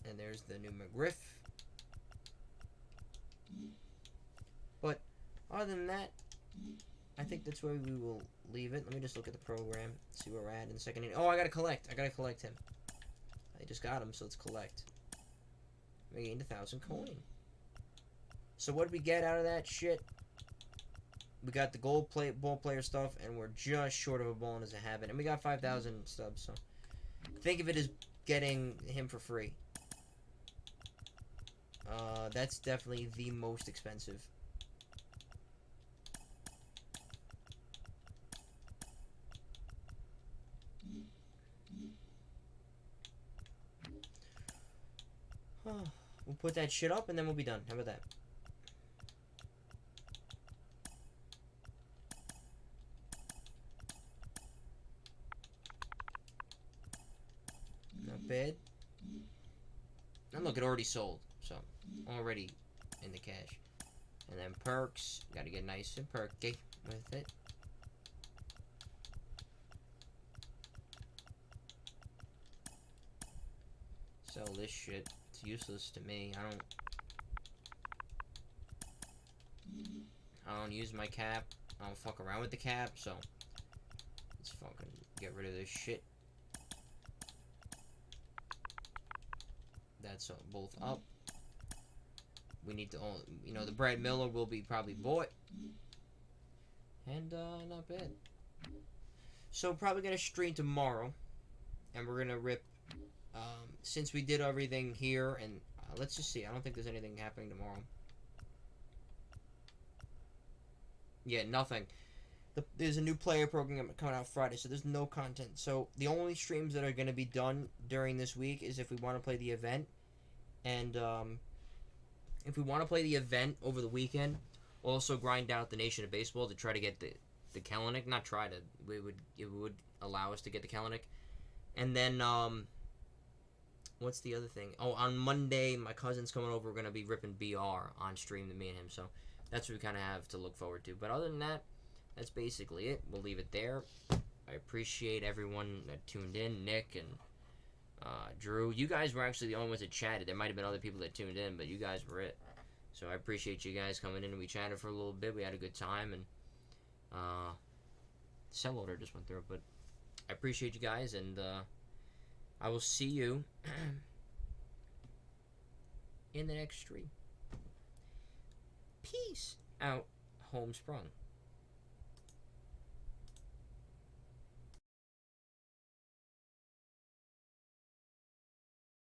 And there's the new McGriff. But other than that, I think that's where we will leave it. Let me just look at the program, see where we're at in a second. Oh, I gotta collect. I gotta collect him. I just got him, so let's collect. We gained 1,000 coin. So what did we get out of that shit? We got the gold ball player stuff, and we're just short of a bonus to have it. And we got 5,000 stubs, so think of it as getting him for free. That's definitely the most expensive. We'll put that shit up and then we'll be done. How about that? Not bad. And look, it already sold. So, already in the cash. And then perks. Gotta get nice and perky with it. Sell this shit. It's useless to me. I don't use my cap. I don't fuck around with the cap, so let's fucking get rid of this shit. That's both up. We need to, you know, the Brad Miller will be probably bought. And, not bad. So, probably gonna stream tomorrow. And we're gonna rip, since we did everything here, and let's just see. I don't think there's anything happening tomorrow. Yeah, nothing. There's a new player program coming out Friday, so there's no content. So the only streams that are going to be done during this week is if we want to play the event. And if we want to play the event over the weekend, we'll also grind out the Nation of Baseball to try to get the Kellenic. Not try to. It would allow us to get the Kellenic. And then, what's the other thing? Oh, on Monday, my cousin's coming over. We're going to be ripping BR on stream, me and him. So that's what we kind of have to look forward to. But other than that, that's basically it. We'll leave it there. I appreciate everyone that tuned in. Nick and Drew. You guys were actually the only ones that chatted. There might have been other people that tuned in, but you guys were it. So I appreciate you guys coming in, and we chatted for a little bit. We had a good time, and sell order just went through. But I appreciate you guys, and I will see you in the next stream. Peace out, Homesprung.